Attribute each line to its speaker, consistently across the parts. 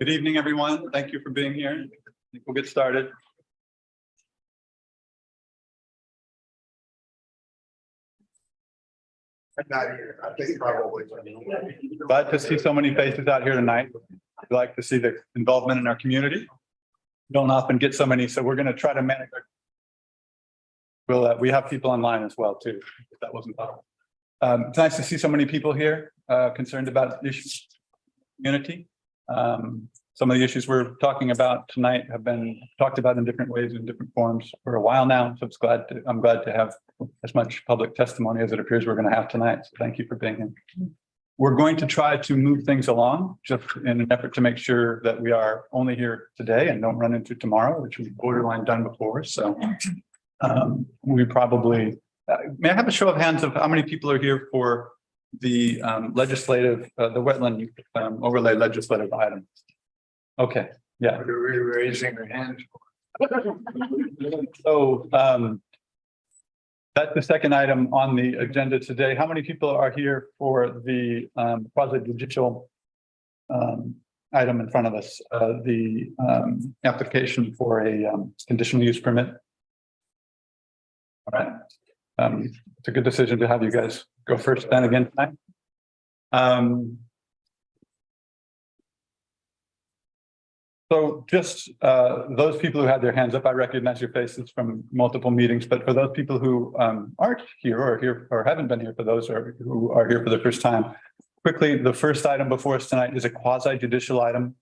Speaker 1: Good evening, everyone. Thank you for being here. I think we'll get started.
Speaker 2: Not here. I think probably.
Speaker 1: Glad to see so many faces out here tonight. We like to see the involvement in our community. Don't often get so many, so we're going to try to manage. We have people online as well too, if that wasn't possible. It's nice to see so many people here concerned about issues of community. Some of the issues we're talking about tonight have been talked about in different ways in different forms for a while now. So I'm glad to have as much public testimony as it appears we're going to have tonight. So thank you for being here. We're going to try to move things along just in an effort to make sure that we are only here today and don't run into tomorrow, which we've borderline done before. So we probably, may I have a show of hands of how many people are here for the legislative, the wetland overlay legislative item? Okay, yeah.
Speaker 2: We're raising our hands.
Speaker 1: So that's the second item on the agenda today. How many people are here for the quasi-judicial item in front of us? The application for a conditional use permit. All right. It's a good decision to have you guys go first then again tonight. So just those people who had their hands up, I recognize your faces from multiple meetings, but for those people who aren't here or haven't been here, for those who are here for the first time, quickly, the first item before us tonight is a quasi-judicial item.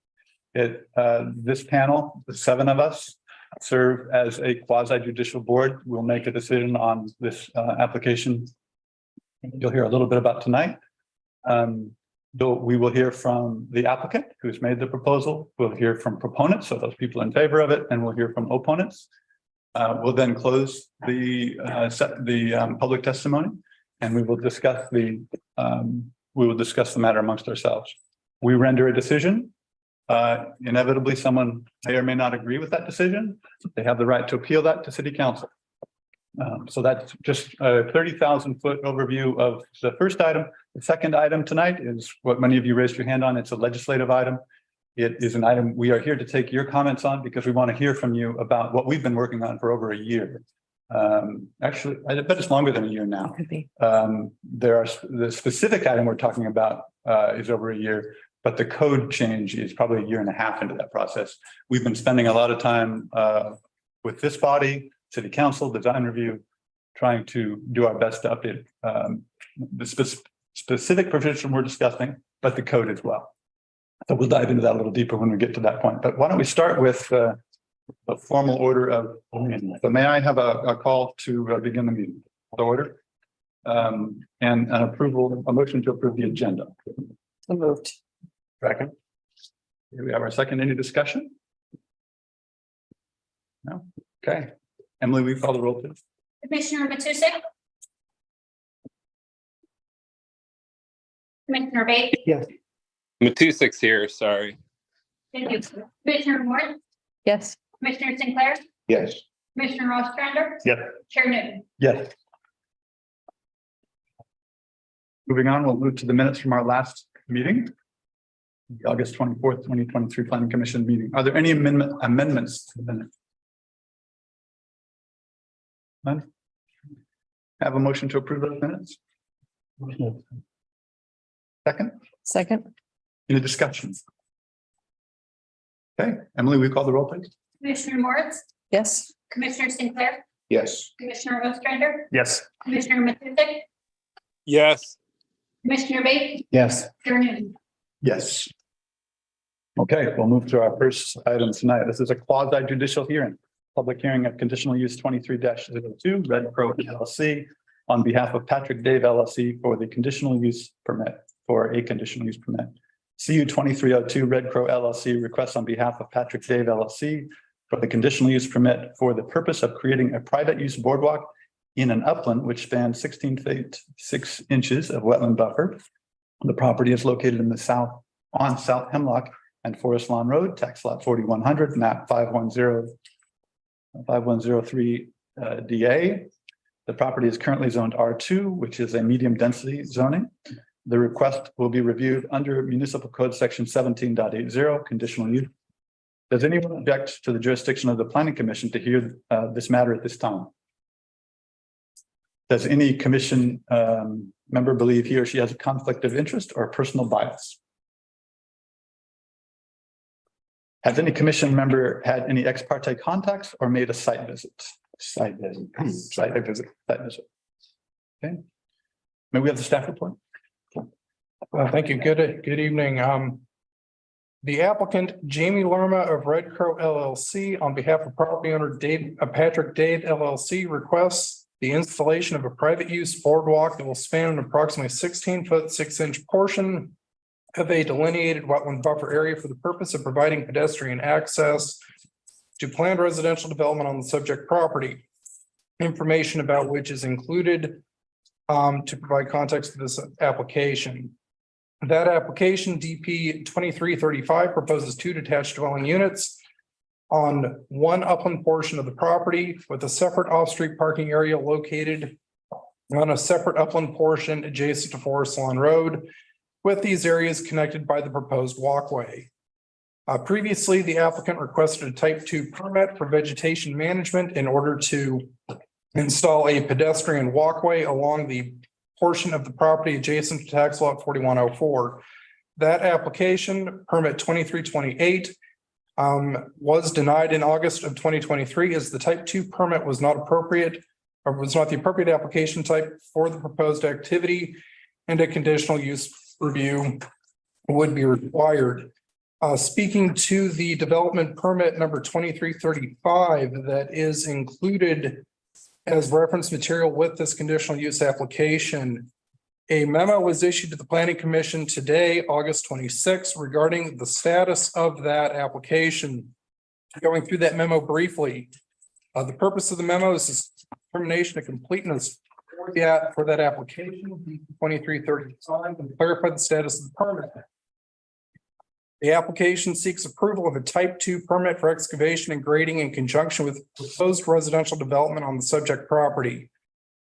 Speaker 1: This panel, the 7 of us, serve as a quasi-judicial board. We'll make a decision on this application. You'll hear a little bit about tonight. We will hear from the applicant who's made the proposal. We'll hear from proponents, so those people in favor of it, and we'll hear from opponents. We'll then close the public testimony, and we will discuss the matter amongst ourselves. We render a decision. Inevitably, someone may or may not agree with that decision. They have the right to appeal that to City Council. So that's just a 30,000-foot overview of the first item. The second item tonight is what many of you raised your hand on. It's a legislative item. It is an item we are here to take your comments on because we want to hear from you about what we've been working on for over a year. Actually, I bet it's longer than a year now. The specific item we're talking about is over a year, but the code change is probably a year and a half into that process. We've been spending a lot of time with this body, City Council, design review, trying to do our best to update the specific provision we're discussing, but the code as well. So we'll dive into that a little deeper when we get to that point. But why don't we start with the formal order of the meeting. So may I have a call to begin the meeting? The order and an approval, a motion to approve the agenda.
Speaker 3: So moved.
Speaker 1: Second. Here we have our second. Any discussion? No. Okay. Emily, will you call the roll, please?
Speaker 4: Commissioner Matusik. Commissioner Bates.
Speaker 3: Yes.
Speaker 5: Matusik's here, sorry.
Speaker 4: Thank you. Commissioner Moore.
Speaker 3: Yes.
Speaker 4: Commissioner Sinclair.
Speaker 2: Yes.
Speaker 4: Commissioner Ostrander.
Speaker 1: Yes.
Speaker 4: Chair Newton.
Speaker 1: Yes. Moving on, we'll move to the minutes from our last meeting, the August 24th, 2023 Planning Commission meeting. Are there any amendments to the minutes? None? Have a motion to approve those minutes? Second?
Speaker 3: Second.
Speaker 1: Any discussion? Okay, Emily, will you call the roll, please?
Speaker 4: Commissioner Moritz.
Speaker 3: Yes.
Speaker 4: Commissioner Sinclair.
Speaker 2: Yes.
Speaker 4: Commissioner Ostrander.
Speaker 1: Yes.
Speaker 4: Commissioner Matusik.
Speaker 5: Yes.
Speaker 4: Commissioner Bates.
Speaker 1: Yes.
Speaker 4: Chair Newton.
Speaker 1: Yes. Okay, we'll move to our first item tonight. This is a quasi-judicial hearing. Public hearing of conditional use 23-02 Red Crow LLC on behalf of Patrick Dave LLC for the conditional use permit for a conditional use permit. CU 2302 Red Crow LLC requests on behalf of Patrick Dave LLC for the conditional use permit for the purpose of creating a private use boardwalk in an upland which spans 16 feet 6 inches of wetland buffer. The property is located in the south on South Hemlock and Forest Lawn Road, tax lot 4100, map 5103 DA. The property is currently zoned R2, which is a medium density zoning. The request will be reviewed under Municipal Code Section 17.80, conditional use. Does anyone object to the jurisdiction of the Planning Commission to hear this matter at this time? Does any commission member believe he or she has a conflict of interest or personal bias? Has any commission member had any ex parte contacts or made a site visit? Site visit. Okay. May we have the staff report?
Speaker 6: Thank you. Good evening. The applicant Jamie Lerma of Red Crow LLC on behalf of property owner Patrick Dave LLC requests the installation of a private use boardwalk that will span an approximately 16-foot 6-inch portion of a delineated wetland buffer area for the purpose of providing pedestrian access to planned residential development on the subject property. Information about which is included to provide context to this application. That application, DP 2335, proposes 2 detached dwelling units on one upland portion of the property with a separate off-street parking area located on a separate upland portion adjacent to Forest Lawn Road, with these areas connected by the proposed walkway. Previously, the applicant requested a type 2 permit for vegetation management in order to install a pedestrian walkway along the portion of the property adjacent to tax lot 4104. That application, permit 2328, was denied in August of 2023 as the type 2 permit was not appropriate or was not the appropriate application type for the proposed activity, and a conditional use review would be required. Speaking to the development permit number 2335 that is included as reference material with this conditional use application, a memo was issued to the Planning Commission today, August 26, regarding the status of that application. Going through that memo briefly, the purpose of the memo is determination of completeness for that application, 2335, and clarify the status of the permit. The application seeks approval of a type 2 permit for excavation and grading in conjunction with proposed residential development on the subject property.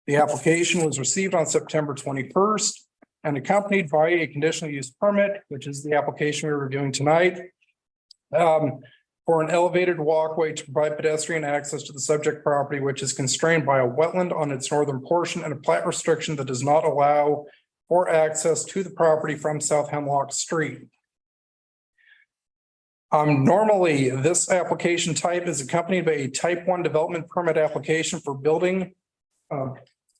Speaker 6: The application was received on September 21st and accompanied by a conditional use permit, which is the application we're reviewing tonight, for an elevated walkway to provide pedestrian access to the subject property, which is constrained by a wetland on its northern portion and a plat restriction that does not allow for access to the property from South Hemlock Street. Normally, this application type is accompanied by a type 1 development permit application for building,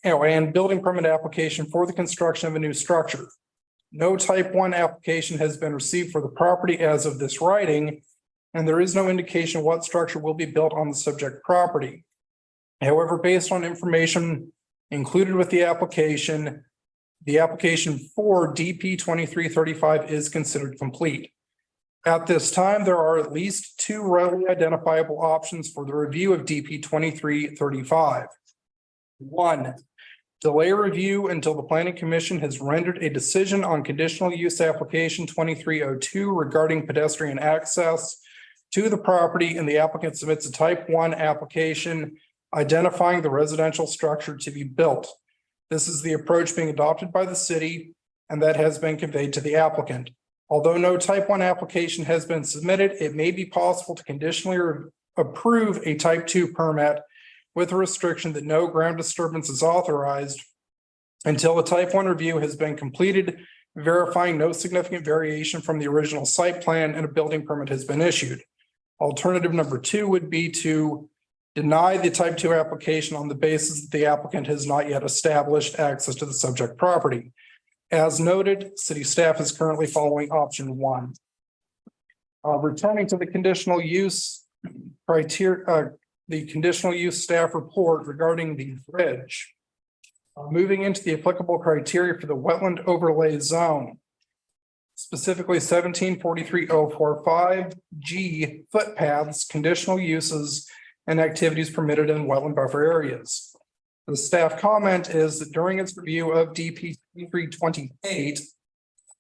Speaker 6: and building permit application for the construction of a new structure. No type 1 application has been received for the property as of this writing, and there is no indication what structure will be built on the subject property. However, based on information included with the application for DP 2335 is considered complete. At this time, there are at least 2 readily identifiable options for the review of DP 2335. 1, delay review until the Planning Commission has rendered a decision on conditional use application 2302 regarding pedestrian access to the property, and the applicant submits a type 1 application identifying the residential structure to be built. This is the approach being adopted by the city, and that has been conveyed to the applicant. Although no type 1 application has been submitted, it may be possible to conditionally approve a type 2 permit with a restriction that no ground disturbance is authorized until the type 1 review has been completed, verifying no significant variation from the original site plan and a building permit has been issued. Alternative number 2 would be to deny the type 2 application on the basis that the applicant has not yet established access to the subject property. As noted, city staff is currently following option 1. Returning to the conditional use criteria, the conditional use staff report regarding the bridge. Moving into the applicable criteria for the wetland overlay zone, specifically 1743.045 footpaths, conditional uses, and activities permitted in wetland buffer areas. The staff comment is that during its review of DP 2328,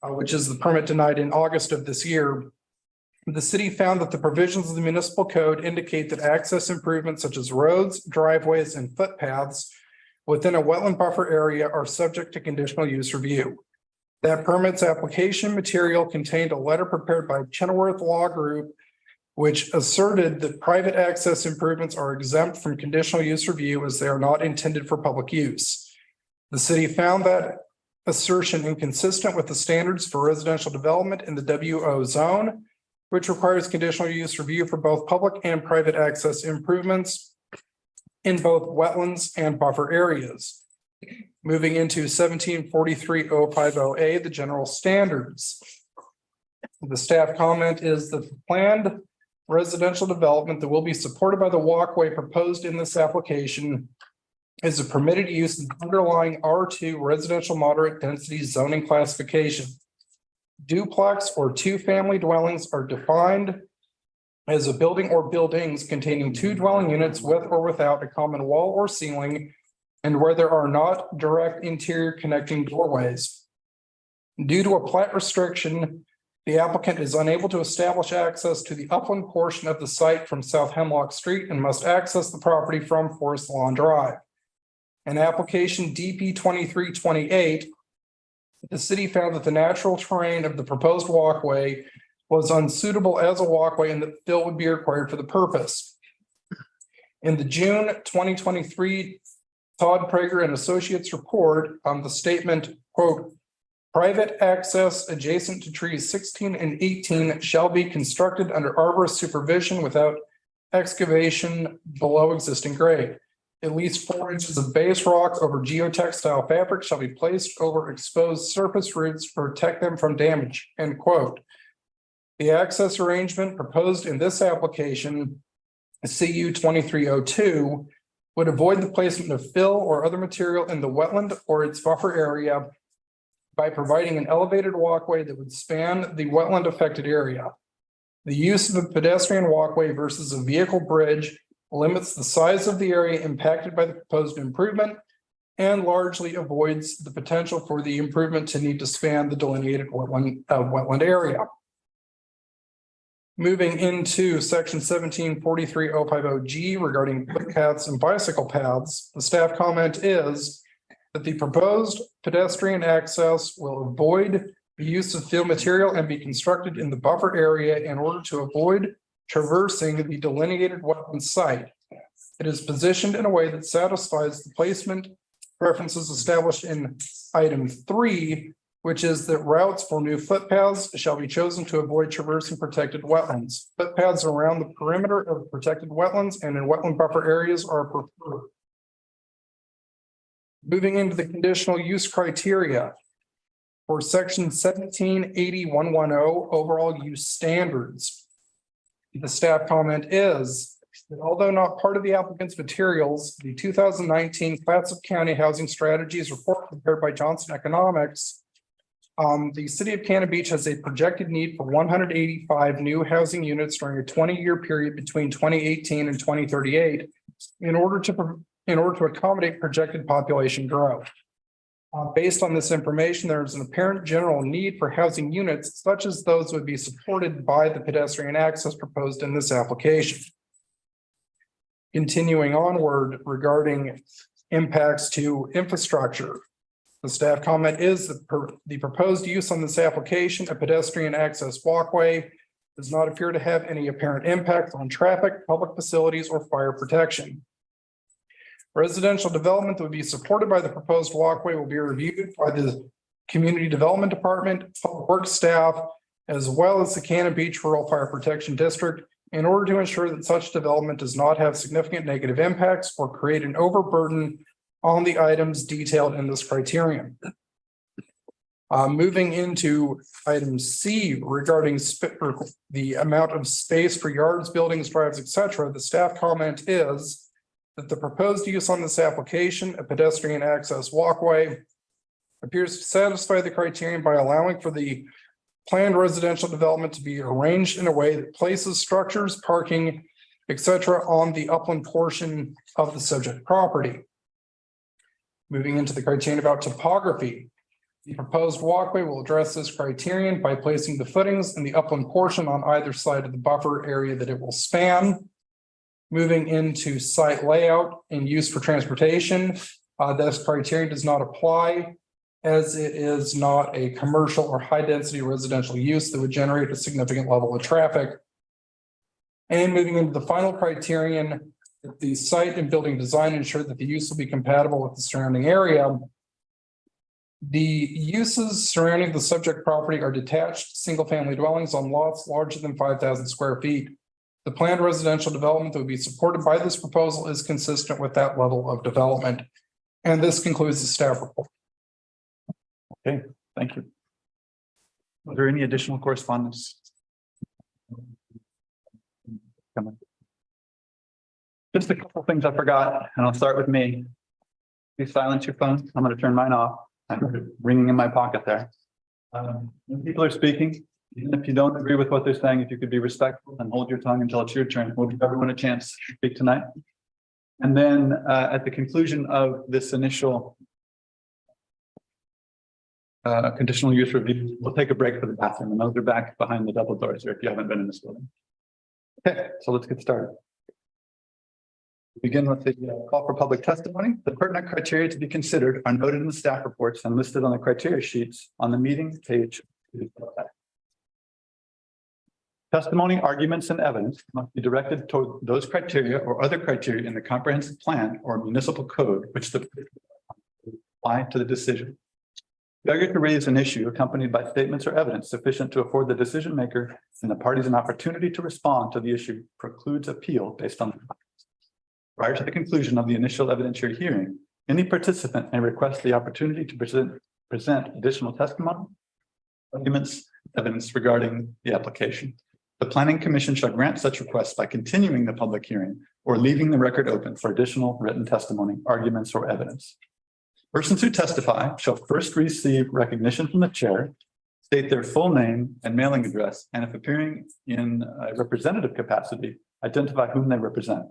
Speaker 6: which is the permit denied in August of this year, the city found that the provisions of the municipal code indicate that access improvements such as roads, driveways, and footpaths within a wetland buffer area are subject to conditional use review. That permits application material contained a letter prepared by Chenoweth Law Group, which asserted that private access improvements are exempt from conditional use review as they are not intended for public use. The city found that assertion inconsistent with the standards for residential development in the WO zone, which requires conditional use review for both public and private access improvements in both wetlands and buffer areas. Moving into 1743-050A, the general standards. The staff comment is that the planned residential development that will be supported by the walkway proposed in this application is a permitted use in the underlying R2 residential moderate density zoning classification. Duplex or two-family dwellings are defined as a building or buildings containing two dwelling units with or without a common wall or ceiling, and where there are not direct interior connecting doorways. Due to a plat restriction, the applicant is unable to establish access to the upland portion of the site from South Hemlock Street and must access the property from Forest Lawn Drive. In application DP 2328, the city found that the natural terrain of the proposed walkway was unsuitable as a walkway and that fill would be required for the purpose. In the June 2023 Todd Prager and Associates report on the statement, quote, private access adjacent to trees 16 and 18 shall be constructed under arborist supervision without excavation below existing grade. At least 4 inches of base rock over geotextile fabric shall be placed over exposed surface roots to protect them from damage, end quote. The access arrangement proposed in this application, CU 2302, would avoid the placement of fill or other material in the wetland or its buffer area by providing an elevated walkway that would span the wetland affected area. The use of a pedestrian walkway versus a vehicle bridge limits the size of the area impacted by the proposed improvement and largely avoids the potential for the improvement to need to span the delineated wetland area. Moving into section 1743-050G regarding footpaths and bicycle paths, the staff comment is that the proposed pedestrian access will avoid the use of fill material and be constructed in the buffer area in order to avoid traversing the delineated wetland site. It is positioned in a way that satisfies the placement preferences established in item 3, which is that routes for new footpaths shall be chosen to avoid traversing protected wetlands. Footpaths around the perimeter of protected wetlands and in wetland buffer areas are preferred. Moving into the conditional use criteria for section 1780-110 overall use standards. The staff comment is that although not part of the applicant's materials, the 2019 Clatsop County Housing Strategies report prepared by Johnson Economics, the city of Cannon Beach has a projected need for 185 new housing units during a 20-year period between 2018 and 2038 in order to accommodate projected population growth. Based on this information, there is an apparent general need for housing units such as those would be supported by the pedestrian access proposed in this application. Continuing onward regarding impacts to infrastructure. The staff comment is that the proposed use on this application, a pedestrian access walkway, does not appear to have any apparent impact on traffic, public facilities, or fire protection. Residential development that would be supported by the proposed walkway will be reviewed by the Community Development Department, Public Works staff, as well as the Cannon Beach Rural Fire Protection District in order to ensure that such development does not have significant negative impacts or create an overburden on the items detailed in this criterion. Moving into item C regarding the amount of space for yards, buildings, drives, etc., the staff comment is that the proposed use on this application, a pedestrian access walkway, appears to satisfy the criterion by allowing for the planned residential development to be arranged in a way that places structures, parking, etc. on the upland portion of the subject property. Moving into the criterion about topography. The proposed walkway will address this criterion by placing the footings in the upland portion on either side of the buffer area that it will span. Moving into site layout and use for transportation. This criterion does not apply as it is not a commercial or high-density residential use that would generate a significant level of traffic. And moving into the final criterion, that the site and building design ensure that the use will be compatible with the surrounding area. The uses surrounding the subject property are detached, single-family dwellings on lots larger than 5,000 square feet. The planned residential development that would be supported by this proposal is consistent with that level of development. And this concludes the staff report.
Speaker 1: Okay, thank you. Was there any additional correspondence? Come on. Just a couple things I forgot, and I'll start with me. Please silence your phone. I'm going to turn mine off. I'm ringing in my pocket there. When people are speaking, even if you don't agree with what they're saying, if you could be respectful and hold your tongue until it's your turn, we'll give everyone a chance to speak tonight. And then at the conclusion of this initial conditional use review, we'll take a break for the bathroom, and those are back behind the double doors here if you haven't been in this building. Okay, so let's get started. Begin with the call for public testimony. The pertinent criteria to be considered are noted in the staff reports and listed on the criteria sheets on the meeting page. Testimony, arguments, and evidence must be directed toward those criteria or other criteria in the comprehensive plan or municipal code which apply to the decision. Failure to raise an issue accompanied by statements or evidence sufficient to afford the decision maker and the parties an opportunity to respond to the issue precludes appeal based on. Prior to the conclusion of the initial evidentiary hearing, any participant may request the opportunity to present additional testimony, arguments, evidence regarding the application. The Planning Commission shall grant such requests by continuing the public hearing or leaving the record open for additional written testimony, arguments, or evidence. Persons who testify shall first receive recognition from the chair, state their full name and mailing address, and if appearing in a representative capacity, identify whom they represent.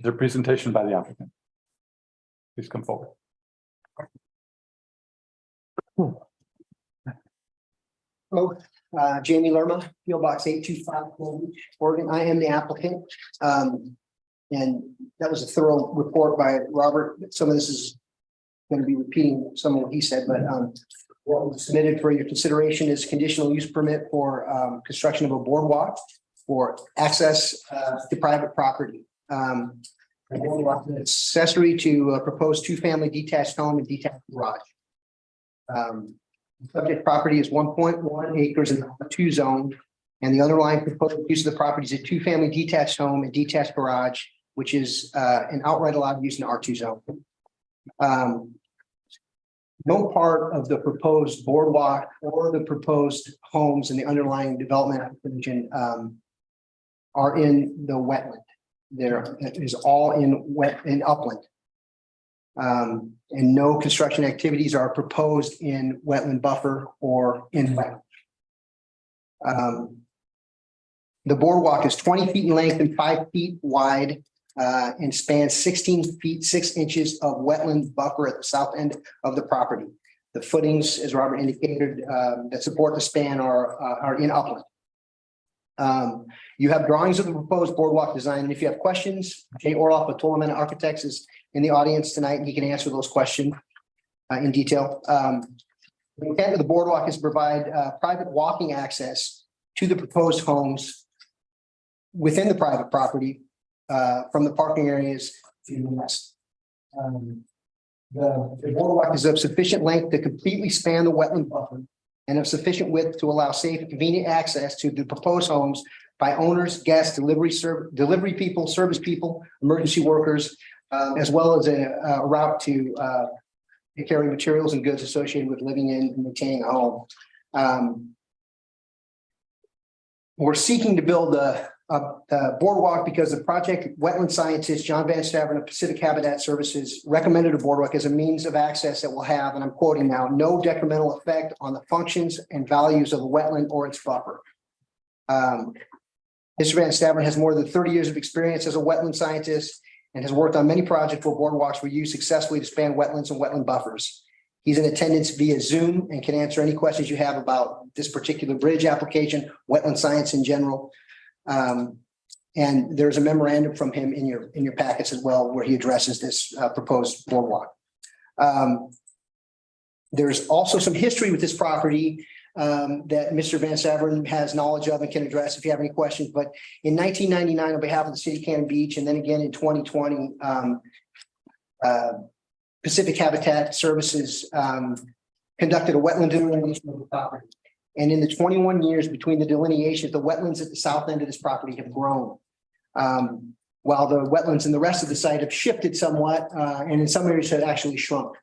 Speaker 1: Their presentation by the applicant. Please come forward.
Speaker 7: Hello, Jamie Lerma, PO Box 825, Long Beach, Oregon. I am the applicant. And that was a thorough report by Robert. Some of this is going to be repeating some of what he said, but what was submitted for your consideration is conditional use permit for construction of a boardwalk for access to private property. Accessory to a proposed two-family detached home and detached garage. Subject property is 1.1 acres in the R2 zone, and the underlying proposed use of the property is a two-family detached home and detached garage, which is an outright allowed use in the R2 zone. No part of the proposed boardwalk or the proposed homes in the underlying development application are in the wetland. There is all in upland. And no construction activities are proposed in wetland buffer or in wetland. The boardwalk is 20 feet in length and 5 feet wide and spans 16 feet 6 inches of wetland buffer at the south end of the property. The footings, as Robert indicated, that support the span are in upland. You have drawings of the proposed boardwalk design, and if you have questions, Jay Orloff of Tolman Architects is in the audience tonight, and he can answer those questions in detail. The intent of the boardwalk is to provide private walking access to the proposed homes within the private property from the parking areas to the west. The boardwalk is of sufficient length to completely span the wetland buffer and of sufficient width to allow safe and convenient access to the proposed homes by owners, guests, delivery people, service people, emergency workers, as well as a route to carry materials and goods associated with living in and maintaining a home. We're seeking to build a boardwalk because the project wetland scientist John Van Staveren of Pacific Habitat Services recommended a boardwalk as a means of access that will have, and I'm quoting now, no detrimental effect on the functions and values of the wetland or its buffer. Mr. Van Staveren has more than 30 years of experience as a wetland scientist and has worked on many projects where boardwalks were used successfully to span wetlands and wetland buffers. He's in attendance via Zoom and can answer any questions you have about this particular bridge application, wetland science in general. And there's a memorandum from him in your packets as well, where he addresses this proposed boardwalk. There's also some history with this property that Mr. Van Saveren has knowledge of and can address if you have any questions. But in 1999, on behalf of the city of Cannon Beach, and then again in 2020, Pacific Habitat Services conducted a wetland delineation of the property. And in the 21 years between the delineations, the wetlands at the south end of this property have grown. While the wetlands in the rest of the site have shifted somewhat, and in some areas have actually shrunk.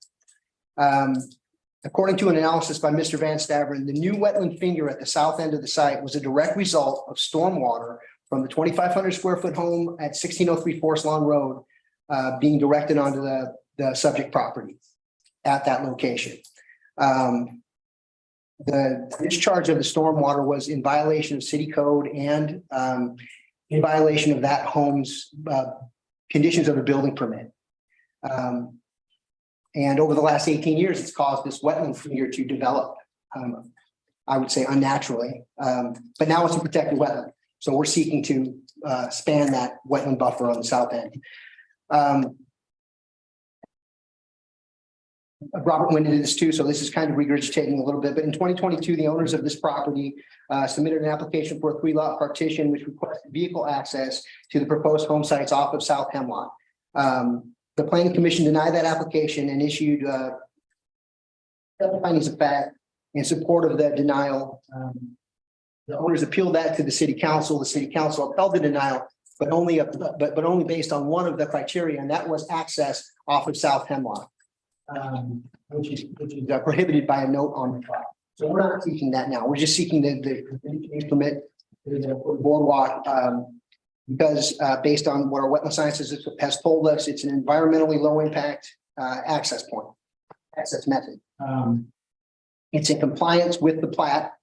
Speaker 7: According to an analysis by Mr. Van Staveren, the new wetland finger at the south end of the site was a direct result of stormwater from the 2,500 square foot home at 1603 Forest Lawn Road being directed onto the subject property at that location. The discharge of the stormwater was in violation of city code and in violation of that home's conditions of a building permit. And over the last 18 years, it's caused this wetland finger to develop, I would say unnaturally, but now it's a protected wetland. So we're seeking to span that wetland buffer on the south end. Robert went into this too, so this is kind of regurgitating a little bit, but in 2022, the owners of this property submitted an application for a 3-lot partition, which requested vehicle access to the proposed home sites off of South Hemlock. The planning commission denied that application and issued findings of fact in support of that denial. The owners appealed that to the city council. The city council upheld the denial, but only based on one of the criteria, and that was access off of South Hemlock. Which is prohibited by a note on the file. So we're not seeking that now. We're just seeking the permit the boardwalk because based on what our wetland sciences has told us, it's an environmentally low impact access method. It's in compliance with the plat.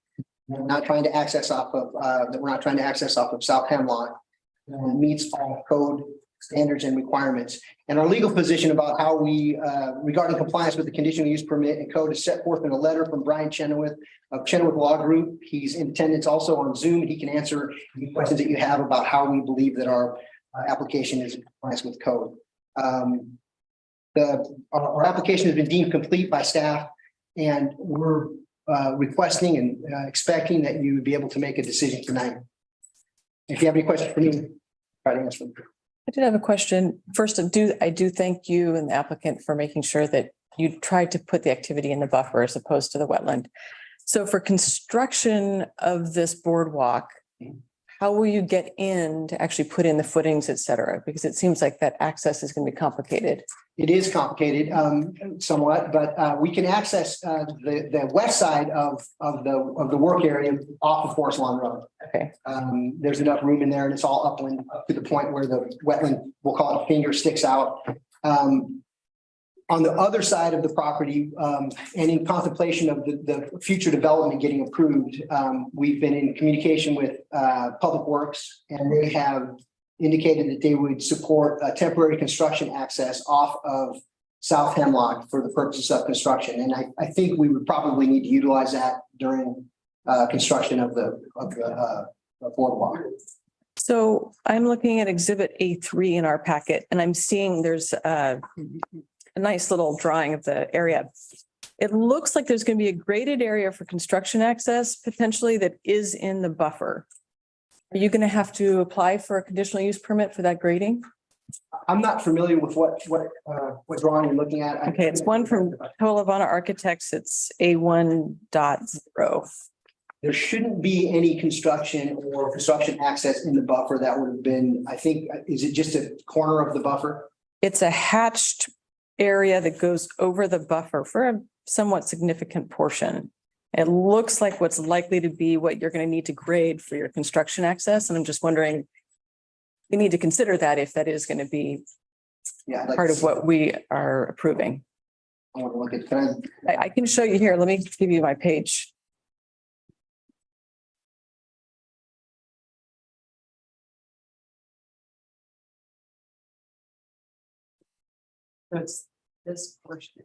Speaker 7: We're not trying to access off of South Hemlock. It meets all code standards and requirements. And our legal position about how we, regarding compliance with the conditional use permit and code is set forth in a letter from Brian Chenoweth of Chenoweth Law Group. He's in attendance also on Zoom. He can answer any questions that you have about how we believe that our application is in compliance with code. Our application has been deemed complete by staff, and we're requesting and expecting that you would be able to make a decision tonight. If you have any questions for me, try to answer them.
Speaker 3: I did have a question. First, I do thank you and the applicant for making sure that you tried to put the activity in the buffer as opposed to the wetland. So for construction of this boardwalk, how will you get in to actually put in the footings, et cetera? Because it seems like that access is going to be complicated.
Speaker 7: It is complicated somewhat, but we can access the west side of the work area off of Forest Lawn Road.
Speaker 3: Okay.
Speaker 7: There's enough room in there, and it's all upland up to the point where the wetland, we'll call it finger, sticks out. On the other side of the property, and in contemplation of the future development getting approved, we've been in communication with Public Works, and they have indicated that they would support a temporary construction access off of South Hemlock for the purposes of construction. And I think we would probably need to utilize that during construction of the boardwalk.
Speaker 3: So I'm looking at Exhibit A3 in our packet, and I'm seeing there's a nice little drawing of the area. It looks like there's going to be a graded area for construction access potentially that is in the buffer. Are you going to have to apply for a conditional use permit for that grading?
Speaker 7: I'm not familiar with what drawing you're looking at.
Speaker 3: Okay, it's one from Tolavana Architects. It's A1.0.
Speaker 7: There shouldn't be any construction or construction access in the buffer. That would have been, I think, is it just a corner of the buffer?
Speaker 3: It's a hatched area that goes over the buffer for a somewhat significant portion. It looks like what's likely to be what you're going to need to grade for your construction access. And I'm just wondering, we need to consider that if that is going to be part of what we are approving.
Speaker 7: I want to look at,
Speaker 3: I can show you here. Let me give you my page. It's this portion.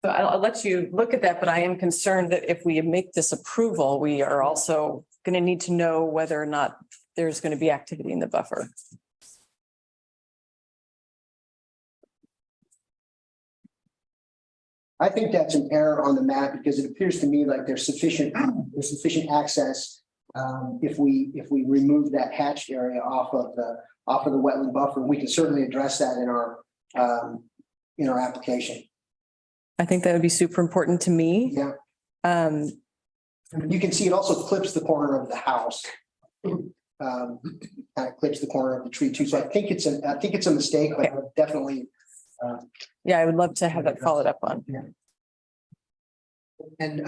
Speaker 3: So I'll let you look at that, but I am concerned that if we make this approval, we are also going to need to know whether or not there's going to be activity in the buffer.
Speaker 7: I think that's an error on the map because it appears to me like there's sufficient access. If we remove that hatched area off of the wetland buffer, we can certainly address that in our application.
Speaker 3: I think that would be super important to me.
Speaker 7: Yeah,
Speaker 3: Um,
Speaker 7: you can see it also clips the corner of the house. Kind of clips the corner of the tree too. So I think it's a mistake, but definitely.
Speaker 3: yeah, I would love to have that followed up on.
Speaker 7: And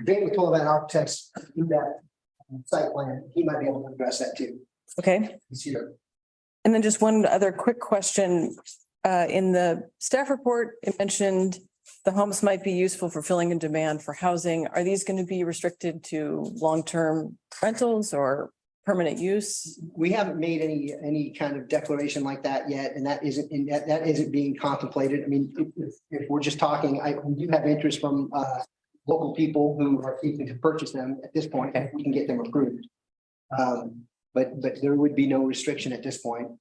Speaker 7: David told about architects do that site plan. He might be able to address that too.
Speaker 3: Okay.
Speaker 7: He's here.
Speaker 3: And then just one other quick question. In the staff report, it mentioned the homes might be useful for filling in demand for housing. Are these going to be restricted to long-term rentals or permanent use?
Speaker 7: We haven't made any kind of declaration like that yet, and that isn't being contemplated. I mean, if we're just talking, we do have interest from local people who are seeking to purchase them at this point, if we can get them approved. But there would be no restriction at this point.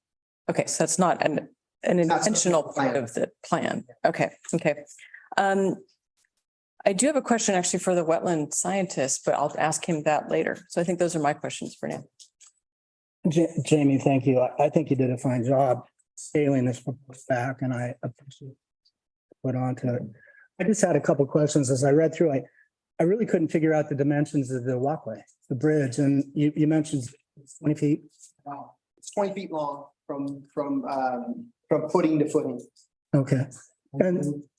Speaker 3: Okay, so that's not an intentional part of the plan. Okay, okay. I do have a question actually for the wetland scientist, but I'll ask him that later. So I think those are my questions for now.
Speaker 8: Jamie, thank you. I think you did a fine job scaling this back and I appreciate put onto it. I just had a couple of questions as I read through. I really couldn't figure out the dimensions of the walkway, the bridge, and you mentioned 20 feet.
Speaker 7: It's 20 feet long from footing to footing.
Speaker 8: Okay.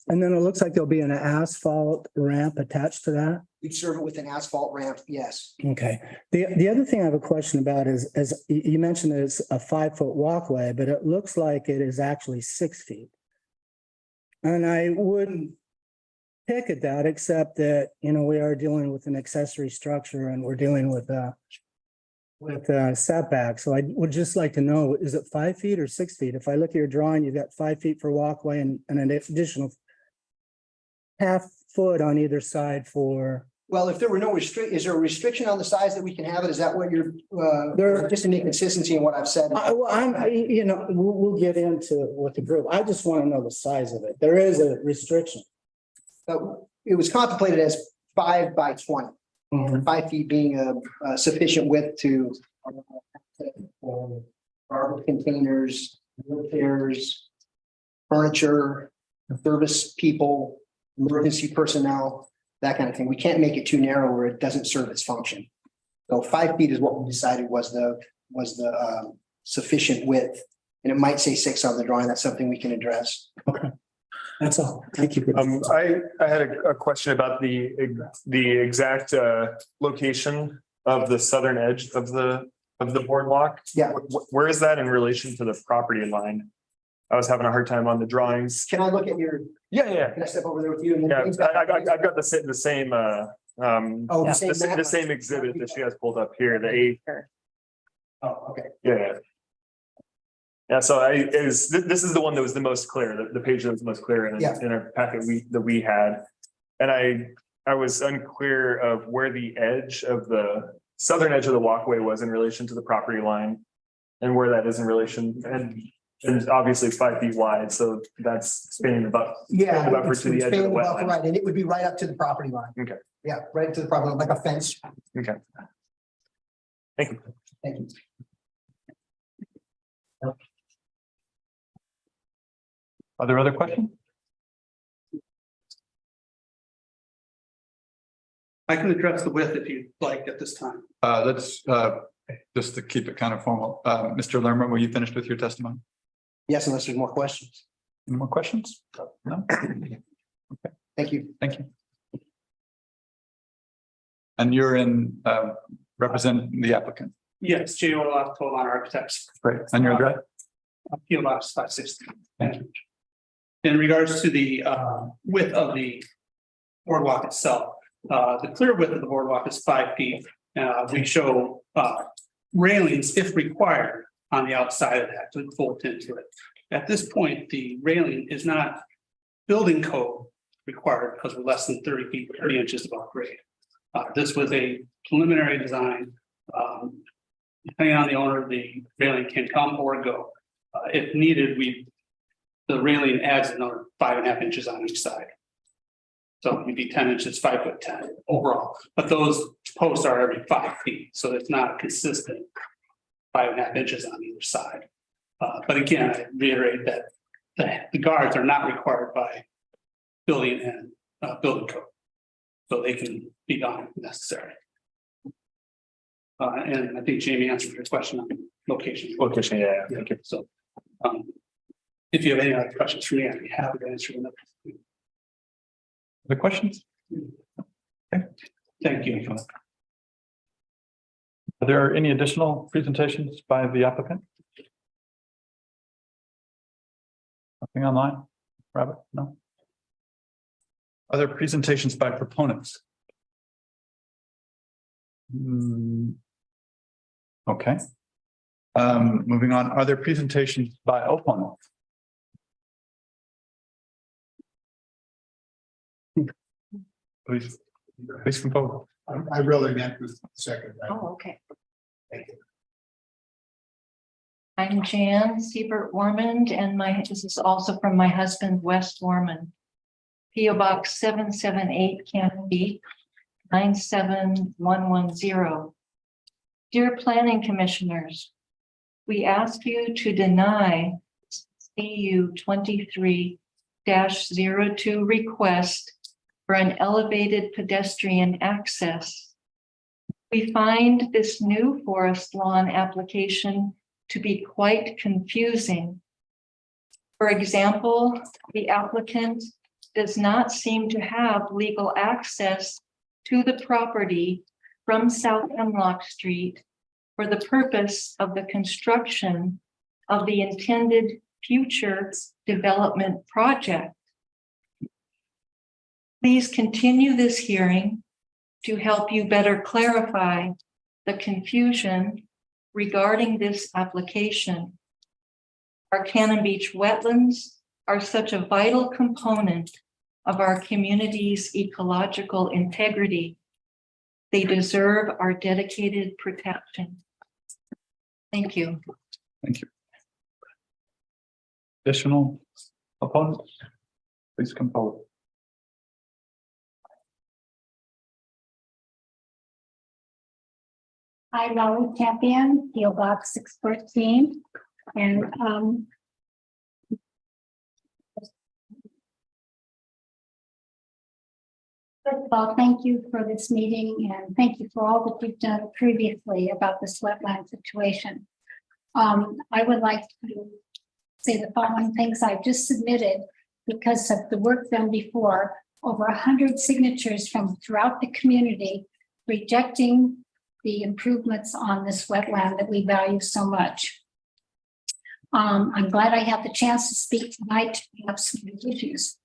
Speaker 8: And then it looks like there'll be an asphalt ramp attached to that.
Speaker 7: We'd serve it with an asphalt ramp, yes.
Speaker 8: Okay. The other thing I have a question about is you mentioned it's a 5-foot walkway, but it looks like it is actually 6 feet. And I wouldn't pick at that, except that, we are dealing with an accessory structure and we're dealing with setback. So I would just like to know, is it 5 feet or 6 feet? If I look at your drawing, you've got 5 feet for walkway and an additional half foot on either side for.
Speaker 7: Well, if there were no is there a restriction on the size that we can have it? Is that what you're,
Speaker 8: There-
Speaker 7: just to make consistency in what I've said?
Speaker 8: We'll get into with the group. I just want to know the size of it. There is a restriction.
Speaker 7: It was contemplated as 5 by 20. 5 feet being a sufficient width to garbage containers, wheelchairs, furniture, service people, emergency personnel, that kind of thing. We can't make it too narrow where it doesn't serve its function. So 5 feet is what we decided was the sufficient width. And it might say 6 on the drawing. That's something we can address.
Speaker 8: Okay. That's all. Thank you.
Speaker 9: I had a question about the exact location of the southern edge of the boardwalk.
Speaker 7: Yeah.
Speaker 9: Where is that in relation to the property line? I was having a hard time on the drawings.
Speaker 7: Can I look at your,
Speaker 9: Yeah.
Speaker 7: can I step over there with you? And then
Speaker 9: Yeah, I've got the same
Speaker 7: the same map?
Speaker 9: the same exhibit that she has pulled up here, the A.
Speaker 7: Oh, okay.
Speaker 9: Yeah. Yeah, so this is the one that was the most clear, the page that was most clear in our packet that we had. And I was unclear of where the edge of the southern edge of the walkway was in relation to the property line and where that is in relation, and obviously it's 5 feet wide, so that's spanning the buffer.
Speaker 7: Yeah.
Speaker 9: The buffer to the edge of the wetland.
Speaker 7: Right, and it would be right up to the property line.
Speaker 9: Okay.
Speaker 7: Yeah, right to the property line, like a fence.
Speaker 9: Okay. Thank you.
Speaker 7: Thank you.
Speaker 1: Are there other questions?
Speaker 10: I can address the width if you'd like at this time.
Speaker 1: Let's just to keep it kind of formal. Mr. Lerman, were you finished with your testimony?
Speaker 7: Yes, unless there's more questions.
Speaker 1: Any more questions? No?
Speaker 7: Thank you.
Speaker 1: Thank you. And you're representing the applicant.
Speaker 10: Yes, J. Olaf, Tolan Architects,
Speaker 1: Great. And your address?
Speaker 10: PO Box 560.
Speaker 1: Thank you.
Speaker 10: In regards to the width of the boardwalk itself, the clear width of the boardwalk is 5 feet. We show railings, if required, on the outside of that to fold into it. At this point, the railing is not building code required because we're less than 30 feet, 30 inches above grade. This was a preliminary design depending on the owner, the railing can come or go. If needed, the railing adds another 5.5 inches on each side. So it'd be 10 inches, 5'10" overall, but those posts are every 5 feet, so it's not consistent 5.5 inches on either side. But again, I reiterate that the guards are not required by building and building code. So they can be gone if necessary. And I think Jamie answered your question on location.
Speaker 9: Location, yeah,
Speaker 10: Yeah, so, if you have any other questions for me, I'd be happy to answer them.
Speaker 1: The questions?
Speaker 10: Thank you.
Speaker 1: Are there any additional presentations by the applicant? Nothing online? Robert, no? Other presentations by proponents? Okay. Moving on, are there presentations by opponents? Please come forward.
Speaker 2: I really meant with the second.
Speaker 11: Oh, okay.
Speaker 2: Thank you.
Speaker 11: I'm Jan Siebert Ormond, and this is also from my husband, Wes Ormond. P.O. Box 778, Cannon Beach, 97110. Dear Planning Commissioners, we ask you to deny CU 23-02 request for an elevated pedestrian access. We find this new forest lawn application to be quite confusing. For example, the applicant does not seem to have legal access to the property from South Hemlock Street for the purpose of the construction of the intended future development project. Please continue this hearing to help you better clarify the confusion regarding this application. Our Cannon Beach wetlands are such a vital component of our community's ecological integrity. They deserve our dedicated protection. Thank you.
Speaker 1: Thank you. Additional opponents? Please come forward.
Speaker 12: Hi, Lolly Champion, PO Box 614. And first of all, thank you for this meeting and thank you for all that you've done previously about this wetland situation. I would like to say the following things. I've just submitted, because of the work done before, over 100 signatures from throughout the community rejecting the improvements on this wetland that we value so much. I'm glad I have the chance to speak tonight to bring up some of the issues.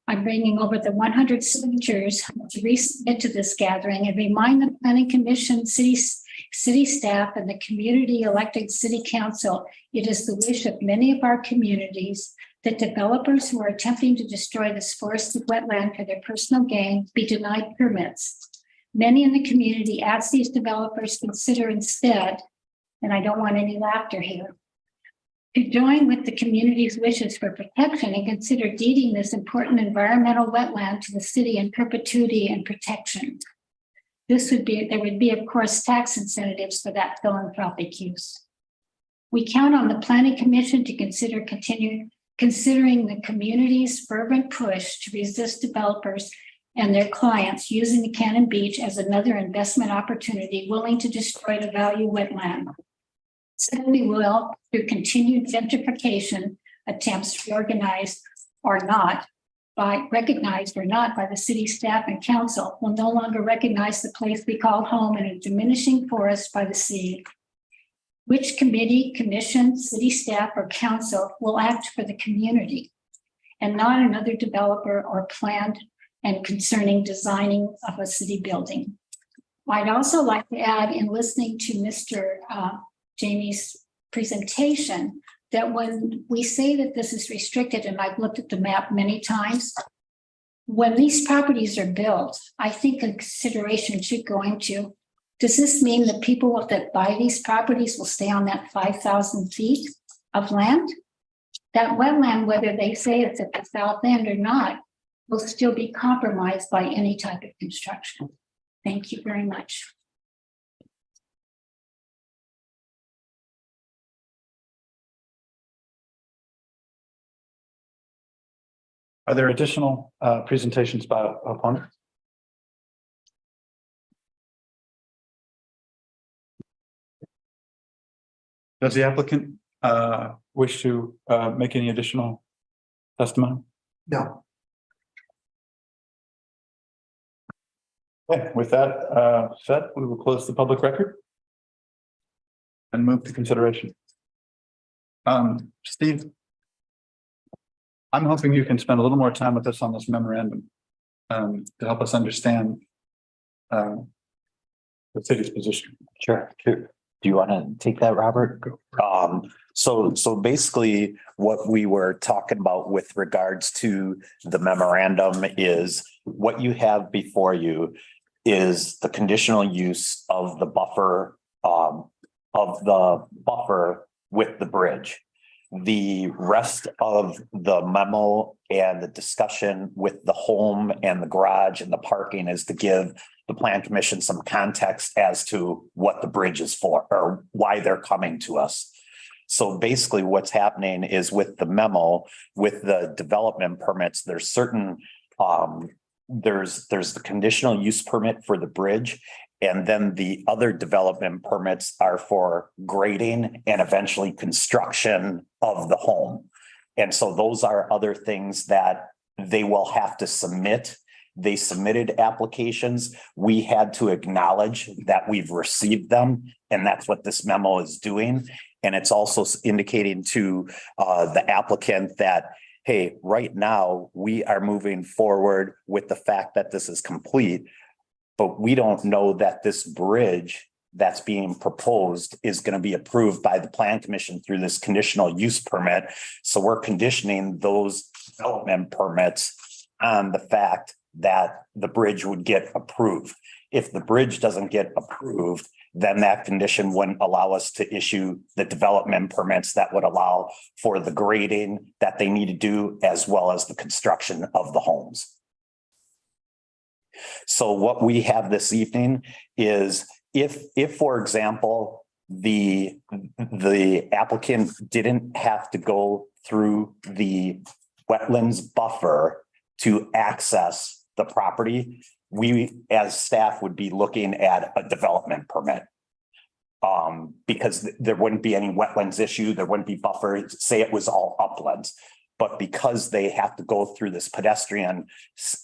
Speaker 12: I'm bringing over the 100 signatures to resubmit to this gathering and remind the Planning Commission, city staff, and the community elected city council, it is the wish of many of our communities that developers who are attempting to destroy this forested wetland for their personal gain be denied permits. Many in the community ask these developers consider instead, and I don't want any laughter here, to join with the community's wishes for protection and consider deeding this important environmental wetland to the city in perpetuity and protection. There would be, of course, tax incentives for that philanthropic use. We count on the Planning Commission to considering the community's fervent push to resist developers and their clients using the Cannon Beach as another investment opportunity willing to destroy the value wetland. Secondly, will, through continued gentrification attempts recognized or not by the city staff and council, will no longer recognize the place we call home in a diminishing forest by the sea. Which committee, commission, city staff, or council will act for the community and not another developer or planned and concerning designing of a city building. I'd also like to add, in listening to Mr. Jamie's presentation, that when we say that this is restricted, and I've looked at the map many times, when these properties are built, I think a consideration should go into Does this mean that people that buy these properties will stay on that 5,000 feet of land? That wetland, whether they say it's at the south end or not, will still be compromised by any type of construction. Thank you very much.
Speaker 1: Are there additional presentations by opponents? Does the applicant wish to make any additional testimony?
Speaker 7: No.
Speaker 1: Okay, with that said, we will close the public record and move to consideration. Steve, I'm hoping you can spend a little more time with us on this memorandum to help us understand the city's position.
Speaker 13: Sure. Do you want to take that, Robert? So basically what we were talking about with regards to the memorandum is what you have before you is the conditional use of the buffer with the bridge. The rest of the memo and the discussion with the home and the garage and the parking is to give the Plan Commission some context as to what the bridge is for or why they're coming to us. So basically what's happening is with the memo, with the development permits, there's certain, there's the conditional use permit for the bridge. And then the other development permits are for grading and eventually construction of the home. And so those are other things that they will have to submit. They submitted applications. We had to acknowledge that we've received them. And that's what this memo is doing. And it's also indicating to the applicant that, hey, right now we are moving forward with the fact that this is complete. But we don't know that this bridge that's being proposed is going to be approved by the Plan Commission through this conditional use permit. So we're conditioning those development permits on the fact that the bridge would get approved. If the bridge doesn't get approved, then that condition wouldn't allow us to issue the development permits that would allow for the grading that they need to do, as well as the construction of the homes. So what we have this evening is if for example, the applicant didn't have to go through the wetlands buffer to access the property, we as staff would be looking at a development permit. Because there wouldn't be any wetlands issue, there wouldn't be buffers, say it was all uplands. But because they have to go through this pedestrian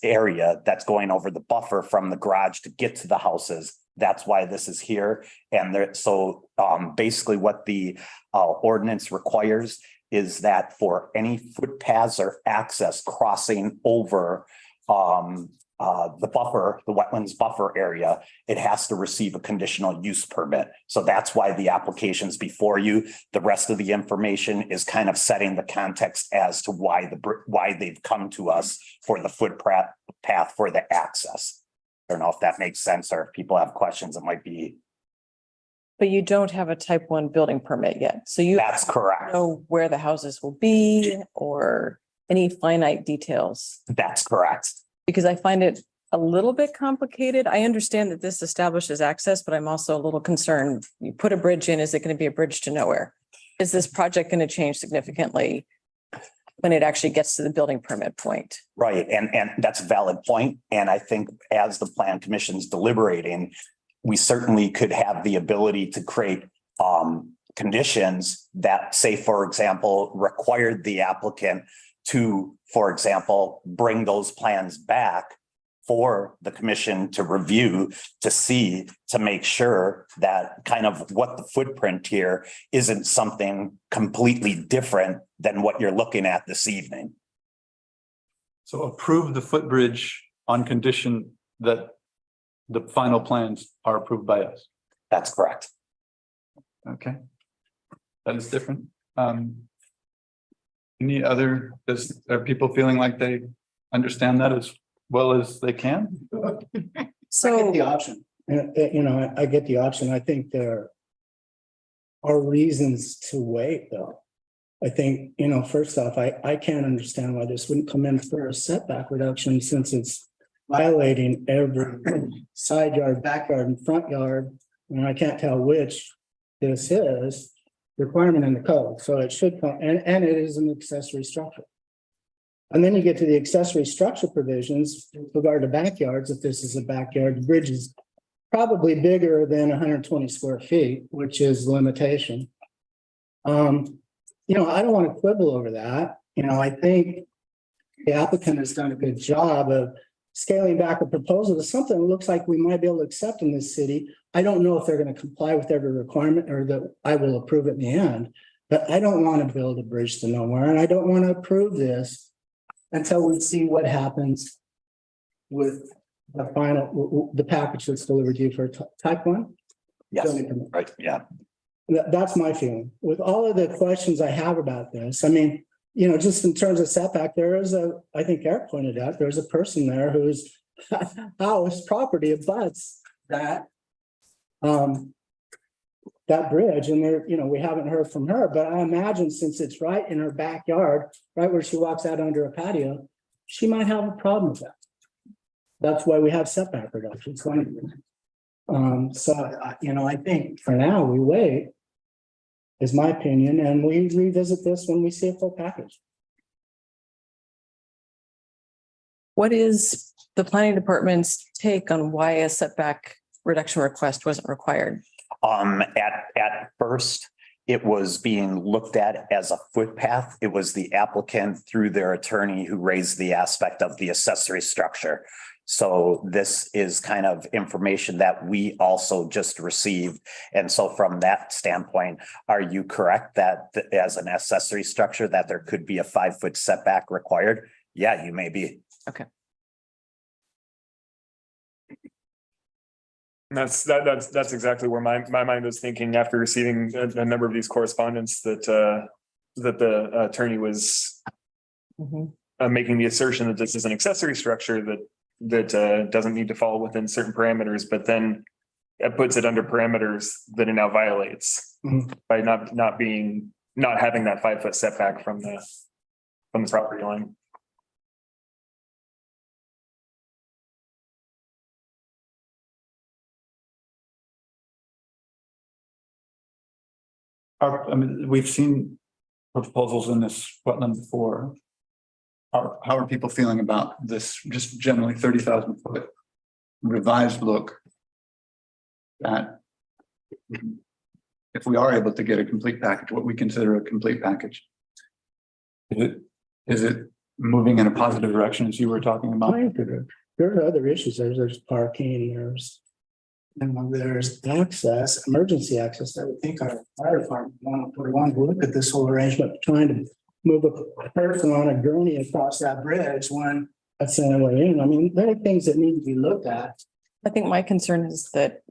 Speaker 13: area that's going over the buffer from the garage to get to the houses, that's why this is here. And so basically what the ordinance requires is that for any footpaths or access crossing over the buffer, the wetlands buffer area, it has to receive a conditional use permit. So that's why the application's before you. The rest of the information is kind of setting the context as to why they've come to us for the footpath for the access. I don't know if that makes sense, or if people have questions, it might be.
Speaker 3: But you don't have a type 1 building permit yet. So you
Speaker 13: That's correct.
Speaker 3: know where the houses will be or any finite details.
Speaker 13: That's correct.
Speaker 3: Because I find it a little bit complicated. I understand that this establishes access, but I'm also a little concerned. You put a bridge in, is it going to be a bridge to nowhere? Is this project going to change significantly when it actually gets to the building permit point?
Speaker 13: Right. And that's a valid point. And I think as the Plan Commission's deliberating, we certainly could have the ability to create conditions that, say, for example, required the applicant to, for example, bring those plans back for the commission to review, to make sure that kind of what the footprint here isn't something completely different than what you're looking at this evening.
Speaker 1: So approve the footbridge on condition that the final plans are approved by us.
Speaker 13: That's correct.
Speaker 1: Okay. That is different. Any other, are people feeling like they understand that as well as they can?
Speaker 3: So
Speaker 2: The option.
Speaker 8: And, you know, I get the option. I think there are reasons to wait, though. I think, you know, first off, I can't understand why this wouldn't come in for a setback reduction since it's violating every side yard, backyard and front yard. And I can't tell which this is requirement in the code. So it should come, and it is an accessory structure. And then you get to the accessory structure provisions with regard to backyards. If this is a backyard, the bridge is probably bigger than 120 square feet, which is limitation. You know, I don't want to quibble over that. You know, I think the applicant has done a good job of scaling back a proposal to something that looks like we might be able to accept in this city. I don't know if they're going to comply with every requirement or that I will approve it in the end, but I don't want to build a bridge to nowhere, and I don't want to approve this until we see what happens with the final, the package that's delivered to you for type 1.
Speaker 13: Yes,
Speaker 8: Zoning permit.
Speaker 13: right, yeah.
Speaker 8: That's my feeling. With all of the questions I have about this, I mean, you know, just in terms of setback, there is I think Eric pointed out, there's a person there whose house property abuts that bridge, and there, you know, we haven't heard from her, but I imagine since it's right in her backyard, right where she walks out under a patio, she might have a problem with that. That's why we have setback reductions. So, you know, I think for now we wait, is my opinion, and we revisit this when we see a full package.
Speaker 3: What is the planning department's take on why a setback reduction request wasn't required?
Speaker 13: At first, it was being looked at as a footpath. It was the applicant through their attorney who raised the aspect of the accessory structure. So this is kind of information that we also just received. And so from that standpoint, are you correct that as an accessory structure that there could be a 5-foot setback required? Yeah, you may be.
Speaker 3: Okay.
Speaker 9: That's exactly where my mind was thinking after receiving a number of these correspondence that the attorney was making the assertion that this is an accessory structure that doesn't need to fall within certain parameters, but then it puts it under parameters that it now violates by not having that 5-foot setback from the property line.
Speaker 1: I mean, we've seen proposals in this wetland before. How are people feeling about this, just generally 30,000 foot revised look? That if we are able to get a complete package, what we consider a complete package, is it moving in a positive direction as you were talking about?
Speaker 8: There are other issues. There's parking, there's access, emergency access that we think our fire department want to look at this whole arrangement, trying to move a person on a gurney across that bridge when that's the only way in. I mean, there are things that need to be looked at.
Speaker 3: I think my concern is that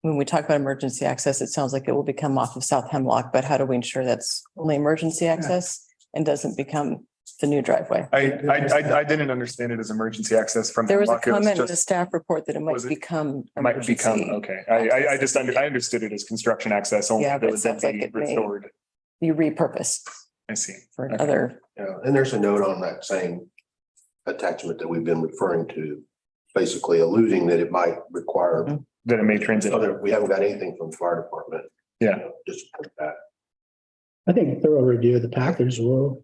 Speaker 3: when we talk about emergency access, it sounds like it will become off of South Hemlock, but how do we ensure that's only emergency access and doesn't become the new driveway?
Speaker 9: I didn't understand it as emergency access from.
Speaker 3: There was a
Speaker 9: Hemlock. It
Speaker 3: comment in the
Speaker 9: just-
Speaker 3: staff report that it might
Speaker 9: Was it-
Speaker 3: become.
Speaker 9: Might become,
Speaker 3: emergency.
Speaker 9: okay. I understood it as construction access only.
Speaker 3: Yeah,
Speaker 9: That
Speaker 3: but it
Speaker 9: would then
Speaker 3: sounds like
Speaker 9: be
Speaker 3: it may-
Speaker 9: restored.
Speaker 3: You repurpose
Speaker 9: I see.
Speaker 3: for
Speaker 9: Okay.
Speaker 3: other.
Speaker 2: Yeah, and there's a note on that same attachment that we've been referring to, basically alluding that it might require
Speaker 9: That it may transit.
Speaker 2: other, we haven't got anything from the fire department.
Speaker 9: Yeah.
Speaker 2: Just put that.
Speaker 8: I think a thorough review of the package will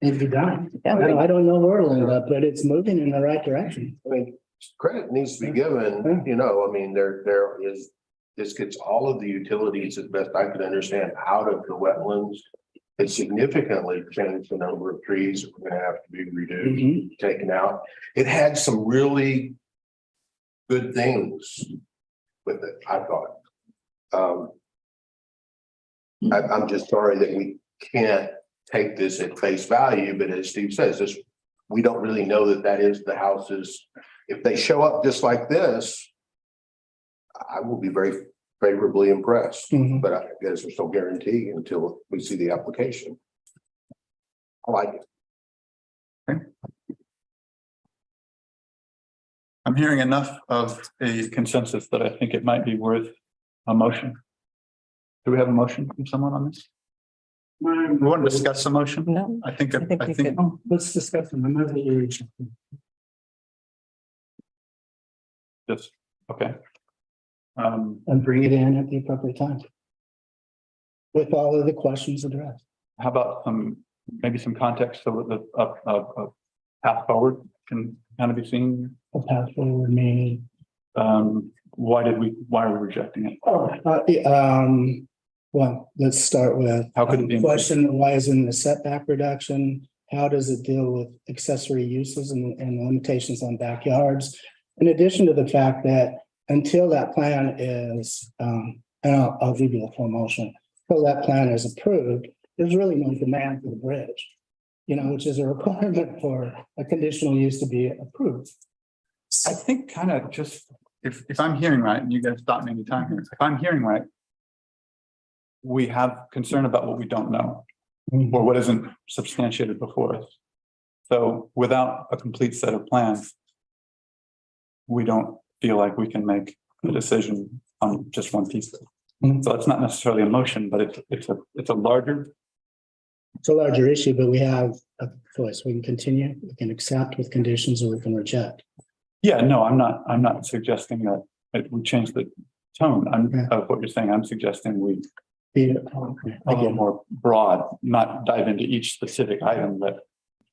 Speaker 8: need to be done.
Speaker 3: Yeah.
Speaker 8: I don't know where it'll end up, but it's moving in the right direction.
Speaker 2: I mean, credit needs to be given, you know, I mean, there is, this gets all of the utilities as best I could understand out of the wetlands. It significantly changed the number of trees that were gonna have to be reduced, taken out. It had some really good things with it, I thought. I'm just sorry that we can't take this at face value, but as Steve says, this, we don't really know that is the houses. If they show up just like this, I will be very favorably impressed, but I guess there's no guarantee until we see the application. I like it.
Speaker 1: I'm hearing enough of a consensus that I think it might be worth a motion. Do we have a motion from someone on this? We want to discuss the motion?
Speaker 3: No,
Speaker 1: I think,
Speaker 3: I think
Speaker 1: I
Speaker 3: we
Speaker 1: think,
Speaker 3: could.
Speaker 8: Let's discuss them.
Speaker 1: just, okay.
Speaker 8: And bring it in at the appropriate time. With all of the questions addressed.
Speaker 1: How about maybe some context so that a path forward can kind of be seen?
Speaker 8: The path forward me.
Speaker 1: Why are we rejecting it?
Speaker 8: Well, let's start with.
Speaker 1: How could it be?
Speaker 8: Question, why isn't the setback reduction? How does it deal with accessory uses and limitations on backyards? In addition to the fact that until that plan is, and I'll give you the full motion, until that plan is approved, there's really no demand for the bridge. You know, which is a requirement for a conditional use to be approved.
Speaker 1: I think kind of just, if I'm hearing right, and you guys stop me anytime here, if I'm hearing right, we have concern about what we don't know or what isn't substantiated before us. So without a complete set of plans, we don't feel like we can make a decision on just one piece of it. So it's not necessarily a motion, but it's a larger.
Speaker 8: It's a larger issue, but we have a choice. We can continue, we can accept with conditions, or we can reject.
Speaker 1: Yeah, no, I'm not suggesting that we change the tone of what you're saying. I'm suggesting we
Speaker 8: Be
Speaker 1: get more broad, not dive into each specific item that's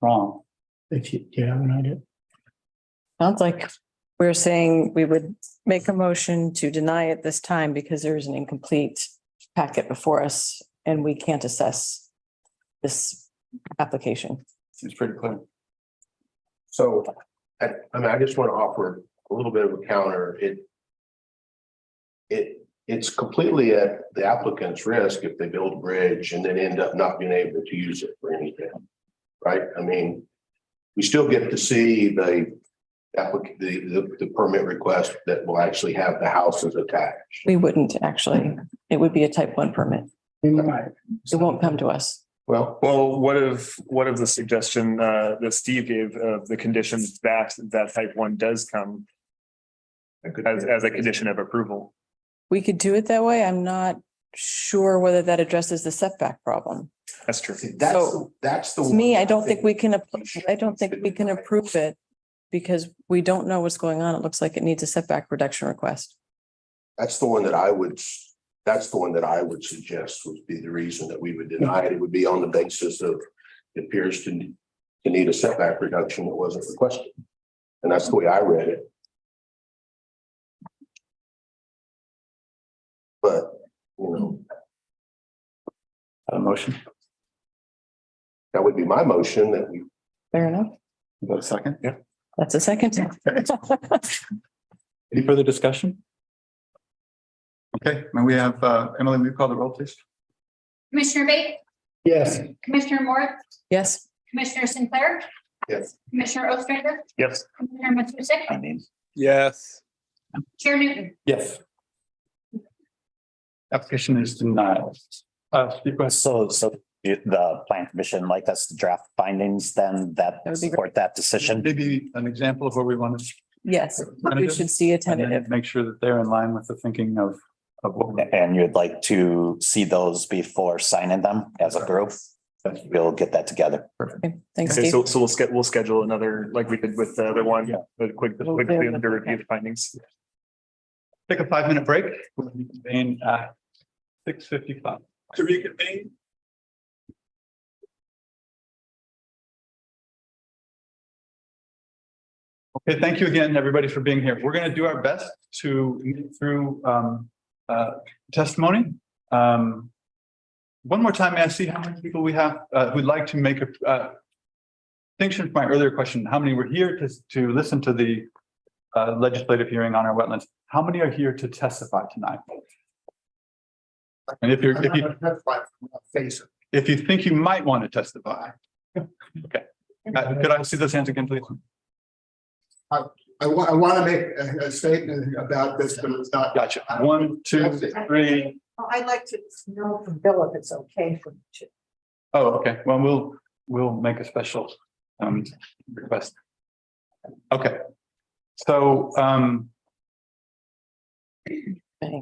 Speaker 1: wrong.
Speaker 8: if you have an idea.
Speaker 3: Sounds like we're saying we would make a motion to deny it this time because there is an incomplete packet before us and we can't assess this application.
Speaker 1: Seems pretty clear.
Speaker 2: So I just want to offer a little bit of a counter. It's completely at the applicant's risk if they build a bridge and then end up not being able to use it for anything. Right? I mean, we still get to see the permit request that will actually have the houses attached.
Speaker 3: We wouldn't actually. It would be a type 1 permit. It won't come to us.
Speaker 2: Well,
Speaker 9: what if the suggestion that Steve gave of the conditions that type 1 does come as a condition of approval?
Speaker 3: We could do it that way. I'm not sure whether that addresses the setback problem.
Speaker 9: That's true.
Speaker 2: that's the.
Speaker 3: To me,
Speaker 2: one
Speaker 3: I don't think we can approve it because we don't know what's going on. It looks like it needs a setback reduction request.
Speaker 2: That's the one that I would suggest would be the reason that we would deny it. It would be on the basis of it appears to need a setback reduction that wasn't requested. And that's the way I read it. But,
Speaker 1: A motion.
Speaker 2: that would be my motion that we.
Speaker 3: Fair enough.
Speaker 1: Is that a second? Yeah.
Speaker 3: That's a second.
Speaker 1: Any further discussion? Okay, and we have Emily, will you call the roll, please?
Speaker 4: Commissioner Bate,
Speaker 8: Yes.
Speaker 4: Commissioner Moore,
Speaker 3: Yes.
Speaker 4: Commissioner Sinclair,
Speaker 2: Yes.
Speaker 4: Commissioner Ostrander,
Speaker 9: Yes.
Speaker 4: Commissioner Matusek,
Speaker 5: Yes.
Speaker 4: Chair Newton.
Speaker 1: Yes. Application is denied. Steve, go ahead.
Speaker 13: So the plan commission like us to draft findings then that
Speaker 3: That would be great.
Speaker 13: support that decision.
Speaker 1: Maybe an example of where we want to.
Speaker 3: Yes, we should see a
Speaker 1: And then
Speaker 3: tentative.
Speaker 1: make sure that they're in line with the thinking of what we're.
Speaker 13: And you'd like to see those before signing them as a group. We'll get that together.
Speaker 3: Okay, thanks,
Speaker 9: Okay,
Speaker 3: Steve.
Speaker 9: so we'll schedule another, like we did with the other one,
Speaker 1: Yeah.
Speaker 9: a quick to review the findings.
Speaker 1: Take a 5-minute break. We'll reconvene at 6:55. To reconvene. Okay, thank you again, everybody, for being here. We're going to do our best to move through testimony. One more time, may I see how many people we have who'd like to make a distinction from my earlier question? How many were here to listen to the legislative hearing on our wetlands? How many are here to testify tonight? And if you think you might want to testify, okay. Could I see those hands again, please?
Speaker 14: I want to make a statement about this, but it's not.
Speaker 1: Gotcha. 1, 2, 3.
Speaker 15: I'd like to know from Bill if it's okay for me to.
Speaker 1: Oh, okay. Well, we'll make a special request. Okay. So,
Speaker 3: Okay. Yeah.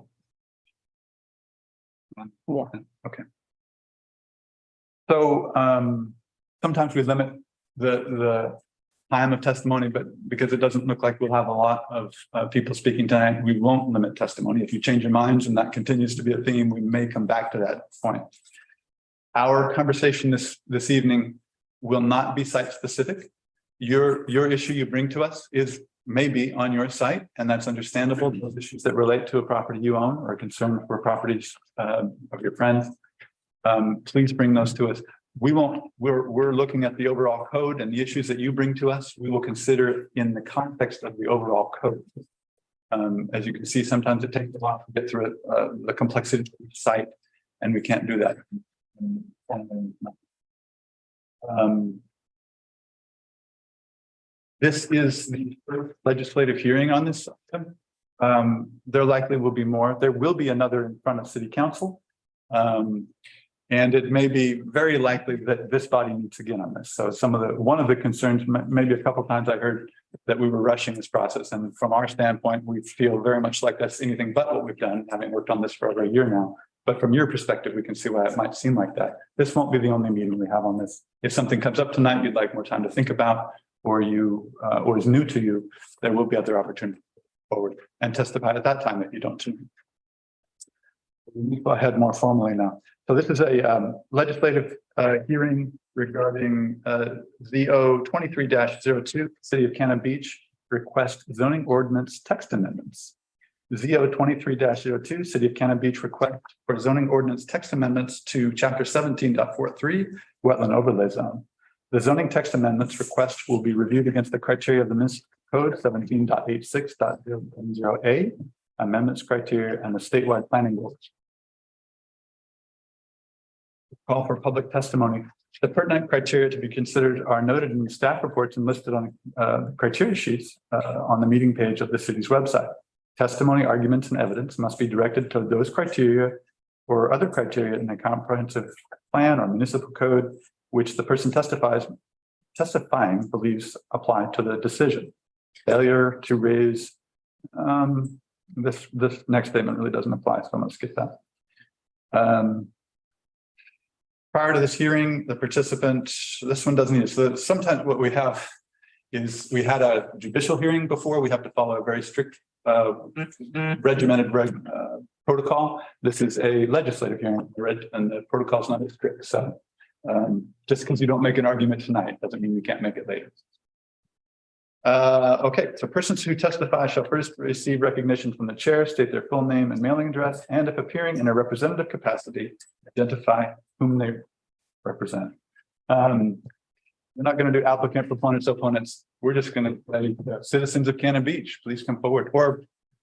Speaker 1: okay. So, sometimes we limit the time of testimony, but because it doesn't look like we'll have a lot of people speaking tonight, we won't limit testimony. If you change your minds and that continues to be a theme, we may come back to that point. Our conversation this evening will not be site specific. Your issue you bring to us is maybe on your site, and that's understandable. Those issues that relate to a property you own or a concern for properties of your friends. Please bring those to us. We're looking at the overall code, and the issues that you bring to us, we will consider in the context of the overall code. As you can see, sometimes it takes a while to get through the complexity of the site, and we can't do that. This is the first legislative hearing on this. There likely will be more. There will be another in front of City Council. And it may be very likely that this body meets again on this. So one of the concerns, maybe a couple of times I heard that we were rushing this process. And from our standpoint, we feel very much like that's anything but what we've done, having worked on this for over a year now. But from your perspective, we can see why it might seem like that. This won't be the only meeting we have on this. If something comes up tonight you'd like more time to think about, or is new to you, there will be other opportunities forward and testify at that time if you don't. We'll go ahead more formally now. So this is a legislative hearing regarding ZO 23-02, City of Cannon Beach request zoning ordinance text amendments. ZO 23-02, City of Cannon Beach request for zoning ordinance text amendments to Chapter 17.43, Wetland Overlay Zone. The zoning text amendments request will be reviewed against the criteria of the municipal code 17.86.0A, amendments criteria, and the statewide planning rules. Call for public testimony. The pertinent criteria to be considered are noted in the staff reports and listed on criteria sheets on the meeting page of the city's website. Testimony, arguments, and evidence must be directed to those criteria or other criteria in the comprehensive plan or municipal code which the person testifying believes apply to the decision. Failure to raise this next statement really doesn't apply, so I'm going to skip that. Prior to this hearing, the participant, this one doesn't need it. So sometimes what we have is we had a judicial hearing before. We have to follow a very strict regimented protocol. This is a legislative hearing, and the protocol is not as strict. So just because you don't make an argument tonight doesn't mean you can't make it later. Okay, so persons who testify shall first receive recognition from the chair, state their full name and mailing address, and if appearing in a representative capacity, identify whom they represent. We're not going to do applicant, proponents, opponents. We're just going to say citizens of Cannon Beach, please come forward, or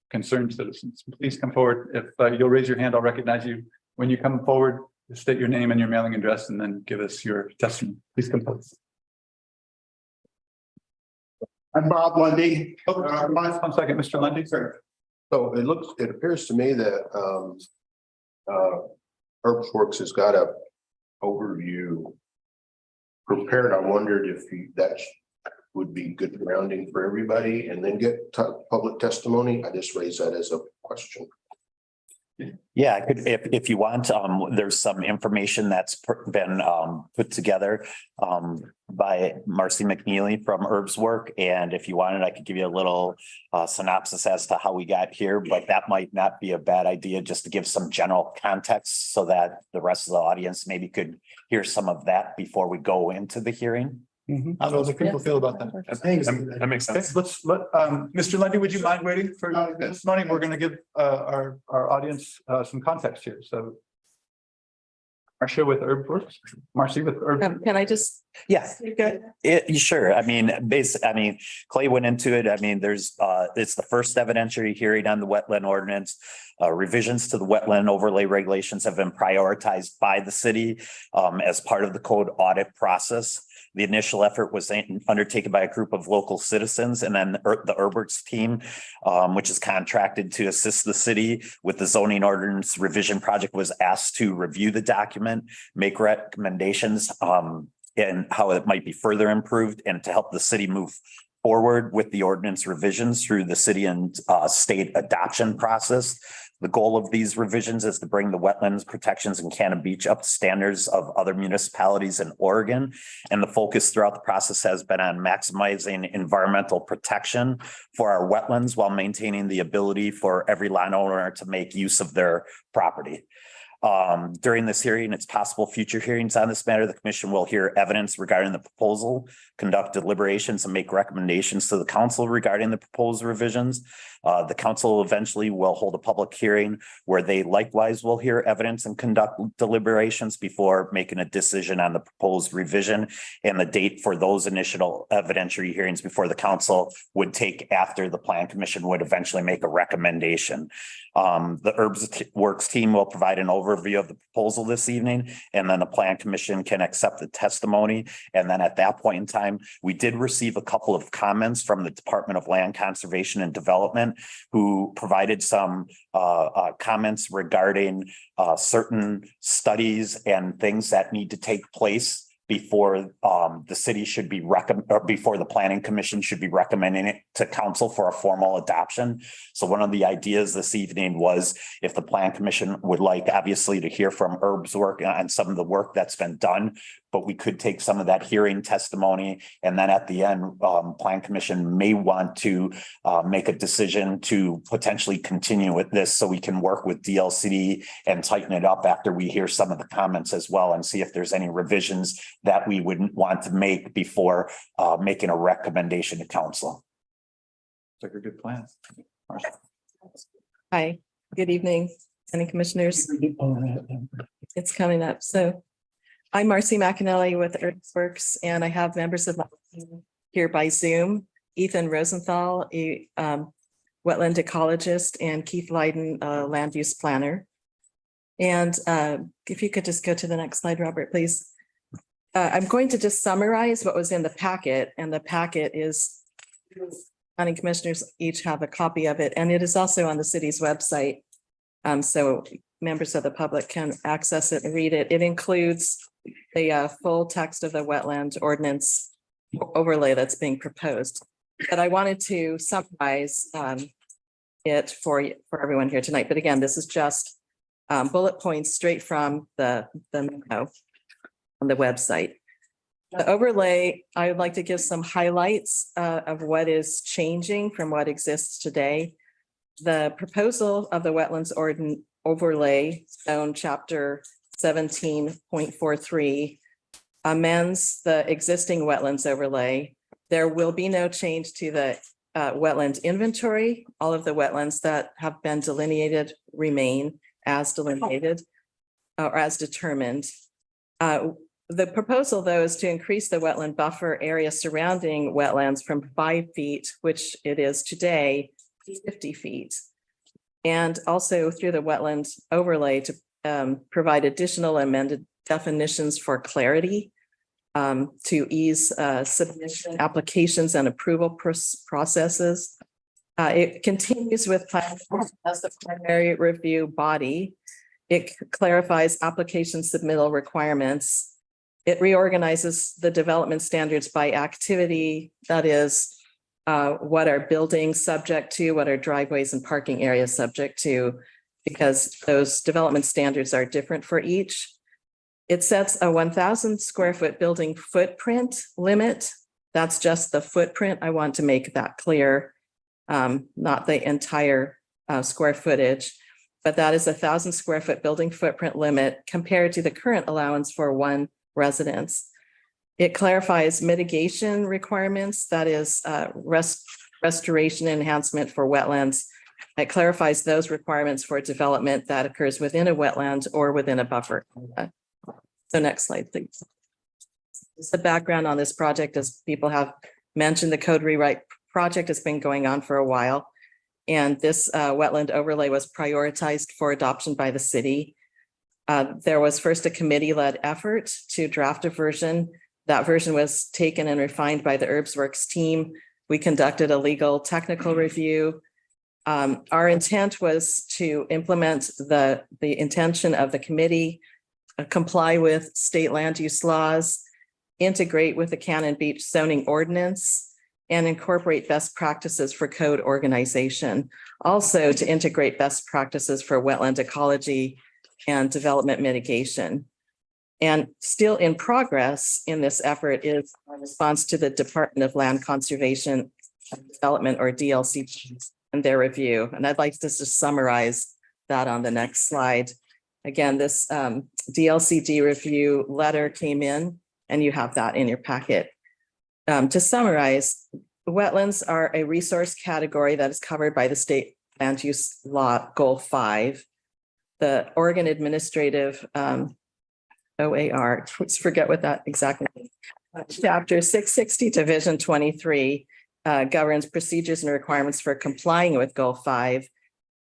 Speaker 1: concerned citizens, please come forward. If you'll raise your hand, I'll recognize you. When you come forward, state your name and your mailing address, and then give us your testimony. Please come forward.
Speaker 14: I'm Bob Lundy.
Speaker 1: One second, Mr. Lundy.
Speaker 2: So it appears to me that Herbs Works has got a overview prepared. I wondered if that would be good grounding for everybody and then get public testimony. I just raised that as a question.
Speaker 13: Yeah, I could, if you want, there's some information that's been put together by Marcy McNeely from Herbs Work. And if you wanted, I could give you a little synopsis as to how we got here, but that might not be a bad idea just to give some general context so that the rest of the audience maybe could hear some of that before we go into the hearing.
Speaker 1: How do other people feel about that?
Speaker 9: That makes sense.
Speaker 1: Okay, let's let Mr. Lundy, would you mind waiting for this morning? We're going to give our audience some context here. So Marcia with Herbs Works, Marcy with Herbs.
Speaker 3: Can I just?
Speaker 13: Yeah, sure. I mean, Clay went into it. I mean, it's the first evidentiary hearing on the wetland ordinance. Revisions to the wetland overlay regulations have been prioritized by the city as part of the code audit process. The initial effort was undertaken by a group of local citizens, and then the Herbs Works team, which is contracted to assist the city with the zoning ordinance revision project, was asked to review the document, make recommendations and how it might be further improved, and to help the city move forward with the ordinance revisions through the city and state adoption process. The goal of these revisions is to bring the wetlands protections in Cannon Beach up to standards of other municipalities in Oregon. And the focus throughout the process has been on maximizing environmental protection for our wetlands while maintaining the ability for every landowner to make use of their property. During this hearing, it's possible future hearings on this matter, the commission will hear evidence regarding the proposal, conduct deliberations, and make recommendations to the council regarding the proposed revisions. The council eventually will hold a public hearing where they likewise will hear evidence and conduct deliberations before making a decision on the proposed revision, and the date for those initial evidentiary hearings before the council would take after the plan commission would eventually make a recommendation. The Herbs Works team will provide an overview of the proposal this evening, and then the plan commission can accept the testimony. And then at that point in time, we did receive a couple of comments from the Department of Land Conservation and Development, who provided some comments regarding certain studies and things that need to take place before the city should be before the planning commission should be recommending it to council for a formal adoption. So one of the ideas this evening was, if the plan commission would like, obviously, to hear from Herb's work on some of the work that's been done, but we could take some of that hearing testimony, and then at the end, plan commission may want to make a decision to potentially continue with this, so we can work with DLCD and tighten it up after we hear some of the comments as well, and see if there's any revisions that we wouldn't want to make before making a recommendation to council.
Speaker 1: It's like a good plan.
Speaker 3: Hi, good evening, any commissioners. It's coming up. So I'm Marcy McAnally with Herbs Works, and I have members of my team here by Zoom. Ethan Rosenthal, a wetland ecologist, and Keith Leiden, a land use planner. And if you could just go to the next slide, Robert, please. I'm going to just summarize what was in the packet, and the packet is, planning commissioners each have a copy of it, and it is also on the city's website. So members of the public can access it and read it. It includes the full text of the wetland ordinance overlay that's being proposed. But I wanted to summarize it for everyone here tonight. But again, this is just bullet points straight from the memo on the website. The overlay, I would like to give some highlights of what is changing from what exists today. The proposal of the wetlands overlay zone chapter 17.43 amends the existing wetlands overlay. There will be no change to the wetland inventory. All of the wetlands that have been delineated remain as delineated or as determined. The proposal, though, is to increase the wetland buffer area surrounding wetlands from 5 feet, which it is today, to 50 feet. And also through the wetland overlay to provide additional amended definitions for clarity, to ease submission applications and approval processes. It continues with planning as the primary review body. It clarifies application submittal requirements. It reorganizes the development standards by activity, that is, what are buildings subject to, what are driveways and parking areas subject to, because those development standards are different for each. It sets a 1,000 square foot building footprint limit. That's just the footprint. I want to make that clear, not the entire square footage, but that is 1,000 square foot building footprint limit compared to the current allowance for one residence. It clarifies mitigation requirements, that is restoration enhancement for wetlands. It clarifies those requirements for development that occurs within a wetland or within a buffer. So next slide, please. Just the background on this project, as people have mentioned, the code rewrite project has been going on for a while. And this wetland overlay was prioritized for adoption by the city. There was first a committee-led effort to draft a version. That version was taken and refined by the Herbs Works team. We conducted a legal technical review. Our intent was to implement the intention of the committee, comply with state land use laws, integrate with the Cannon Beach zoning ordinance, and incorporate best practices for code organization. Also to integrate best practices for wetland ecology and development mitigation. And still in progress in this effort is our response to the Department of Land Conservation and Development, or DLC, and their review. And I'd like to just summarize that on the next slide. Again, this DLCD review letter came in, and you have that in your packet. To summarize, wetlands are a resource category that is covered by the state land use law goal 5. The Oregon Administrative OAR, let's forget what that exactly means. Chapter 660, Division 23 governs procedures and requirements for complying with goal 5.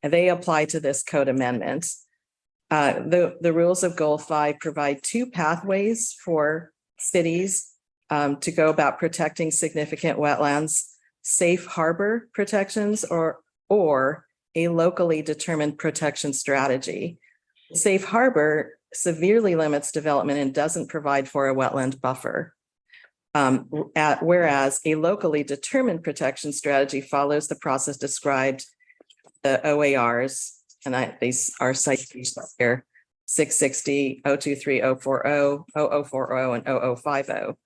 Speaker 3: And they apply to this code amendment. The rules of goal 5 provide 2 pathways for cities to go about protecting significant wetlands: safe harbor protections or a locally determined protection strategy. Safe harbor severely limits development and doesn't provide for a wetland buffer. Whereas a locally determined protection strategy follows the process described the OARs, and these are citations here: 660, 023, 040, 0040, and 0050.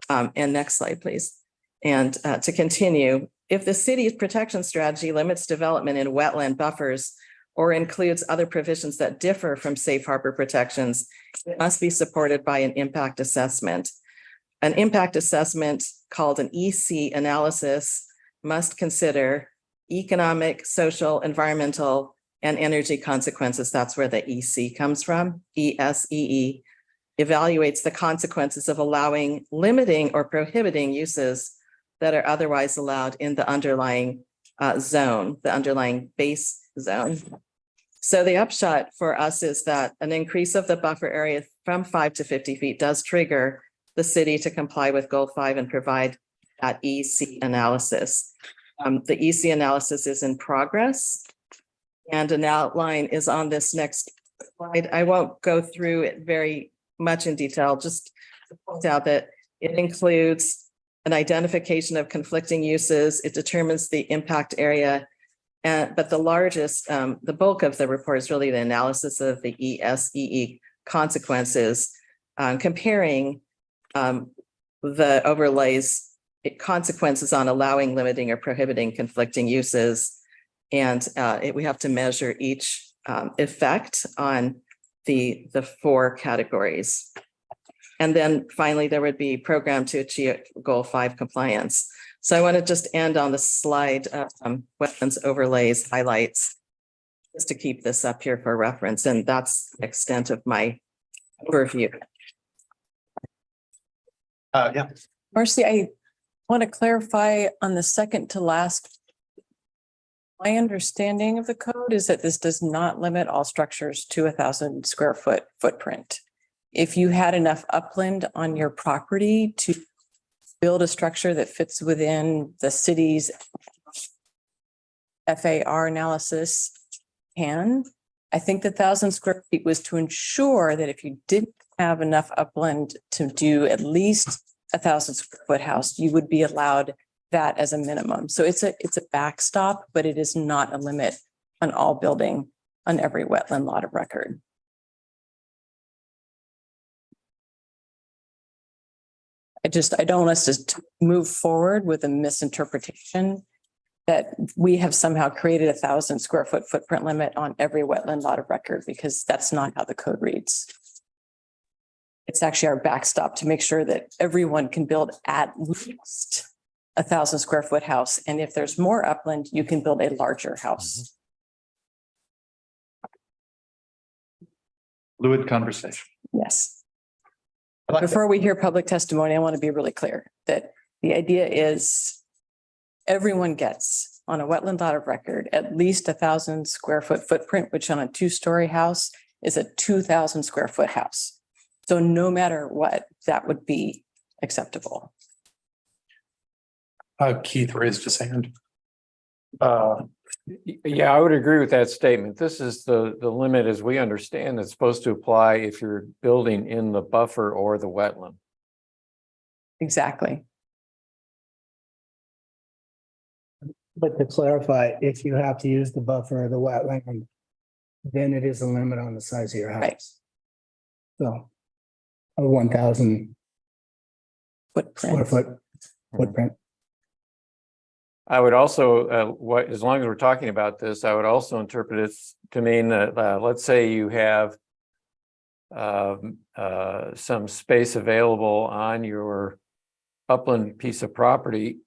Speaker 3: And next slide, please. And to continue, if the city's protection strategy limits development in wetland buffers or includes other provisions that differ from safe harbor protections, it must be supported by an impact assessment. An impact assessment called an EC analysis must consider economic, social, environmental, and energy consequences. That's where the EC comes from. ESEE evaluates the consequences of allowing, limiting, or prohibiting uses that are otherwise allowed in the underlying zone, the underlying base zone. So the upshot for us is that an increase of the buffer area from 5 to 50 feet does trigger the city to comply with goal 5 and provide that EC analysis. The EC analysis is in progress, and an outline is on this next slide. I won't go through it very much in detail, just to point out that it includes an identification of conflicting uses. It determines the impact area, but the largest, the bulk of the report is really the analysis of the ESEE consequences, comparing the overlays consequences on allowing, limiting, or prohibiting conflicting uses. And we have to measure each effect on the 4 categories. And then finally, there would be program to achieve goal 5 compliance. So I want to just end on the slide, wetlands overlays highlights, just to keep this up here for reference. And that's the extent of my overview.
Speaker 1: Yeah.
Speaker 3: Marcy, I want to clarify on the second to last. My understanding of the code is that this does not limit all structures to 1,000 square foot footprint. If you had enough upland on your property to build a structure that fits within the city's FAR analysis, I think the 1,000 square feet was to ensure that if you didn't have enough upland to do at least 1,000 square foot house, you would be allowed that as a minimum. So it's a backstop, but it is not a limit on all building on every wetland lot of record. I don't want us to move forward with a misinterpretation that we have somehow created 1,000 square foot footprint limit on every wetland lot of record, because that's not how the code reads. It's actually our backstop to make sure that everyone can build at least 1,000 square foot house. And if there's more upland, you can build a larger house.
Speaker 1: Fluid conversation.
Speaker 3: Yes.
Speaker 1: I like that.
Speaker 3: Before we hear public testimony, I want to be really clear that the idea is everyone gets on a wetland lot of record at least 1,000 square foot footprint, which on a 2-story house is a 2,000 square foot house. So no matter what, that would be acceptable.
Speaker 6: Keith raised his hand.
Speaker 16: Yeah, I would agree with that statement. This is the limit as we understand it's supposed to apply if you're building in the buffer or the wetland.
Speaker 3: Exactly.
Speaker 8: But to clarify, if you have to use the buffer or the wetland, then it is a limit on the size of your house.
Speaker 3: Right.
Speaker 8: So a 1,000 square
Speaker 3: Footprint.
Speaker 8: foot footprint.
Speaker 16: I would also, as long as we're talking about this, I would also interpret it to mean that, let's say you have some space available on your upland piece of property.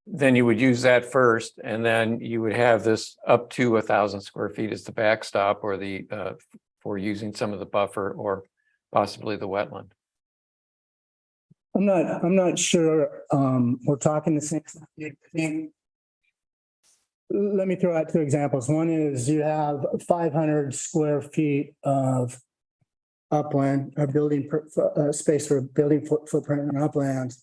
Speaker 16: Then you would use that first, and then you would have this up to 1,000 square feet as the backstop or the for using some of the buffer or possibly the wetland.
Speaker 8: I'm not sure, we're talking the same thing. Let me throw out two examples. One is you have 500 square feet of upland or building space for building footprint in upland.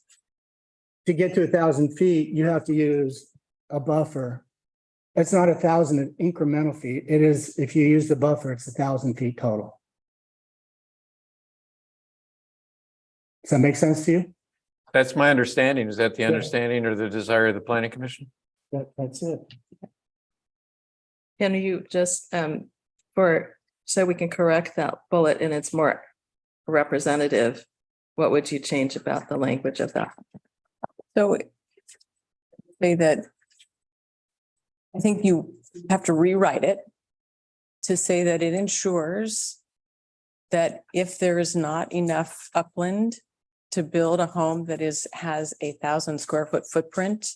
Speaker 8: To get to 1,000 feet, you have to use a buffer. It's not 1,000 incremental feet. It is, if you use the buffer, it's 1,000 feet total. Does that make sense to you?
Speaker 16: That's my understanding. Is that the understanding or the desire of the planning commission?
Speaker 8: That's it.
Speaker 3: Can you just, so we can correct that bullet and it's more representative, what would you change about the language of that? So say that I think you have to rewrite it to say that it ensures that if there is not enough upland to build a home that has 1,000 square foot footprint,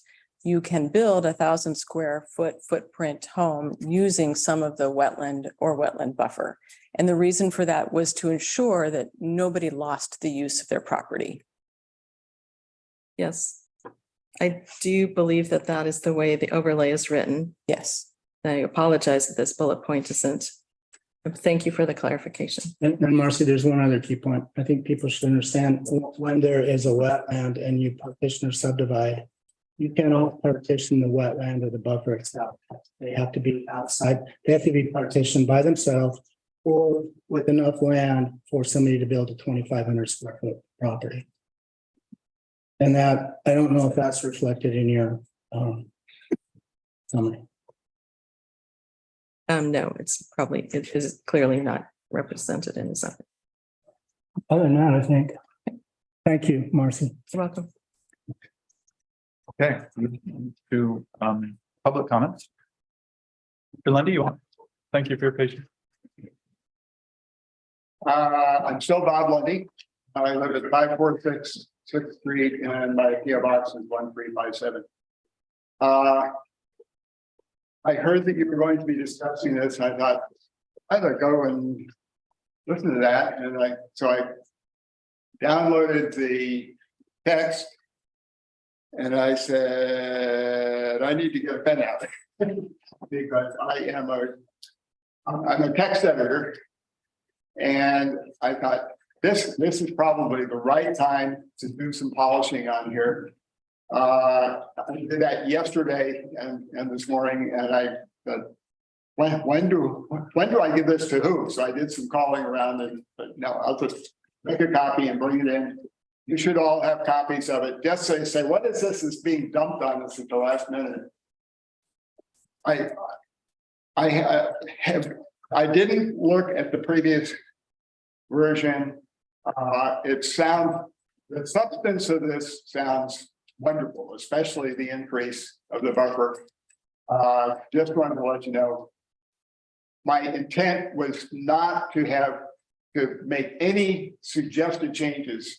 Speaker 3: you can build 1,000 square foot footprint home using some of the wetland or wetland buffer. And the reason for that was to ensure that nobody lost the use of their property. Yes. I do believe that that is the way the overlay is written. Yes. I apologize that this bullet point isn't. Thank you for the clarification.
Speaker 8: And Marcy, there's one other key point. I think people should understand when there is a wetland and you partition or subdivide, you cannot partition the wetland or the buffer itself. They have to be outside. They have to be partitioned by themselves or with enough land for somebody to build a 2,500 square foot property. And that, I don't know if that's reflected in your summary.
Speaker 3: No, it is clearly not represented in the summary.
Speaker 8: Other than that, I think. Thank you, Marcy.
Speaker 3: You're welcome.
Speaker 1: Okay, to public comments. Mr. Lundy, thank you for your patience.
Speaker 14: I'm still Bob Lundy. I live at 546 6th Street and my PO box is 1357. I heard that you were going to be discussing this and I thought I'd go and listen to that. And I downloaded the text and I said, I need to get a pen out because I'm a text editor. And I thought this is probably the right time to do some polishing on here. I did that yesterday and this morning, and I said, when do I give this to who? So I did some calling around, but no, I'll just make a copy and bring it in. You should all have copies of it. Just say what is this that's being dumped on us at the last minute? I didn't look at the previous version. The substance of this sounds wonderful, especially the increase of the buffer. Just wanted to let you know, my intent was not to make any suggested changes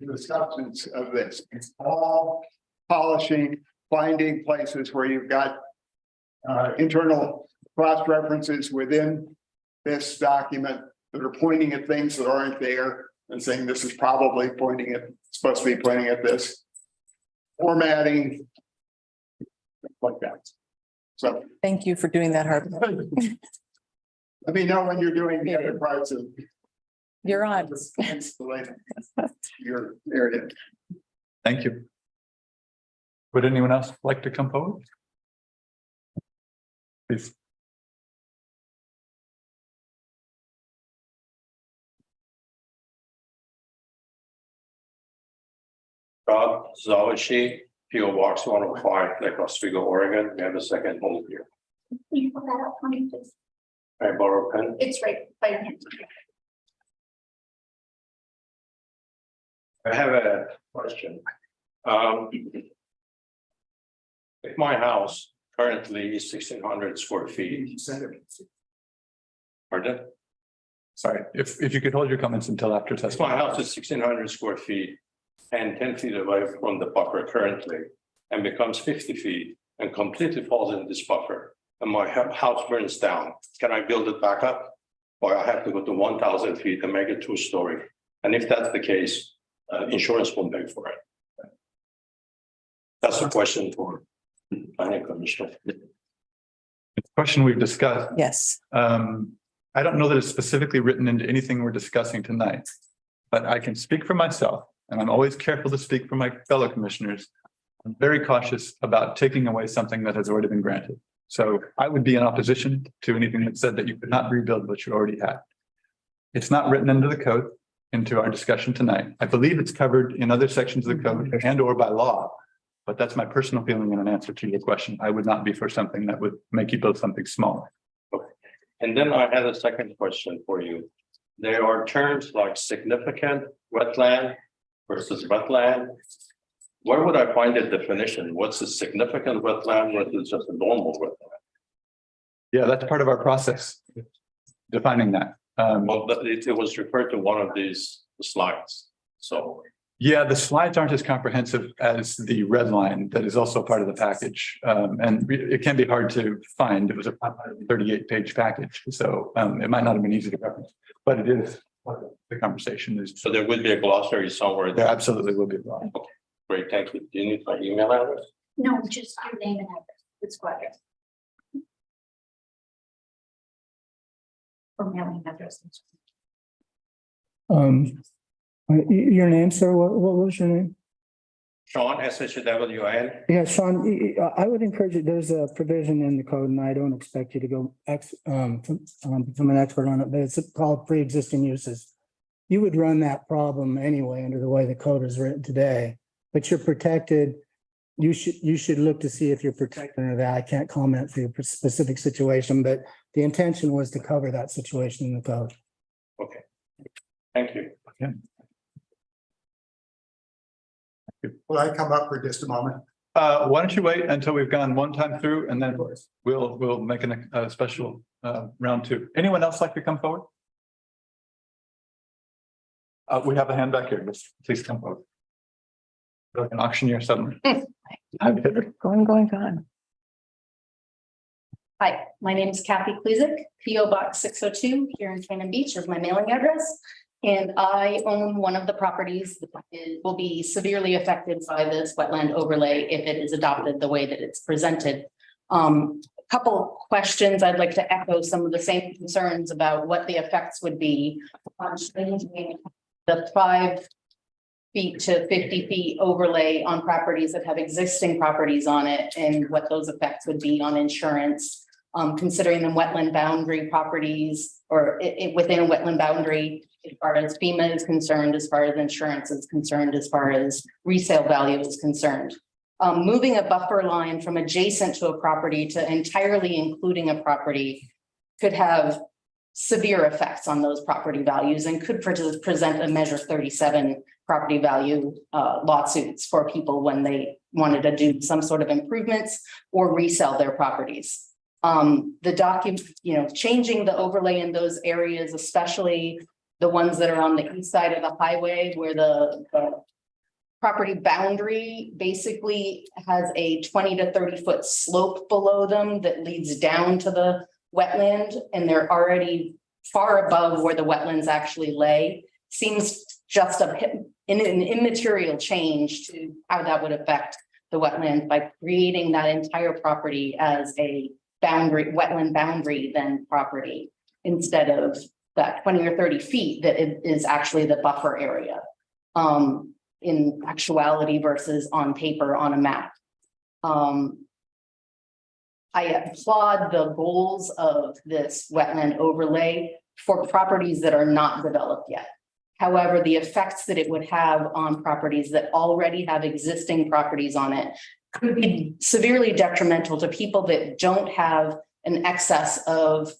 Speaker 14: to the substance of this. It's all polishing, finding places where you've got internal cross references within this document that are pointing at things that aren't there and saying this is probably supposed to be pointing at this. Formatting, like that. So
Speaker 3: thank you for doing that, Harvey.
Speaker 14: let me know when you're doing the other parts of
Speaker 3: You're on.
Speaker 14: your area.
Speaker 1: Thank you. Would anyone else like to come forward? Please.
Speaker 17: Rob Zawashi, PO Box 105, Lake Oswego, Oregon. We have a second home here.
Speaker 4: Can you pull that up for me, please?
Speaker 17: I borrow a pen.
Speaker 4: It's right by your hand.
Speaker 17: I have a question. If my house currently is 1,600 square feet. Pardon?
Speaker 1: Sorry, if you could hold your comments until after
Speaker 17: If
Speaker 1: testimony.
Speaker 17: my house is 1,600 square feet and 10 feet away from the buffer currently and becomes 50 feet and completely falls in this buffer and my house burns down, can I build it back up? Or I have to go to 1,000 feet and make it 2-story? And if that's the case, insurance won't pay for it. That's a question for planning commission.
Speaker 1: It's a question we've discussed.
Speaker 3: Yes.
Speaker 1: I don't know that it's specifically written into anything we're discussing tonight, but I can speak for myself, and I'm always careful to speak for my fellow commissioners. I'm very cautious about taking away something that has already been granted. So I would be in opposition to anything that said that you could not rebuild what you already had. It's not written into the code, into our discussion tonight. I believe it's covered in other sections of the code and or by law. But that's my personal feeling in an answer to your question. I would not be for something that would make you build something smaller.
Speaker 17: And then I had a second question for you. There are terms like significant wetland versus wetland. Where would I find a definition? What's a significant wetland versus just a normal wetland?
Speaker 1: Yeah, that's part of our process, defining that.
Speaker 17: Well, it was referred to one of these slides, so.
Speaker 1: Yeah, the slides aren't as comprehensive as the red line that is also part of the package. And it can be hard to find. It was a 38-page package, so it might not have been easy to reference, but it is part of the conversation. Is
Speaker 17: So there would be a glossary somewhere.
Speaker 1: there absolutely will be a glossary.
Speaker 17: Okay, great, thank you. Do you need my email address?
Speaker 4: No, just your name and address. It's quite. Or mailing address.
Speaker 8: Your name, sir, what was your name?
Speaker 17: Sean, SHWN.
Speaker 8: Yeah, Sean, I would encourage you, there's a provision in the code, and I don't expect you to go become an expert on it, but it's called pre-existing uses. You would run that problem anyway under the way the code is written today, but you're protected. You should look to see if you're protected under that. I can't comment for your specific situation, but the intention was to cover that situation in the code.
Speaker 17: Okay, thank you.
Speaker 1: Okay.
Speaker 14: Will I come up for just a moment?
Speaker 1: Why don't you wait until we've gone one time through, and then we'll make a special round two. Anyone else like to come forward? We have a hand back here. Please come forward. Like an auctioneer suddenly.
Speaker 3: Going.
Speaker 18: Hi, my name is Kathy Kluzik, PO Box 602 here in Cannon Beach is my mailing address. And I own one of the properties that will be severely affected by this wetland overlay if it is adopted the way that it's presented. Couple questions. I'd like to echo some of the same concerns about what the effects would be on changing the 5 feet to 50 feet overlay on properties that have existing properties on it and what those effects would be on insurance. Considering them wetland boundary properties or within a wetland boundary, as far as FEMA is concerned, as far as insurance is concerned, as far as resale value is concerned. Moving a buffer line from adjacent to a property to entirely including a property could have severe effects on those property values and could present a Measure 37 property value lawsuits for people when they wanted to do some sort of improvements or resell their properties. The document, changing the overlay in those areas, especially the ones that are on the east side of the highway where the property boundary basically has a 20 to 30 foot slope below them that leads down to the wetland, and they're already far above where the wetlands actually lay. Seems just an immaterial change to how that would affect the wetland by creating that entire property as a wetland boundary then property instead of that 20 or 30 feet that is actually the buffer area in actuality versus on paper on a map. I applaud the goals of this wetland overlay for properties that are not developed yet. However, the effects that it would have on properties that already have existing properties on it could be severely detrimental to people that don't have an excess of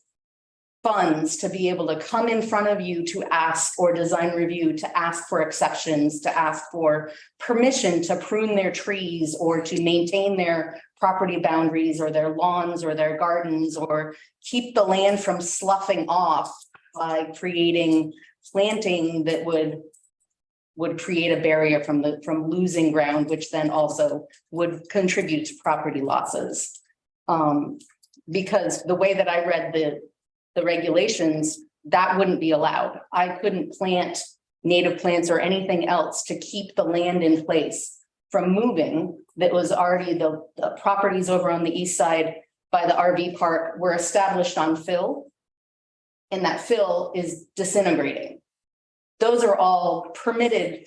Speaker 18: funds to be able to come in front of you to ask, or design review to ask for exceptions, to ask for permission to prune their trees or to maintain their property boundaries or their lawns or their gardens, or keep the land from sloughing off by creating planting that would create a barrier from losing ground, which then also would contribute to property losses. Because the way that I read the regulations, that wouldn't be allowed. I couldn't plant native plants or anything else to keep the land in place from moving. That was already the properties over on the east side by the RV park were established on fill. And that fill is disintegrating. Those are all permitted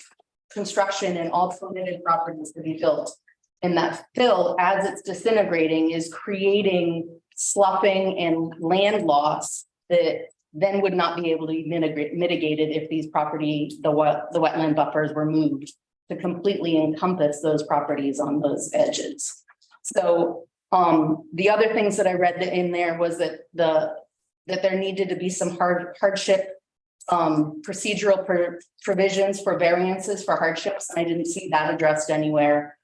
Speaker 18: construction and all permitted properties to be built. And that fill, as it's disintegrating, is creating sloughing and land loss that then would not be able to be mitigated if these the wetland buffers were moved to completely encompass those properties on those edges. So the other things that I read in there was that there needed to be some hardship procedural provisions for variances for hardships. I didn't see that addressed anywhere.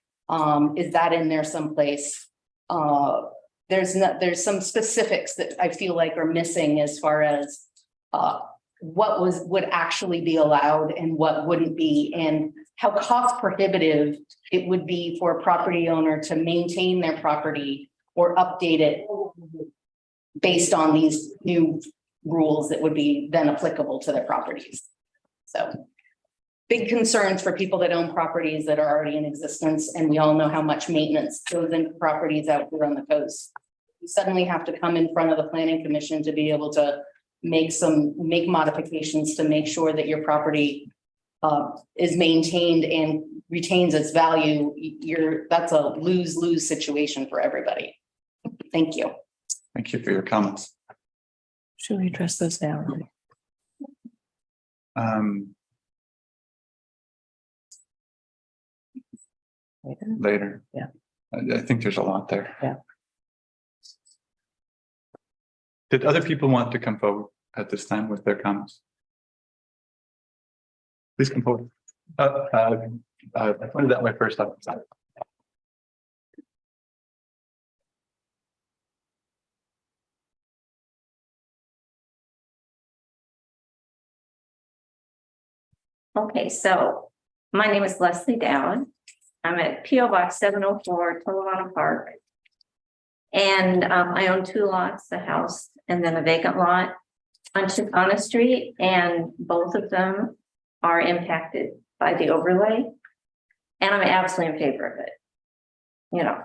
Speaker 18: Is that in there someplace? There's some specifics that I feel like are missing as far as what would actually be allowed and what wouldn't be, and how cost prohibitive it would be for a property owner to maintain their property or update it based on these new rules that would be then applicable to their properties. So big concerns for people that own properties that are already in existence. And we all know how much maintenance goes into properties out here on the coast. You suddenly have to come in front of the planning commission to be able to make modifications to make sure that your property is maintained and retains its value. That's a lose-lose situation for everybody. Thank you.
Speaker 1: Thank you for your comments.
Speaker 3: Should we address those now?
Speaker 1: Later.
Speaker 3: Yeah.
Speaker 1: I think there's a lot there.
Speaker 3: Yeah.
Speaker 1: Did other people want to come forward at this time with their comments? Please come forward. I pointed that way first up.
Speaker 19: Okay, so my name is Leslie Dowd. I'm at P.O. Box 704, Tolovana Park. And I own 2 lots, the house and then a vacant lot on Chicana Street, and both of them are impacted by the overlay. And I'm absolutely in favor of it. You know,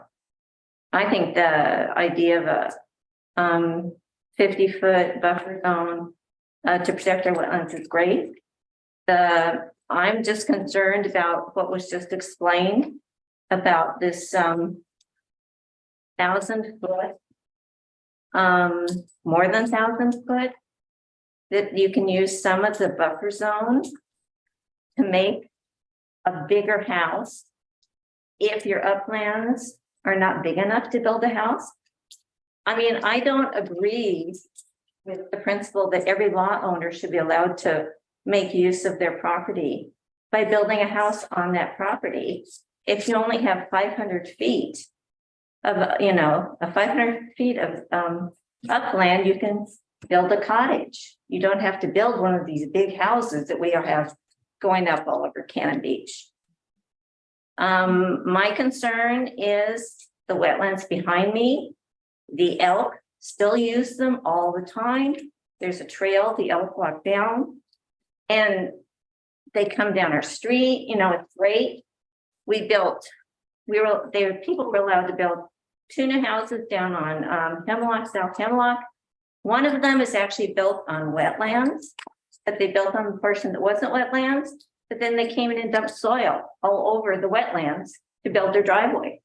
Speaker 19: I think the idea of a 50-foot buffer zone to protect our wetlands is great. I'm just concerned about what was just explained about this 1,000-foot, more than 1,000-foot, that you can use some of the buffer zone to make a bigger house if your uplands are not big enough to build a house. I mean, I don't agree with the principle that every lot owner should be allowed to make use of their property by building a house on that property. If you only have 500 feet of, 500 feet of upland, you can build a cottage. You don't have to build one of these big houses that we have going up all over Cannon Beach. My concern is the wetlands behind me. The elk still use them all the time. There's a trail the elk walk down. And they come down our street, it's great. People were allowed to build 2 new houses down on Hemlock, South Hemlock. One of them is actually built on wetlands, but they built on the portion that wasn't wetlands, but then they came in and dumped soil all over the wetlands to build their driveway.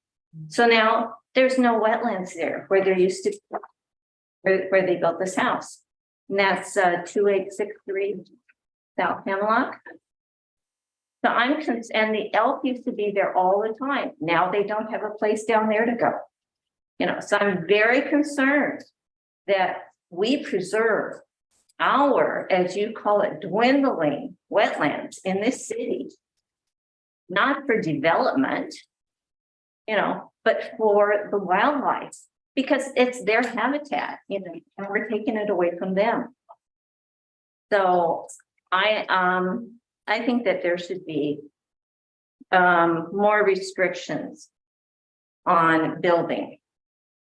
Speaker 19: So now there's no wetlands there where there used to be, where they built this house. And that's 2863 South Hemlock. So and the elk used to be there all the time. Now they don't have a place down there to go. So I'm very concerned that we preserve our, as you call it, dwindling wetlands in this city. Not for development, but for the wildlife, because it's their habitat, and we're taking it away from them. So I think that there should be more restrictions on building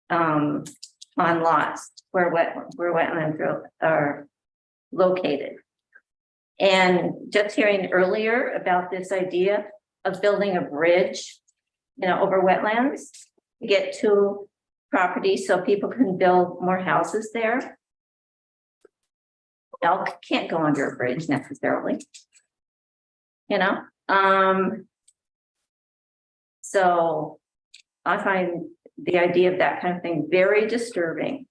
Speaker 19: on lots where wetlands are located. And just hearing earlier about this idea of building a bridge, over wetlands to get to property so people can build more houses there. Elk can't go under a bridge necessarily. So I find the idea of that kind of thing very disturbing.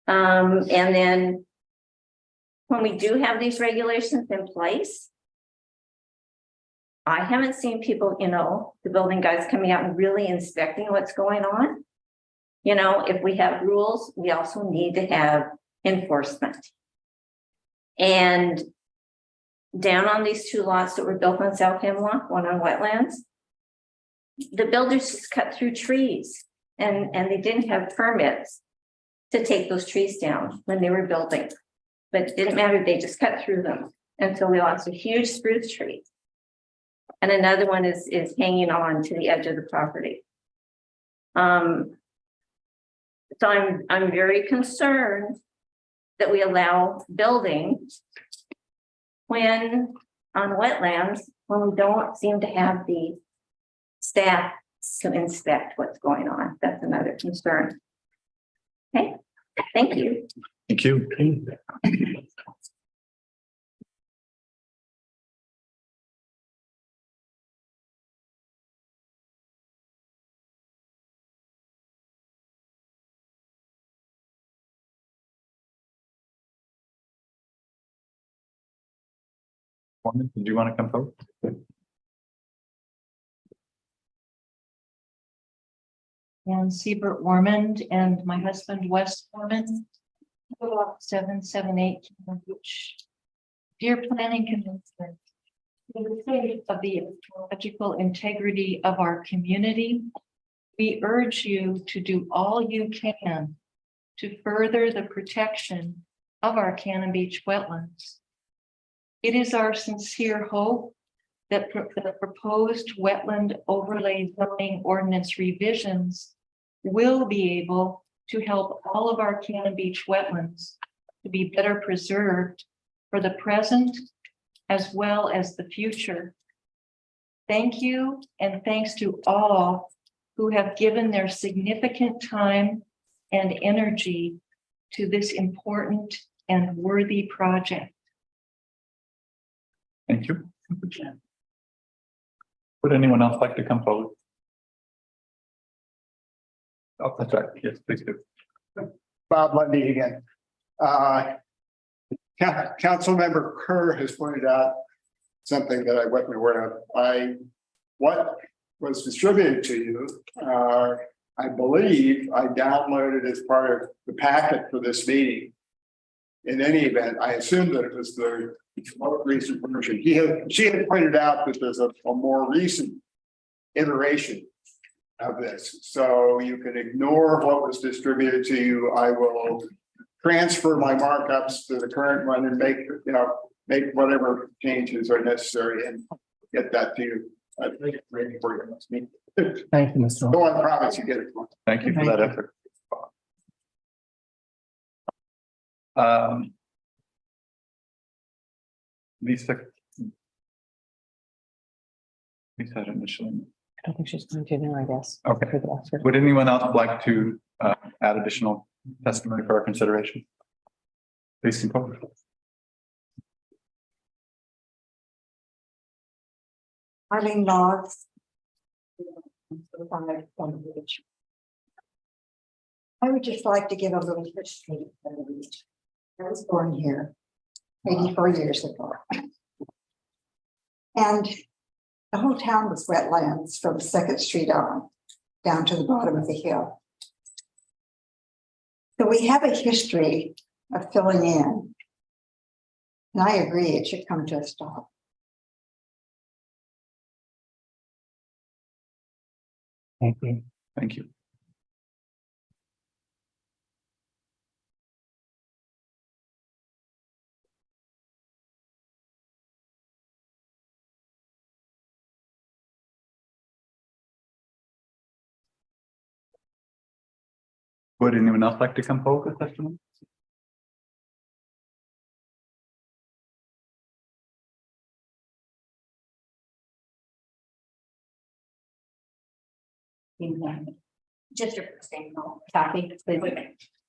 Speaker 19: And then when we do have these regulations in place, I haven't seen people, the building guys coming out and really inspecting what's going on. If we have rules, we also need to have enforcement. And down on these 2 lots that were built on South Hemlock, one on wetlands, the builders just cut through trees and they didn't have permits to take those trees down when they were building. But it didn't matter, they just cut through them until we lost a huge spruce tree. And another one is hanging on to the edge of the property. So I'm very concerned that we allow building when on wetlands, when we don't seem to have the staff to inspect what's going on. That's another concern. Okay, thank you.
Speaker 1: Thank you. Did you want to come forward?
Speaker 11: And Siebert Ormond and my husband Wes Ormond. 778 Beach. Dear Planning Commission, for the sake of the ecological integrity of our community, we urge you to do all you can to further the protection of our Cannon Beach wetlands. It is our sincere hope that the proposed wetland overlay zoning ordinance revisions will be able to help all of our Cannon Beach wetlands to be better preserved for the present as well as the future. Thank you, and thanks to all who have given their significant time and energy to this important and worthy project.
Speaker 1: Thank you. Would anyone else like to come forward? Oh, that's right. Yes, please do.
Speaker 14: Bob Lundy again. Councilmember Kerr has pointed out something that I wasn't aware of. What was distributed to you, I believe I downloaded as part of the packet for this meeting. In any event, I assume that it was the most recent version. She had pointed out that there's a more recent iteration of this. So you can ignore what was distributed to you. I will transfer my markups to the current one and make whatever changes are necessary and get that to you. I think it's ready for your next meeting.
Speaker 8: Thank you, Mr.
Speaker 14: Go on, promise you get it.
Speaker 1: Thank you for that effort. Lisa had initially.
Speaker 3: I don't think she's going to now, I guess.
Speaker 1: Okay.
Speaker 3: For the Oxford.
Speaker 1: Would anyone else like to add additional testimony for our consideration? Please come forward.
Speaker 15: Arlene Logs. I would just like to give a little history of the beach. I was born here. maybe 4 years ago. And the whole town was wetlands from Second Street on, down to the bottom of the hill. So we have a history of filling in. And I agree, it should come to a stop.
Speaker 8: Thank you.
Speaker 1: Thank you. Would anyone else like to come forward with testimony?
Speaker 18: Just your first name, Kathy, please.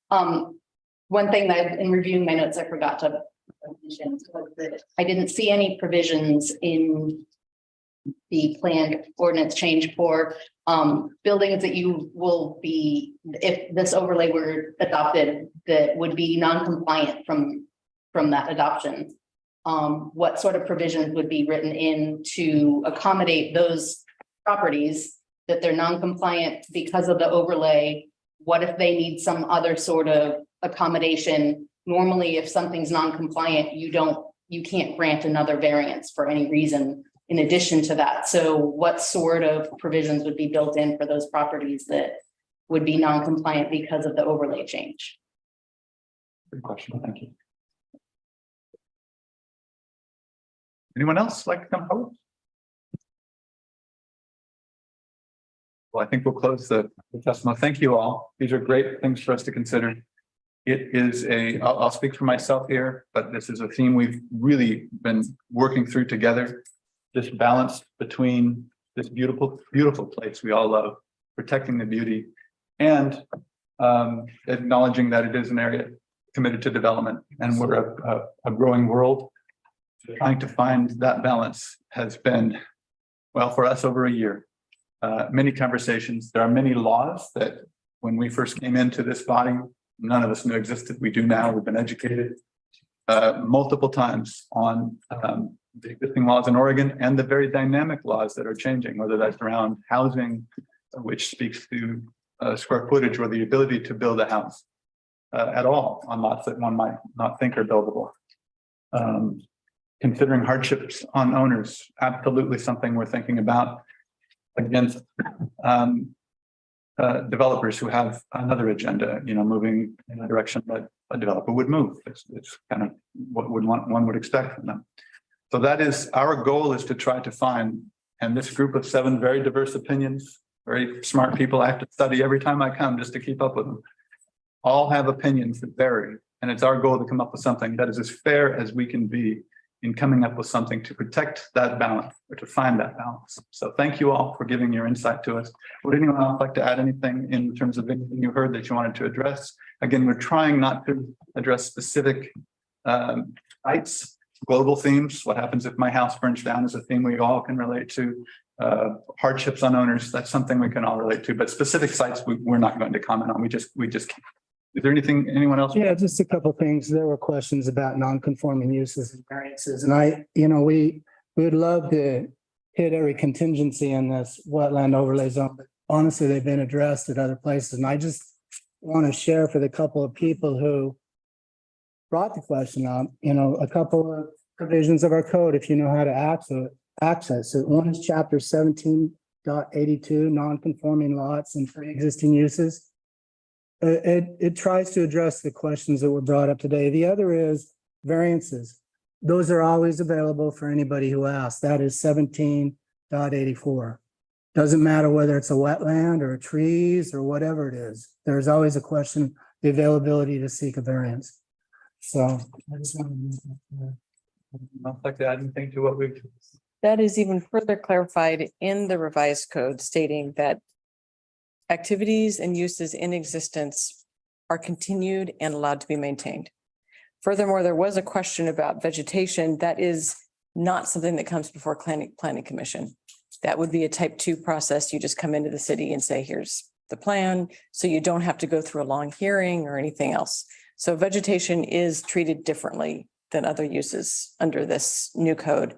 Speaker 18: One thing that in reviewing my notes, I forgot to mention was that I didn't see any provisions in the planned ordinance change for buildings that you will be, if this overlay were adopted, that would be non-compliant from that adoption. What sort of provisions would be written in to accommodate those properties that they're non-compliant because of the overlay? What if they need some other sort of accommodation? Normally, if something's non-compliant, you can't grant another variance for any reason in addition to that. So what sort of provisions would be built in for those properties that would be non-compliant because of the overlay change?
Speaker 1: Good question, thank you. Anyone else like to come forward? Well, I think we'll close the testimony. Thank you all. These are great things for us to consider. It is I'll speak for myself here, but this is a theme we've really been working through together. This balance between this beautiful, beautiful place we all love, protecting the beauty, and acknowledging that it is an area committed to development, and we're a growing world. Trying to find that balance has been, well, for us over a year. Many conversations. There are many laws that when we first came into this body, none of us knew existed. We do now. We've been educated multiple times on the existing laws in Oregon and the very dynamic laws that are changing, whether that's around housing, which speaks to square footage or the ability to build a house at all on lots that one might not think are buildable. Considering hardships on owners, absolutely something we're thinking about against developers who have another agenda, moving in a direction that a developer would move. It's kind of what one would expect from them. So that is our goal, is to try to find, and this group of 7 very diverse opinions, very smart people I have to study every time I come just to keep up with them, all have opinions that vary. And it's our goal to come up with something that is as fair as we can be in coming up with something to protect that balance, or to find that balance. So thank you all for giving your insight to us. Would anyone else like to add anything in terms of anything you heard that you wanted to address? Again, we're trying not to address specific sites, global themes. What happens if my house burns down is a theme we all can relate to. Hardships on owners, that's something we can all relate to, but specific sites we're not going to comment on. We just can't. Is there anyone else?
Speaker 8: Yeah, just a couple of things. There were questions about non-conforming uses and variances, and we would love to hit every contingency in this wetland overlay zone, but honestly, they've been addressed at other places. And I just want to share for the couple of people who brought the question up, a couple of provisions of our code, if you know how to access it. One is chapter 17.82, non-conforming lots and pre-existing uses. It tries to address the questions that were brought up today. The other is variances. Those are always available for anybody who asks. That is 17.84. Doesn't matter whether it's a wetland or trees or whatever it is. There's always a question, the availability to seek a variance. So I just want to.
Speaker 1: I'd like to add anything to what we've.
Speaker 3: That is even further clarified in the revised code, stating that activities and uses in existence are continued and allowed to be maintained. Furthermore, there was a question about vegetation. That is not something that comes before planning commission. That would be a type 2 process. You just come into the city and say, here's the plan. So you don't have to go through a long hearing or anything else. So vegetation is treated differently than other uses under this new code.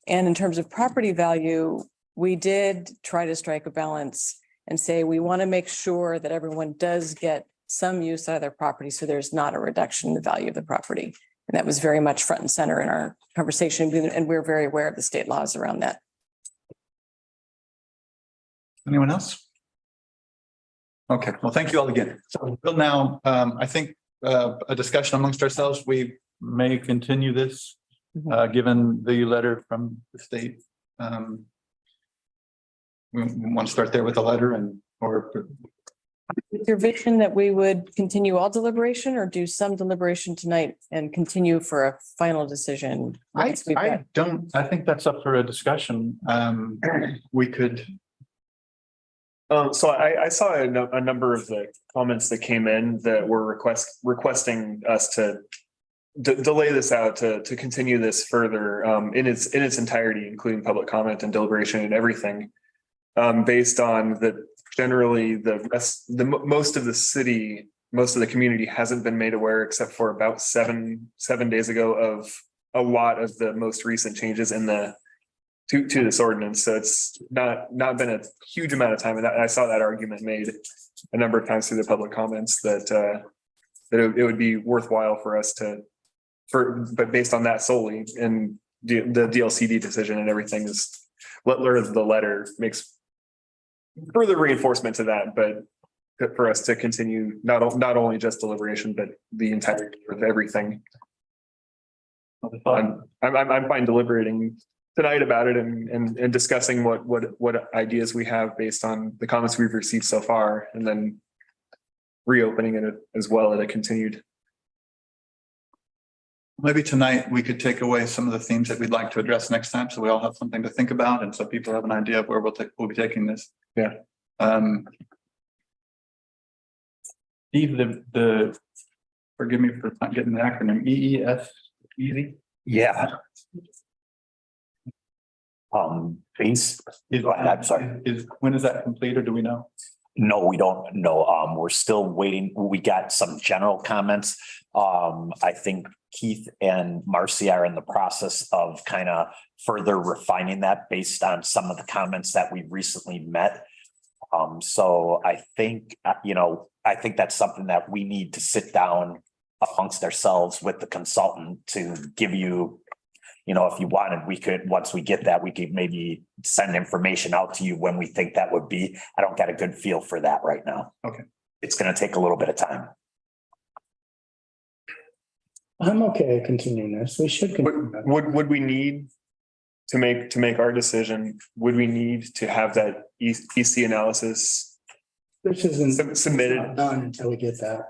Speaker 3: And in terms of property value, we did try to strike a balance and say, we want to make sure that everyone does get some use out of their property, so there's not a reduction in the value of the property. And that was very much front and center in our conversation, and we're very aware of the state laws around that.
Speaker 1: Anyone else? Okay, well, thank you all again. So we'll now, I think, a discussion amongst ourselves, we may continue this, given the letter from the state. We want to start there with a letter or
Speaker 3: Is your vision that we would continue all deliberation or do some deliberation tonight and continue for a final decision?
Speaker 1: I think that's up for a discussion. We could.
Speaker 9: So I saw a number of the comments that came in that were requesting us to delay this out, to continue this further in its entirety, including public comment and deliberation and everything. Based on that, generally most of the city, most of the community hasn't been made aware, except for about seven days ago, of a lot of the most recent changes in to this ordinance. So it's not been a huge amount of time. And I saw that argument made a number of times through the public comments that it would be worthwhile for us but based on that solely, and the DLCD decision and everything is the letter makes further reinforcement to that, but for us to continue not only just deliberation, but the entirety of everything. I'm fine deliberating tonight about it and discussing what ideas we have based on the comments we've received so far, and then reopening it as well at a continued.
Speaker 1: Maybe tonight we could take away some of the themes that we'd like to address next time, so we all have something to think about, and so people have an idea of where we'll be taking this.
Speaker 9: Yeah.
Speaker 1: Steve, the forgive me for not getting the acronym, EES, easy.
Speaker 13: Yeah. Please. I'm sorry.
Speaker 1: When is that complete, or do we know?
Speaker 13: No, we don't know. We're still waiting. We got some general comments. I think Keith and Marcy are in the process of kind of further refining that based on some of the comments that we've recently met. So I think, I think that's something that we need to sit down amongst ourselves with the consultant to give you, if you wanted, we could, once we get that, we could maybe send information out to you when we think that would be. I don't got a good feel for that right now.
Speaker 1: Okay.
Speaker 13: It's going to take a little bit of time.
Speaker 8: I'm okay continuing this. We should continue.
Speaker 9: Would we need to make our decision? Would we need to have that EC analysis?
Speaker 8: This isn't
Speaker 9: submitted
Speaker 8: done until we get that.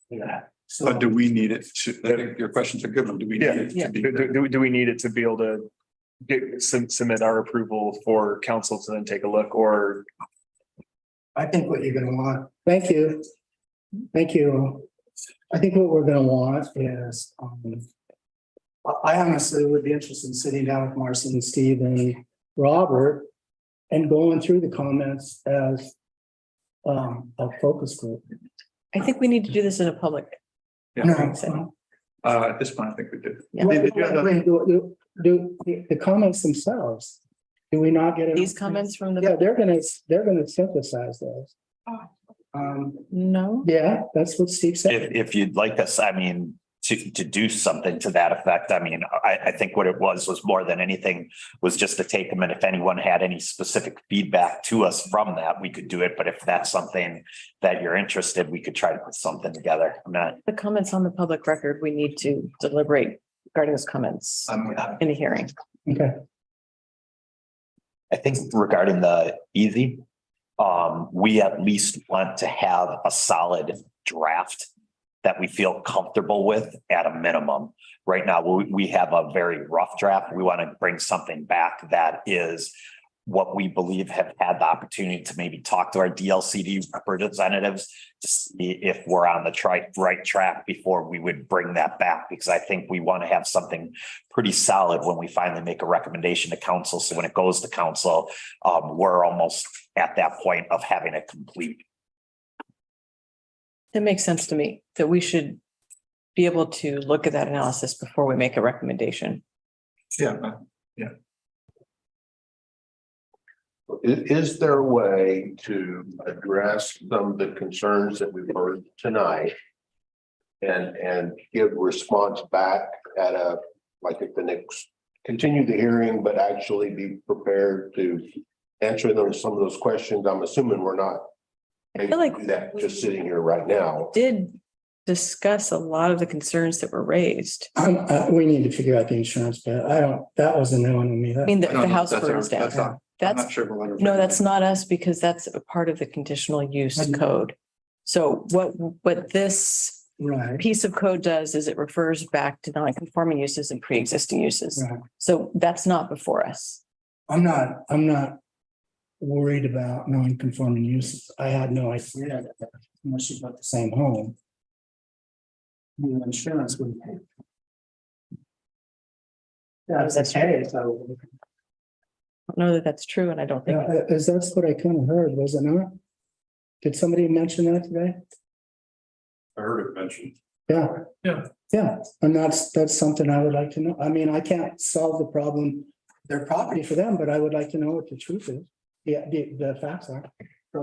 Speaker 13: Yeah.
Speaker 8: So,
Speaker 1: But do we need it? I think your question's a good one. Do we need it to be?
Speaker 9: Do we need it to be able to submit our approval for council to then take a look? Or
Speaker 8: I think what you're gonna want. Thank you. Thank you. I think what we're gonna want is, I honestly would be interested in sitting down with Marcy and Steve and Robert and going through the comments as a focus group.
Speaker 3: I think we need to do this in a public.
Speaker 8: No.
Speaker 1: At this point, I think we did.
Speaker 3: Yeah.
Speaker 8: Do the comments themselves, do we not get?
Speaker 3: These comments from the.
Speaker 8: Yeah, they're gonna synthesize those.
Speaker 3: No.
Speaker 8: Yeah, that's what Steve said.
Speaker 13: If you'd like us, to do something to that effect. I think what it was more than anything was just to take them. And if anyone had any specific feedback to us from that, we could do it. But if that's something that you're interested, we could try to put something together.
Speaker 3: The comments on the public record, we need to deliberate regarding those comments in a hearing.
Speaker 8: Okay.
Speaker 13: I think regarding the easy, we at least want to have a solid draft that we feel comfortable with at a minimum. Right now, we have a very rough draft. We want to bring something back that is what we believe have had the opportunity to maybe talk to our DLCD representatives to see if we're on the right track before we would bring that back. Because I think we want to have something pretty solid when we finally make a recommendation to council. So when it goes to council, we're almost at that point of having it complete.
Speaker 3: It makes sense to me that we should be able to look at that analysis before we make a recommendation.
Speaker 1: Yeah.
Speaker 2: Is there a way to address some of the concerns that we've heard tonight? And give response back at like at the next, continue the hearing, but actually be prepared to answer some of those questions. I'm assuming we're not
Speaker 3: I
Speaker 2: able
Speaker 3: feel like
Speaker 2: to do that just sitting here right now.
Speaker 3: did discuss a lot of the concerns that were raised.
Speaker 8: We need to figure out the insurance, but that wasn't new one to me.
Speaker 3: I mean, the
Speaker 1: I don't know if
Speaker 3: house
Speaker 1: that's our-
Speaker 3: burns
Speaker 1: that's
Speaker 3: down.
Speaker 1: our- I'm
Speaker 3: That's,
Speaker 1: not sure we'll ever.
Speaker 3: no, that's not us because that's a part of the conditional use code. So what this
Speaker 8: Right.
Speaker 3: piece of code does is it refers back to non-conforming uses and pre-existing uses.
Speaker 8: Right.
Speaker 3: So that's not before us.
Speaker 8: I'm not worried about non-conforming uses. I had no idea that unless you got the same home. The insurance would pay. Yeah, it's okay, so.
Speaker 3: I don't know that that's true and I don't think.
Speaker 8: Yeah, that's what I kind of heard, was it not? Did somebody mention that today?
Speaker 17: I heard it mentioned.
Speaker 8: Yeah. Yeah, and that's something I would like to know. I mean, I can't solve the problem, their property for them, but I would like to know what the truth is. Yeah, the facts are.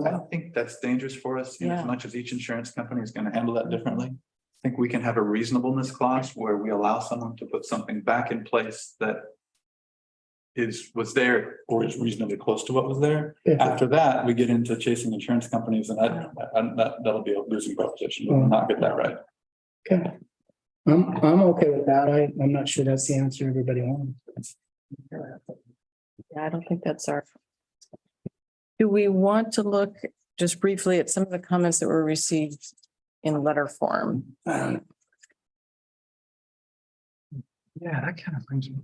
Speaker 1: I don't think that's dangerous for us, in
Speaker 3: Yeah.
Speaker 1: as much as each insurance company is gonna handle that differently. I think we can have a reasonableness clause where we allow someone to put something back in place that was there or is reasonably close to what was there.
Speaker 8: If-
Speaker 1: After that, we get into chasing insurance companies and that'll be a losing proposition. We will not get that right.
Speaker 8: Okay. I'm okay with that. I'm not sure that's the answer everybody wants.
Speaker 3: Yeah, I don't think that's our. Do we want to look just briefly at some of the comments that were received in letter form?
Speaker 1: Yeah, that kind of brings me.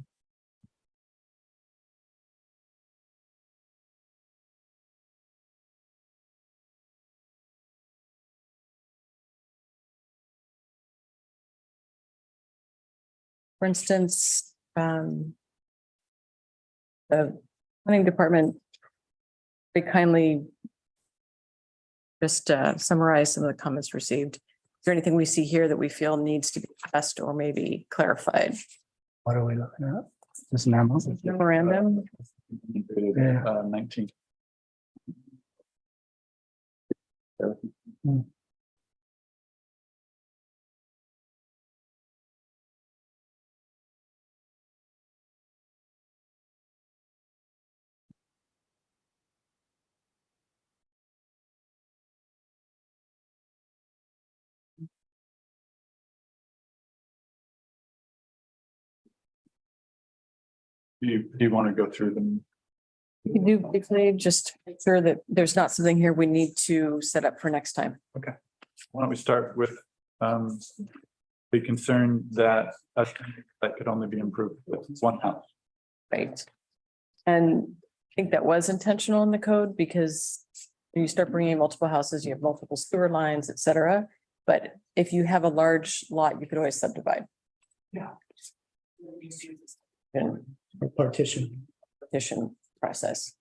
Speaker 3: For instance, the planning department very kindly just summarize some of the comments received. Is there anything we see here that we feel needs to be addressed or maybe clarified?
Speaker 8: What are we looking at? This memo?
Speaker 3: Memorandum?
Speaker 8: Yeah.
Speaker 1: 19. Do you want to go through them?
Speaker 3: We do briefly, just to make sure that there's not something here we need to set up for next time.
Speaker 1: Okay. Why don't we start with the concern that that could only be improved with one house.
Speaker 3: Right. And I think that was intentional in the code because when you start bringing in multiple houses, you have multiple sewer lines, et cetera. But if you have a large lot, you could always subdivide.
Speaker 8: Yeah.
Speaker 3: And
Speaker 8: Or partition.
Speaker 3: petition process.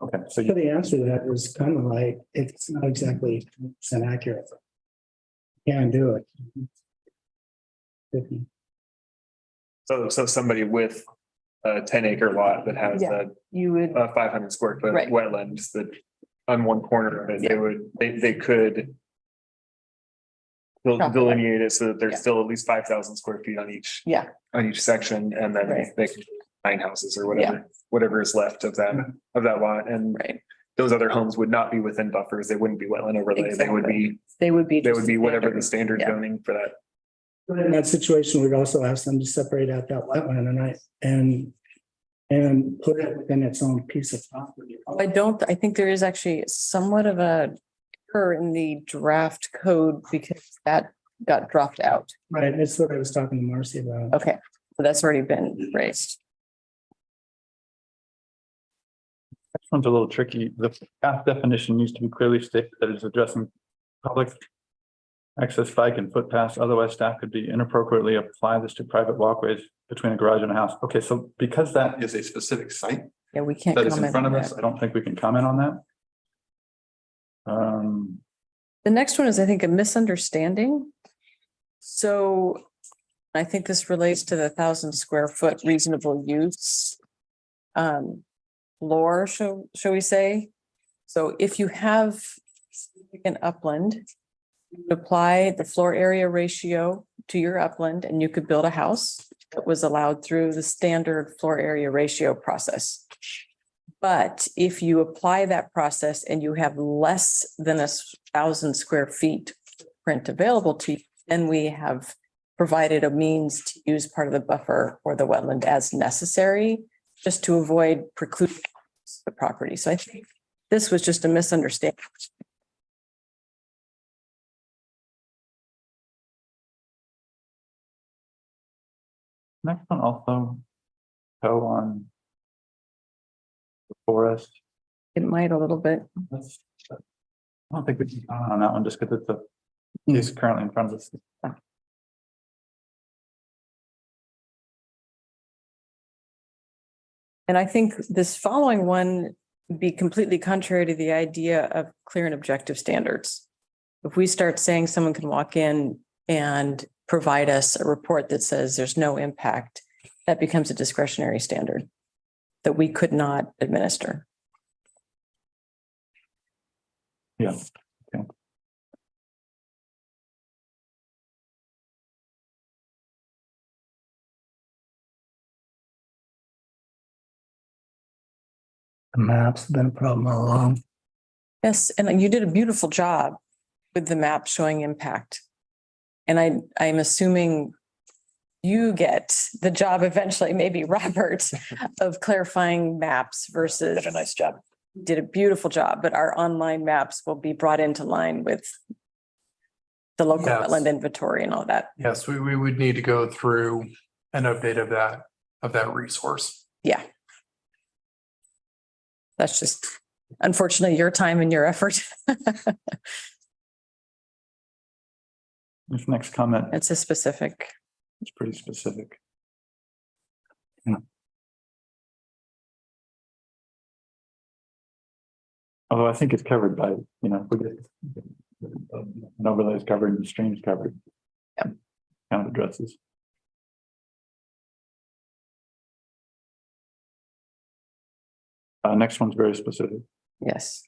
Speaker 1: Okay,
Speaker 8: So
Speaker 1: so
Speaker 8: the answer to that is kind of like, it's not exactly accurate. Can do it.
Speaker 9: So somebody with a 10-acre lot that has
Speaker 3: Yeah. You would,
Speaker 9: a 500 square foot
Speaker 3: Right.
Speaker 9: wetlands that on one corner of it, they could delineate it so that there's
Speaker 3: Yeah.
Speaker 9: still at least 5,000 square feet on each section, and then
Speaker 3: Right.
Speaker 9: they could 9 houses or whatever is left of that lot. And
Speaker 3: right.
Speaker 9: those other homes would not be within buffers. They wouldn't be wetland overlay. They would be
Speaker 3: They would be.
Speaker 9: whatever the standard
Speaker 3: Yeah.
Speaker 9: zoning for that.
Speaker 8: But in that situation, we'd also ask them to separate out that wetland and put it within its own piece of property.
Speaker 3: I think there is actually somewhat of a error in the draft code because that got dropped out.
Speaker 8: Right, that's what I was talking to Marcy about.
Speaker 3: Okay, so that's already been raised.
Speaker 1: this one's a little tricky. The path definition needs to be clearly stated that it's addressing public access bike and footpaths. Otherwise, staff could be inappropriately apply this to private walkways between a garage and a house. Okay, so because that is a specific site
Speaker 3: Yeah, we can't
Speaker 1: that is in
Speaker 3: comment
Speaker 1: front of
Speaker 3: on
Speaker 1: us,
Speaker 3: that.
Speaker 1: I don't think we can comment on that.
Speaker 3: The next one is, I think, a misunderstanding. So I think this relates to the 1,000 square foot reasonable use. Floor, shall we say? So if you have significant upland, you would apply the floor area ratio to your upland and you could build a house that was allowed through the standard floor area ratio process. But if you apply that process and you have less than 1,000 square feet print available to you, then we have provided a means to use part of the buffer or the wetland as necessary, just to avoid precluding the property. So I think this was just a misunderstanding.
Speaker 1: Next one also go on the forest.
Speaker 3: It might a little bit.
Speaker 1: I don't think we can comment on that one just because it's a case currently in front of us.
Speaker 3: And I think this following one would be completely contrary to the idea of clear and objective standards. If we start saying someone can walk in and provide us a report that says there's no impact, that becomes a discretionary standard that we could not administer.
Speaker 1: Yeah. Okay.
Speaker 8: The maps have been a problem all along.
Speaker 3: Yes, and you did a beautiful job with the map showing impact. And I'm assuming you get the job eventually, maybe Robert, of clarifying maps versus.
Speaker 13: Did a nice job.
Speaker 3: Did a beautiful job, but our online maps will be brought into line with the local
Speaker 6: Yes.
Speaker 3: wetland inventory and all that.
Speaker 6: Yes, we would need to go through an update of that resource.
Speaker 3: Yeah. That's just unfortunately your time and your effort.
Speaker 1: This next comment
Speaker 3: It's a specific.
Speaker 1: is pretty specific. Although I think it's covered by, if we get an overlay is covered and the streams covered.
Speaker 3: Yeah.
Speaker 1: Kind of addresses. Next one's very specific.
Speaker 3: Yes.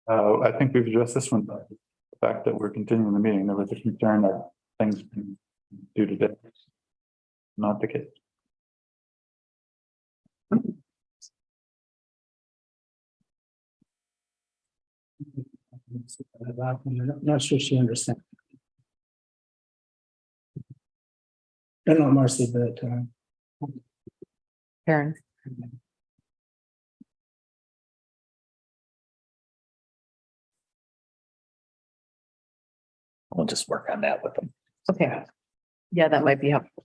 Speaker 1: I think we've addressed this one, by the fact that we're continuing the meeting. There was a concern that things been due to death. Not the case.
Speaker 8: Not sure she understands. I don't know, Marcy, but
Speaker 3: Karen.
Speaker 13: We'll just work on that with them.
Speaker 3: Okay. Yeah, that might be helpful.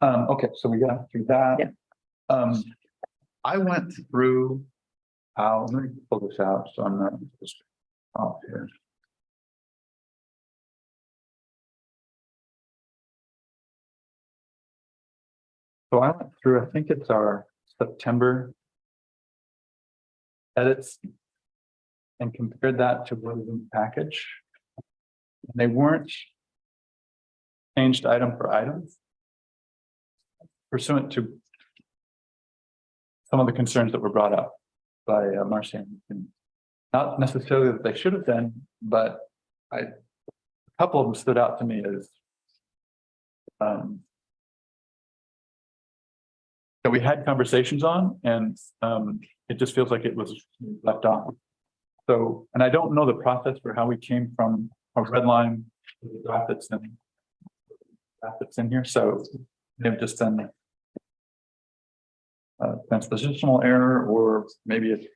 Speaker 1: Okay, so we got through that.
Speaker 3: Yeah.
Speaker 1: I went through how, let me pull this out, so I'm not just off here. So I went through, I think it's our September edits and compared that to what is in the package. And they weren't changed item for item pursuant to some of the concerns that were brought up by Marcy. Not necessarily that they should have been, but a couple of them stood out to me as that we had conversations on, and it just feels like it was left off. So, and I don't know the process for how we came from a red line to the draft that's in here, so they've just done transpositional error, or maybe it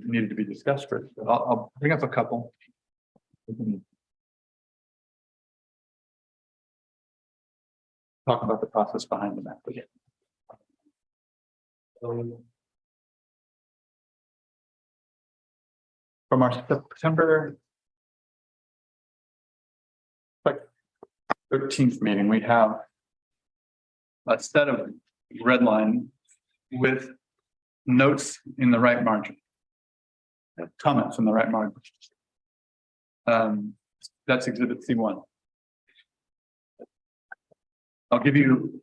Speaker 1: needed to be discussed first. But I'll bring up a couple. We can talk about the process behind the map again. From our September 13th meeting, we have a set of red line with notes in the right margin. Comments in the right margin. That's exhibit C1. I'll give you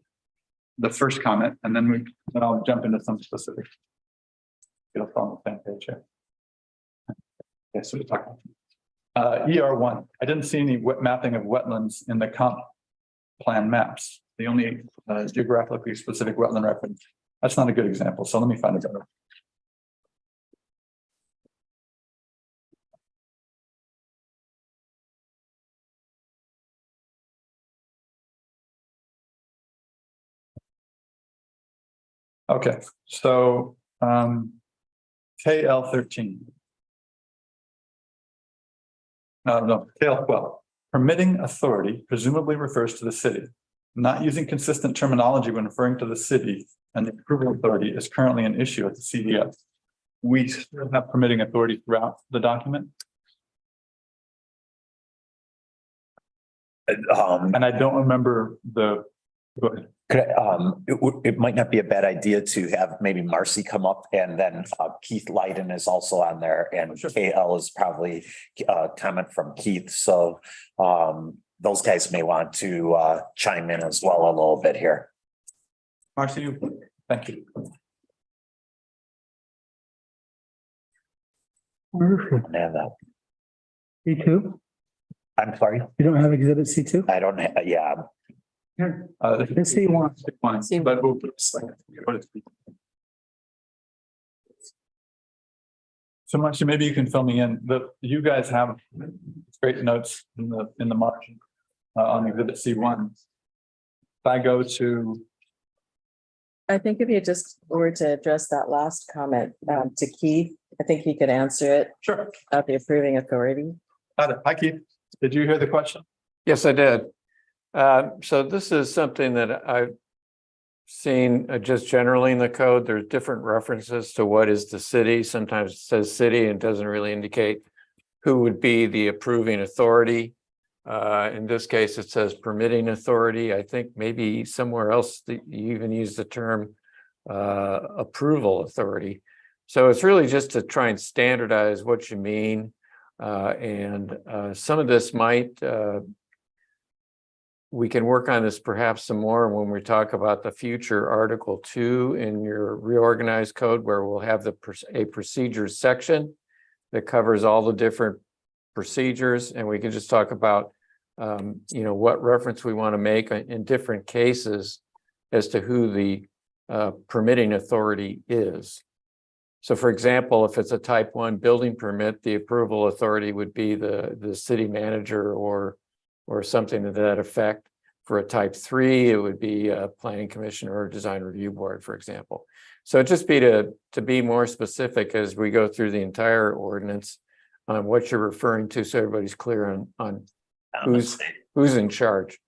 Speaker 1: the first comment and then I'll jump into some specifics. It'll fall on the same page here. Okay, so we're talking. ER1, I didn't see any mapping of wetlands in the comp plan maps. The only geographically specific wetland reference. That's not a good example, so let me find a better. Okay, so KL 13. No, KL 12. Permitting authority presumably refers to the city. Not using consistent terminology when referring to the city and the approval authority is currently an issue at the CDS. We still have permitting authority throughout the document. And I don't remember the.
Speaker 13: It might not be a bad idea to have maybe Marcy come up and then Keith Leiden is also on there and KL is probably a comment from Keith. So those guys may want to chime in as well a little bit here.
Speaker 1: Marcy, thank you.
Speaker 8: C2?
Speaker 13: I'm sorry?
Speaker 8: You don't have exhibit C2?
Speaker 13: I don't have, yeah.
Speaker 8: It's C1.
Speaker 1: But we'll so Marcia, maybe you can fill me in. You guys have great notes in the margin on exhibit C1. If I go to.
Speaker 3: I think if you just were to address that last comment to Keith, I think he could answer it.
Speaker 1: Sure.
Speaker 3: About the approving authority.
Speaker 1: Hi, Keith. Did you hear the question?
Speaker 16: Yes, I did. So this is something that I've seen just generally in the code. There's different references to what is the city. Sometimes it says city and doesn't really indicate who would be the approving authority. In this case, it says permitting authority. I think maybe somewhere else that you even use the term approval authority. So it's really just to try and standardize what you mean. And some of this might we can work on this perhaps some more when we talk about the future Article 2 in your reorganized code, where we'll have a procedures section that covers all the different procedures, and we can just talk about what reference we want to make in different cases as to who the permitting authority is. So for example, if it's a type 1 building permit, the approval authority would be the city manager or something to that effect. For a type 3, it would be a planning commission or a design review board, for example. So it'd just be to be more specific as we go through the entire ordinance on what you're referring to, so everybody's clear on who's in charge.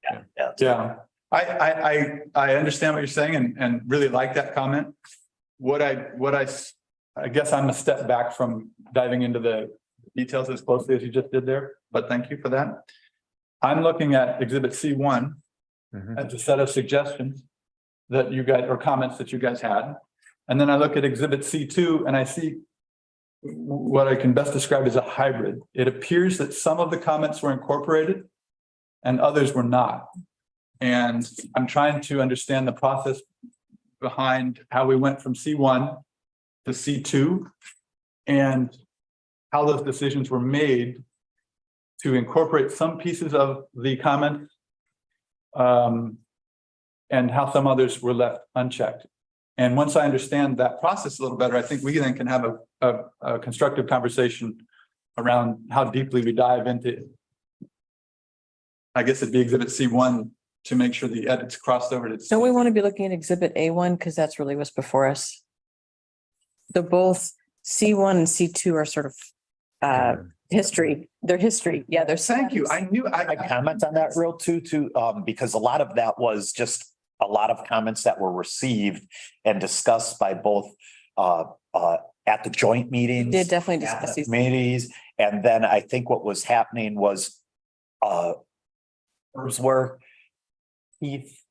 Speaker 1: Yeah. I understand what you're saying and really like that comment. I guess I'm a step back from diving into the details as closely as you just did there, but thank you for that. I'm looking at exhibit C1 as a set of suggestions that you guys, or comments that you guys had. And then I look at exhibit C2 and I see what I can best describe as a hybrid. It appears that some of the comments were incorporated and others were not. And I'm trying to understand the process behind how we went from C1 to C2 and how those decisions were made to incorporate some pieces of the comments and how some others were left unchecked. And once I understand that process a little better, I think we then can have a constructive conversation around how deeply we dive into, I guess it'd be exhibit C1 to make sure the edits crossed over to.
Speaker 3: Don't we want to be looking at exhibit A1 because that's really what's before us? So both C1 and C2 are sort of history. They're history. Yeah, they're.
Speaker 1: Thank you. I knew
Speaker 13: I comment on that real too, because a lot of that was just a lot of comments that were received and discussed by both at the joint meetings.
Speaker 3: We did definitely discuss these
Speaker 13: committees. And then I think what was happening was Keith,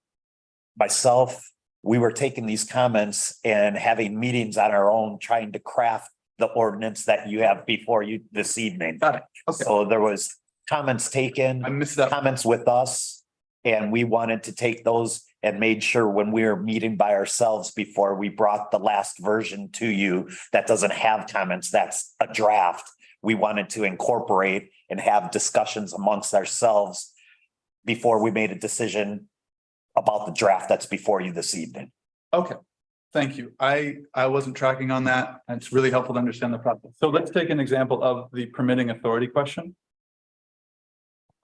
Speaker 13: myself, we were taking these comments and having meetings on our own, trying to craft the ordinance that you have before you this evening.
Speaker 1: Got it. Okay.
Speaker 13: So there was comments taken.
Speaker 1: I missed that.
Speaker 13: Comments with us. And we wanted to take those and made sure when we were meeting by ourselves before we brought the last version to you that doesn't have comments, that's a draft. We wanted to incorporate and have discussions amongst ourselves before we made a decision about the draft that's before you this evening.
Speaker 1: Okay, thank you. I wasn't tracking on that, and it's really helpful to understand the process. So let's take an example of the permitting authority question.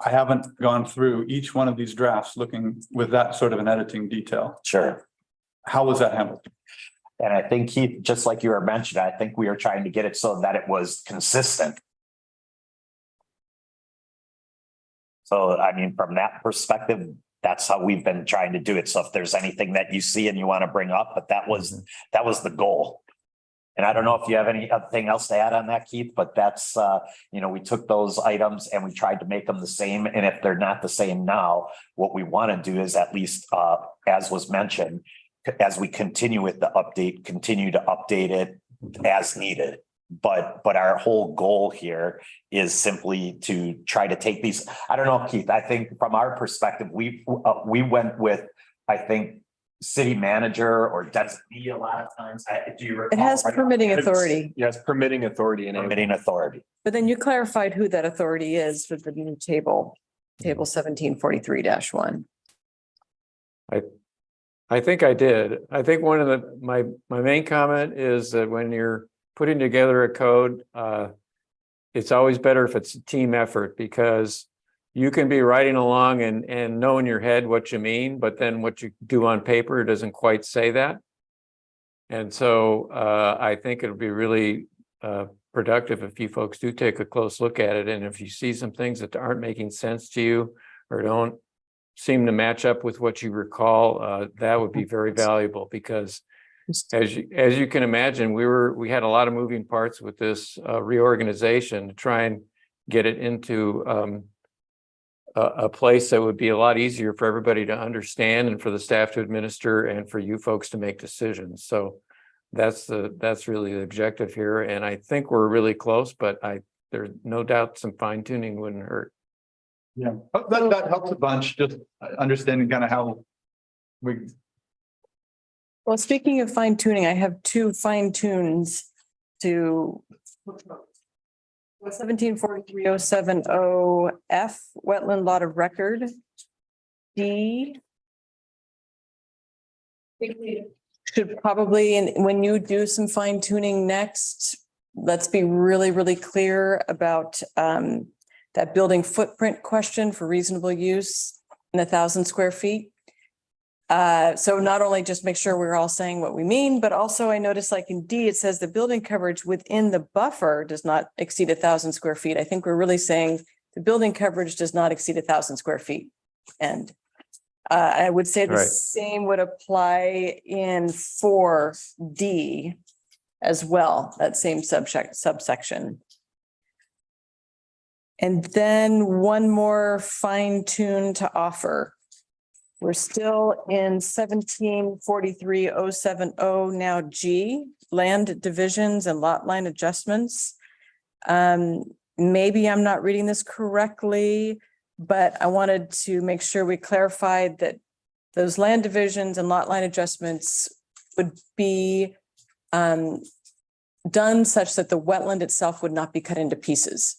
Speaker 1: I haven't gone through each one of these drafts looking with that sort of an editing detail.
Speaker 13: Sure.
Speaker 1: How was that handled?
Speaker 13: And I think Keith, just like you were mentioning, I think we were trying to get it so that it was consistent. So, I mean, from that perspective, that's how we've been trying to do it. So if there's anything that you see and you want to bring up, but that was the goal. And I don't know if you have anything else to add on that, Keith, but that's, we took those items and we tried to make them the same. And if they're not the same now, what we want to do is at least, as was mentioned, as we continue with the update, continue to update it as needed. But our whole goal here is simply to try to take these. I don't know, Keith, I think from our perspective, we went with, I think, city manager or designee a lot of times. Do you recall?
Speaker 3: It has permitting authority,
Speaker 9: Yes, permitting authority and
Speaker 13: Permitting authority.
Speaker 3: but then you clarified who that authority is with the new table 1743-1.
Speaker 16: I think I did. I think one of my main comment is that when you're putting together a code, it's always better if it's a team effort, because you can be writing along and know in your head what you mean, but then what you do on paper doesn't quite say that. And so I think it'll be really productive if you folks do take a close look at it. And if you see some things that aren't making sense to you or don't seem to match up with what you recall, that would be very valuable, because as you can imagine, we had a lot of moving parts with this reorganization to try and get it into a place that would be a lot easier for everybody to understand and for the staff to administer and for you folks to make decisions. So that's really the objective here. And I think we're really close, but there's no doubt some fine tuning wouldn't hurt.
Speaker 1: Yeah, that helps a bunch, just understanding kind of how we.
Speaker 3: Well, speaking of fine tuning, I have two fine tunes to 1743-070 F, wetland lot of record. D. Should probably, and when you do some fine tuning next, let's be really, really clear about that building footprint question for reasonable use in 1,000 square feet. So not only just make sure we're all saying what we mean, but also I noticed like in D, it says the building coverage within the buffer does not exceed 1,000 square feet. I think we're really saying the building coverage does not exceed 1,000 square feet. And I would say the same would apply in 4D as well, that same subsection. And then one more fine tune to offer. We're still in 1743-070 now G, land divisions and lot line adjustments. Maybe I'm not reading this correctly, but I wanted to make sure we clarified that those land divisions and lot line adjustments would be done such that the wetland itself would not be cut into pieces,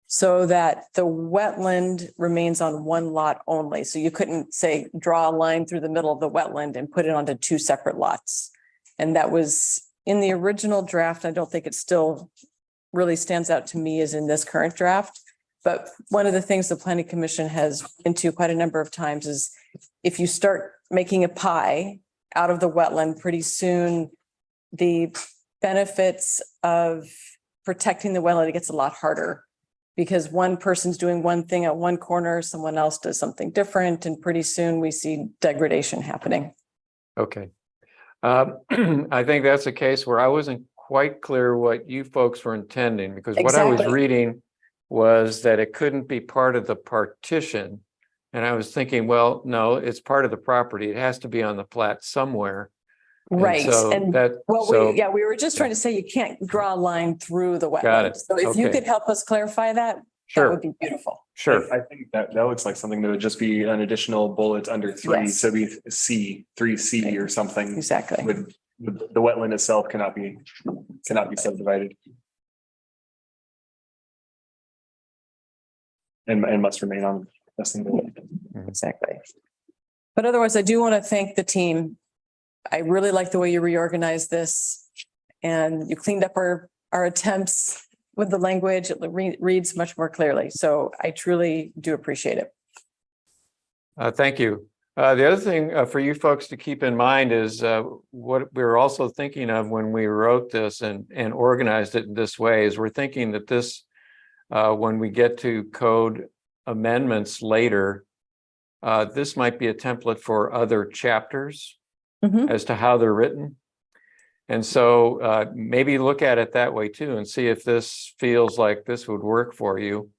Speaker 3: so that the wetland remains on one lot only. So you couldn't say, draw a line through the middle of the wetland and put it onto two separate lots. And that was in the original draft. I don't think it still really stands out to me as in this current draft. But one of the things the Planning Commission has been to quite a number of times is if you start making a pie out of the wetland, pretty soon the benefits of protecting the wetland, it gets a lot harder, because one person's doing one thing at one corner, someone else does something different, and pretty soon we see degradation happening.
Speaker 16: Okay. I think that's a case where I wasn't quite clear what you folks were intending, because what I was reading was that it couldn't be part of the partition. And I was thinking, well, no, it's part of the property. It has to be on the plat somewhere. And
Speaker 3: Right,
Speaker 16: so
Speaker 3: and
Speaker 16: that,
Speaker 3: well,
Speaker 16: so,
Speaker 3: we were just trying to say you can't draw a line through the
Speaker 16: Got it.
Speaker 3: wetland. So if you
Speaker 16: Okay.
Speaker 3: could help us clarify that, that
Speaker 16: sure,
Speaker 3: would be beautiful.
Speaker 16: sure.
Speaker 9: I think that looks like something that would just be an additional bullet under three,
Speaker 3: Yes.
Speaker 9: so be C, 3C or something.
Speaker 3: Exactly.
Speaker 9: With the wetland itself cannot be subdivided. And must remain on a single.
Speaker 3: Exactly. But otherwise, I do want to thank the team. I really like the way you reorganized this and you cleaned up our attempts with the language. It reads much more clearly. So I truly do appreciate it.
Speaker 16: Thank you. The other thing for you folks to keep in mind is what we were also thinking of when we wrote this and organized it in this way is we're thinking that this, when we get to code amendments later, this might be a template for other chapters as to how they're written. And so maybe look at it that way too and see if this feels like this would work for you.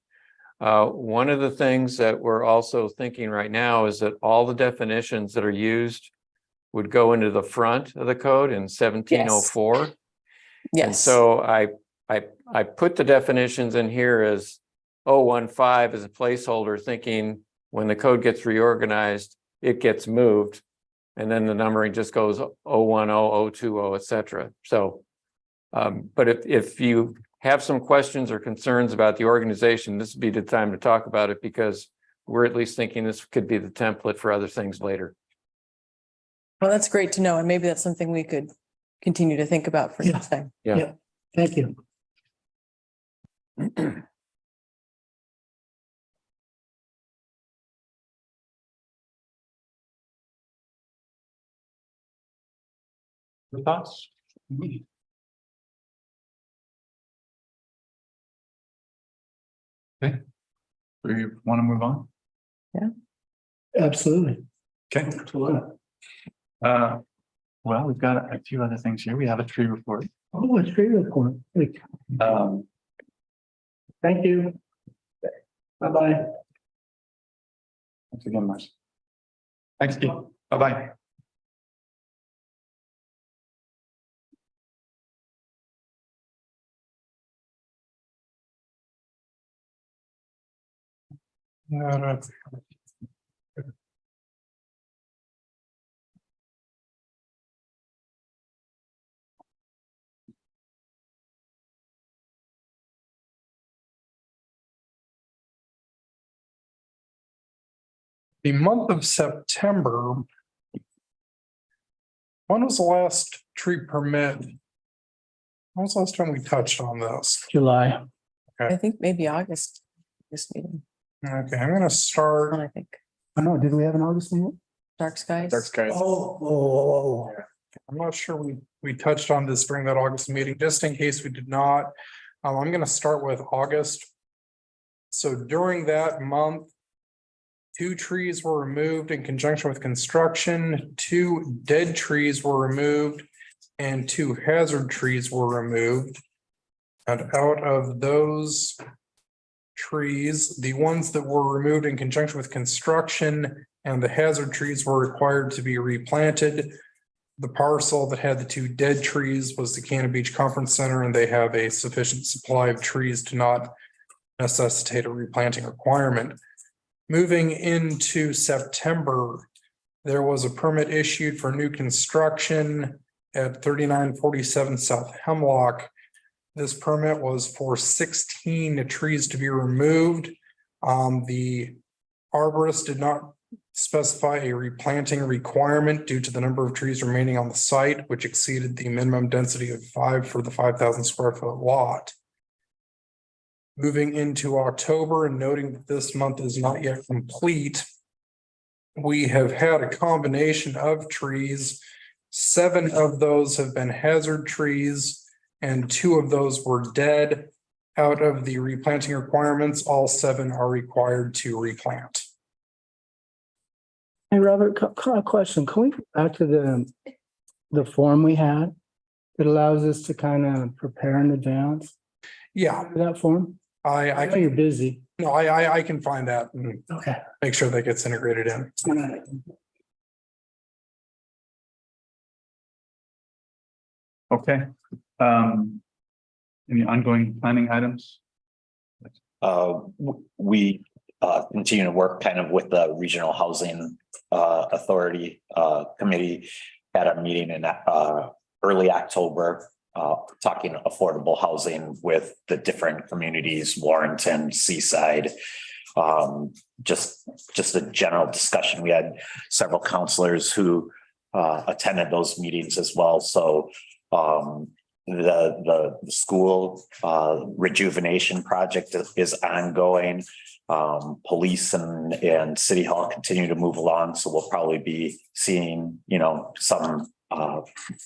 Speaker 16: One of the things that we're also thinking right now is that all the definitions that are used would go into the front of the code in 1704.
Speaker 3: Yes.
Speaker 16: And so I put the definitions in here as 015 as a placeholder, thinking when the code gets reorganized, it gets moved. And then the numbering just goes 010, 020, et cetera. So, but if you have some questions or concerns about the organization, this would be the time to talk about it because we're at least thinking this could be the template for other things later.
Speaker 3: Well, that's great to know. And maybe that's something we could continue to think about for next time.
Speaker 16: Yeah.
Speaker 8: Thank you.
Speaker 1: Your thoughts? Okay. Do you want to move on?
Speaker 8: Absolutely.
Speaker 1: Okay. Well, we've got a few other things here. We have a tree report.
Speaker 8: Oh, it's great report. Thank you. Bye-bye.
Speaker 1: Thanks again, Marcy. Thanks, Keith. Bye-bye.
Speaker 6: The month of September. When was the last tree permit? When was the last time we touched on this?
Speaker 8: July.
Speaker 3: I think maybe August, this meeting,
Speaker 6: Okay, I'm gonna start.
Speaker 3: I think.
Speaker 8: I know, did we have an August meeting?
Speaker 3: Dark skies.
Speaker 9: Dark skies.
Speaker 8: Oh.
Speaker 6: I'm not sure we touched on this during that August meeting, just in case we did not. I'm gonna start with August. So during that month, 2 trees were removed in conjunction with construction, 2 dead trees were removed, and 2 hazard trees were removed. And out of those trees, the ones that were removed in conjunction with construction and the hazard trees were required to be replanted. The parcel that had the 2 dead trees was the Cannon Beach Conference Center, and they have a sufficient supply of trees to not necessitate a replanting requirement. Moving into September, there was a permit issued for new construction at 3947 South Hemlock. This permit was for 16 trees to be removed. The arborist did not specify a replanting requirement due to the number of trees remaining on the site, which exceeded the minimum density of 5 for the 5,000 square foot lot. Moving into October and noting that this month is not yet complete, we have had a combination of trees. 7 of those have been hazard trees and 2 of those were dead. Out of the replanting requirements, all 7 are required to replant.
Speaker 8: Hey, Robert, question. Can we go back to the form we had that allows us to kind of prepare in advance?
Speaker 6: Yeah,
Speaker 8: That form? I know
Speaker 6: I,
Speaker 8: you're busy.
Speaker 6: no, I can find that and
Speaker 8: Okay.
Speaker 6: make sure that gets integrated in.
Speaker 1: Okay. Any ongoing planning items?
Speaker 13: We continue to work kind of with the Regional Housing Authority Committee. Had a meeting in early October, talking affordable housing with the different communities, Warrenton, Seaside. Just a general discussion. We had several counselors who attended those meetings as well. So the school rejuvenation project is ongoing. Police and City Hall continue to move along, so we'll probably be seeing, you know, some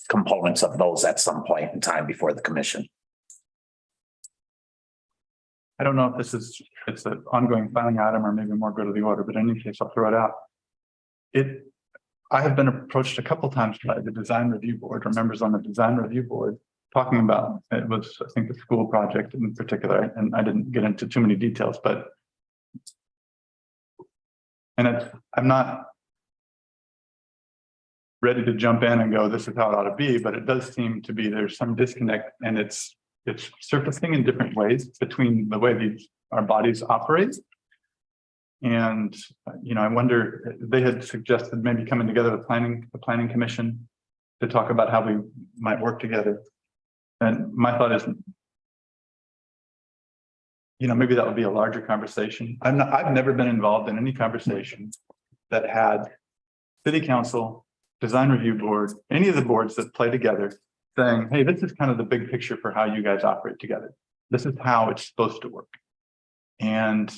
Speaker 13: components of those at some point in time before the commission.
Speaker 1: I don't know if it's an ongoing filing item or maybe more go to the order, but in any case, I'll throw it out. I have been approached a couple times by the design review board or members on the design review board talking about, it was, I think, the school project in particular, and I didn't get into too many details, but I'm not ready to jump in and go, this is how it ought to be, but it does seem to be there's some disconnect, and it's surfacing in different ways between the way our bodies operate. And, you know, I wonder, they had suggested maybe coming together with the planning commission to talk about how we might work together. And my thought is, you know, maybe that would be a larger conversation. I've never been involved in any conversation that had city council, design review board, any of the boards that play together saying, hey, this is kind of the big picture for how you guys operate together. This is how it's supposed to work. And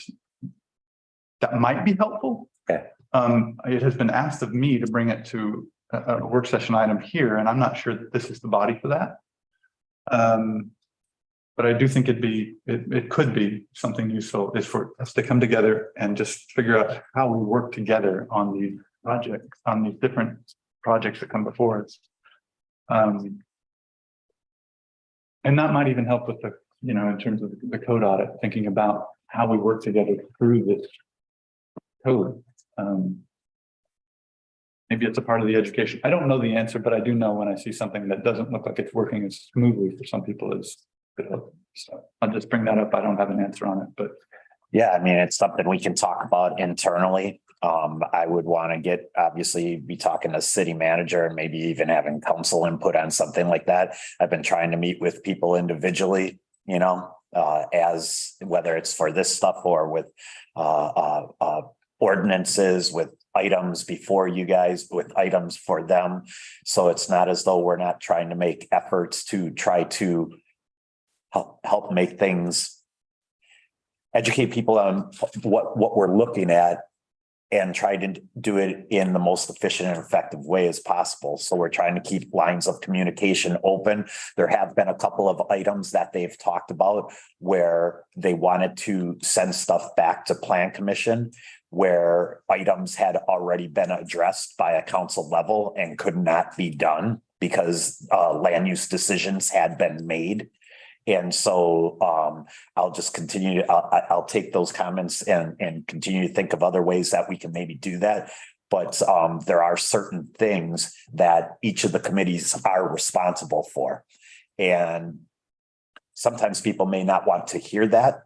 Speaker 1: that might be helpful.
Speaker 13: Okay.
Speaker 1: It has been asked of me to bring it to a work session item here, and I'm not sure that this is the body for that. But I do think it could be something useful is for us to come together and just figure out how we work together on these projects, on these different projects that come before us. And that might even help with the, you know, in terms of the code audit, thinking about how we work together through this code. Maybe it's a part of the education. I don't know the answer, but I do know when I see something that doesn't look like it's working as smoothly for some people as good. So I'll just bring that up. I don't have an answer on it, but
Speaker 13: Yeah, I mean, it's something we can talk about internally. I would want to obviously be talking to city manager and maybe even having council input on something like that. I've been trying to meet with people individually, you know, as whether it's for this stuff or with ordinances, with items before you guys, with items for them. So it's not as though we're not trying to make efforts to try to help make things, educate people on what we're looking at and try to do it in the most efficient and effective way as possible. So we're trying to keep lines of communication open. There have been a couple of items that they've talked about where they wanted to send stuff back to Plan Commission, where items had already been addressed by a council level and could not be done because land use decisions had been made. And so I'll just continue, I'll take those comments and continue to think of other ways that we can maybe do that. But there are certain things that each of the committees are responsible for. And sometimes people may not want to hear that,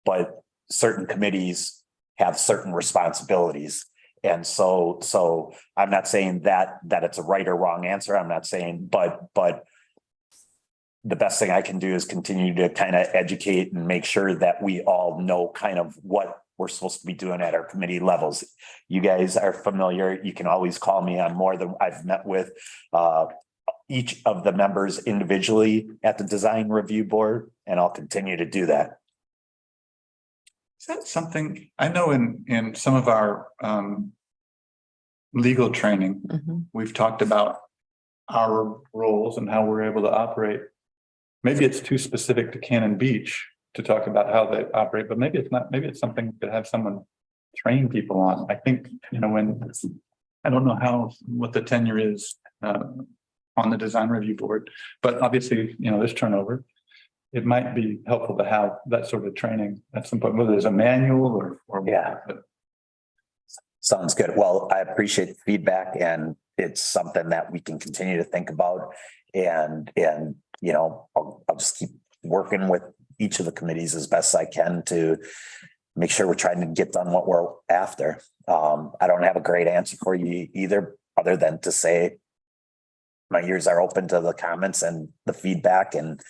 Speaker 13: but certain committees have certain responsibilities. And so I'm not saying that it's a right or wrong answer. I'm not saying, but the best thing I can do is continue to kind of educate and make sure that we all know kind of what we're supposed to be doing at our committee levels. You guys are familiar. You can always call me on more than I've met with each of the members individually at the design review board, and I'll continue to do that.
Speaker 1: is that something I know in some of our legal training, we've talked about our roles and how we're able to operate. Maybe it's too specific to Cannon Beach to talk about how they operate, but maybe it's not. Maybe it's something to have someone train people on. I think, you know, I don't know what the tenure is on the design review board, but obviously, you know, there's turnover. it might be helpful to have that sort of training at some point, whether there's a manual or.
Speaker 13: Yeah. Sounds good. Well, I appreciate the feedback and it's something that we can continue to think about. And, you know, I'll just keep working with each of the committees as best I can to make sure we're trying to get done what we're after. I don't have a great answer for you either, other than to say my ears are open to the comments and the feedback and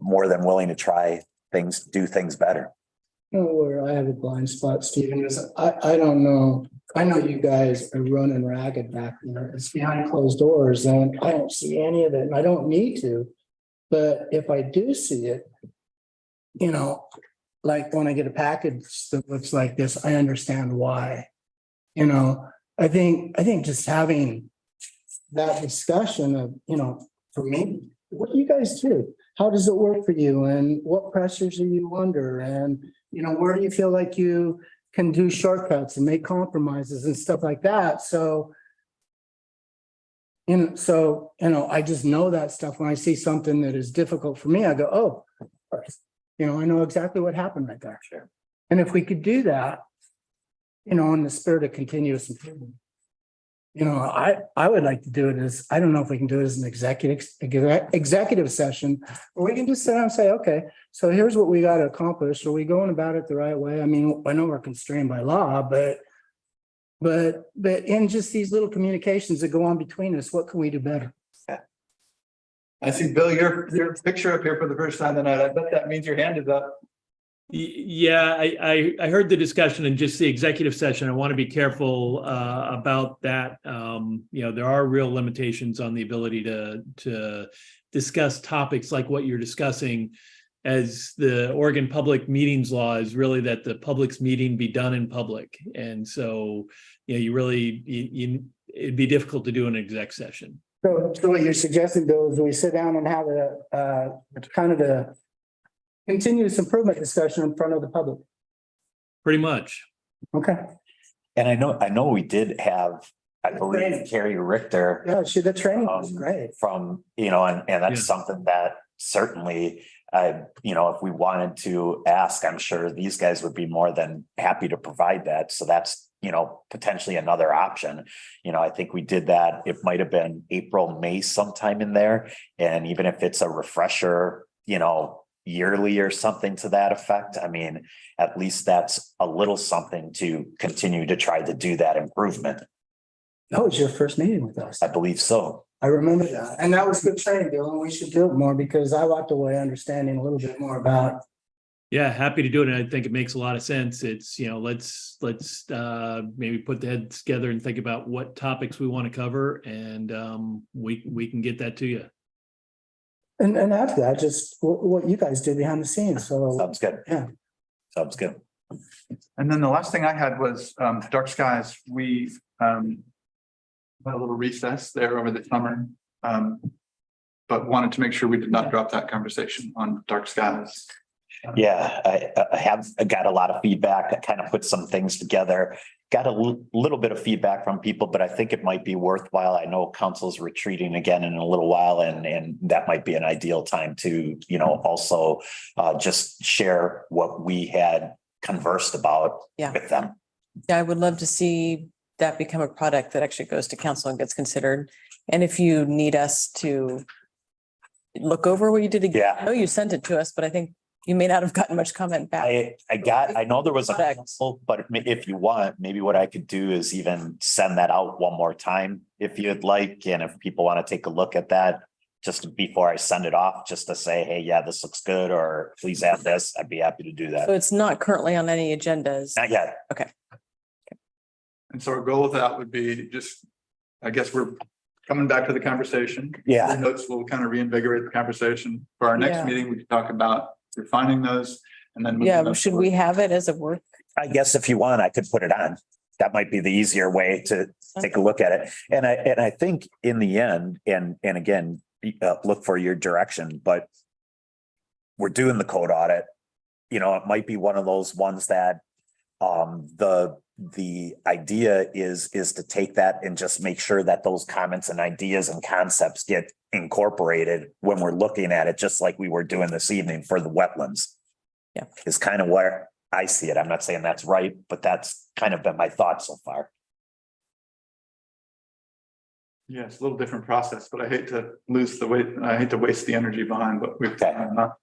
Speaker 13: more than willing to try things, do things better.
Speaker 8: You know, where I have a blind spot, Stephen, is I don't know. I know you guys are running ragged back there. It's behind closed doors and I don't see any of it and I don't need to. But if I do see it, you know, like when I get a package that looks like this, I understand why. You know, I think just having that discussion of, you know, for me, what do you guys do? How does it work for you? And what pressures are you under? And, you know, where do you feel like you can do shortcuts and make compromises and stuff like that? So, I just know that stuff. When I see something that is difficult for me, I go, oh, you know, I know exactly what happened right there. Sure. And if we could do that, you know, in the spirit of continuous improvement, you know, I would like to do it as, I don't know if we can do it as an executive session, or we can just sit down and say, okay, so here's what we got to accomplish. Are we going about it the right way? I mean, I know we're constrained by law, but in just these little communications that go on between us, what can we do better?
Speaker 1: I see, Bill, your picture up here for the first time tonight. I bet that means your hand is up.
Speaker 20: Yeah, I heard the discussion and just the executive session. I want to be careful about that. You know, there are real limitations on the ability to discuss topics like what you're discussing, as the Oregon Public Meetings Law is really that the public's meeting be done in public. And so, you know, you really, it'd be difficult to do an exec session.
Speaker 8: So what you're suggesting, Bill, is we sit down and have a kind of a continuous improvement discussion in front of the public.
Speaker 20: Pretty much.
Speaker 8: Okay.
Speaker 13: And I know we did have, I believe, Carrie Richter.
Speaker 8: Yeah, the training was great.
Speaker 13: From, you know, and that's something that certainly, you know, if we wanted to ask, I'm sure these guys would be more than happy to provide that. So that's, you know, potentially another option. You know, I think we did that. It might have been April, May sometime in there. And even if it's a refresher, you know, yearly or something to that effect, I mean, at least that's a little something to continue to try to do that improvement.
Speaker 8: That was your first meeting with us.
Speaker 13: I believe so.
Speaker 8: I remember that. And that was good training, Bill, and we should do it more because I walked away understanding a little bit more about.
Speaker 20: Yeah, happy to do it. And I think it makes a lot of sense. It's, you know, let's maybe put the heads together and think about what topics we want to cover, and we can get that to you.
Speaker 8: And after that, just what you guys do behind the scenes. So
Speaker 13: sounds good.
Speaker 8: Yeah.
Speaker 13: Sounds good.
Speaker 1: And then the last thing I had was dark skies. We had a little recess there over the summer. But wanted to make sure we did not drop that conversation on dark skies.
Speaker 13: Yeah, I have got a lot of feedback. I kind of put some things together, got a little bit of feedback from people, but I think it might be worthwhile. I know council's retreating again in a little while, and that might be an ideal time to, you know, also just share what we had conversed about with them.
Speaker 3: Yeah, I would love to see that become a product that actually goes to council and gets considered. And if you need us to look over what you did again, I know you sent it to us, but I think you may not have gotten much comment back.
Speaker 13: I know there was a council, but if you want, maybe what I could do is even send that out one more time if you'd like. And if people want to take a look at that, just before I send it off, just to say, hey, yeah, this looks good, or please add this, I'd be happy to do that.
Speaker 3: So it's not currently on any agendas?
Speaker 13: Not yet.
Speaker 3: Okay.
Speaker 1: And so our goal with that would be just, I guess we're coming back to the conversation.
Speaker 13: Yeah.
Speaker 1: The notes will kind of reinvigorate the conversation. For our next meeting, we can talk about refining those and then.
Speaker 3: Yeah, should we have it as a work?
Speaker 13: I guess if you want, I could put it on. That might be the easier way to take a look at it. And I think in the end, and again, look for your direction, but we're doing the code audit. You know, it might be one of those ones that the the idea is to take that and just make sure that those comments and ideas and concepts get incorporated when we're looking at it, just like we were doing this evening for the wetlands.
Speaker 3: Yeah.
Speaker 13: Is kind of where I see it. I'm not saying that's right, but that's kind of been my thought so far.
Speaker 1: Yeah, it's a little different process, but I hate to lose the weight. I hate to waste the energy behind, but we're not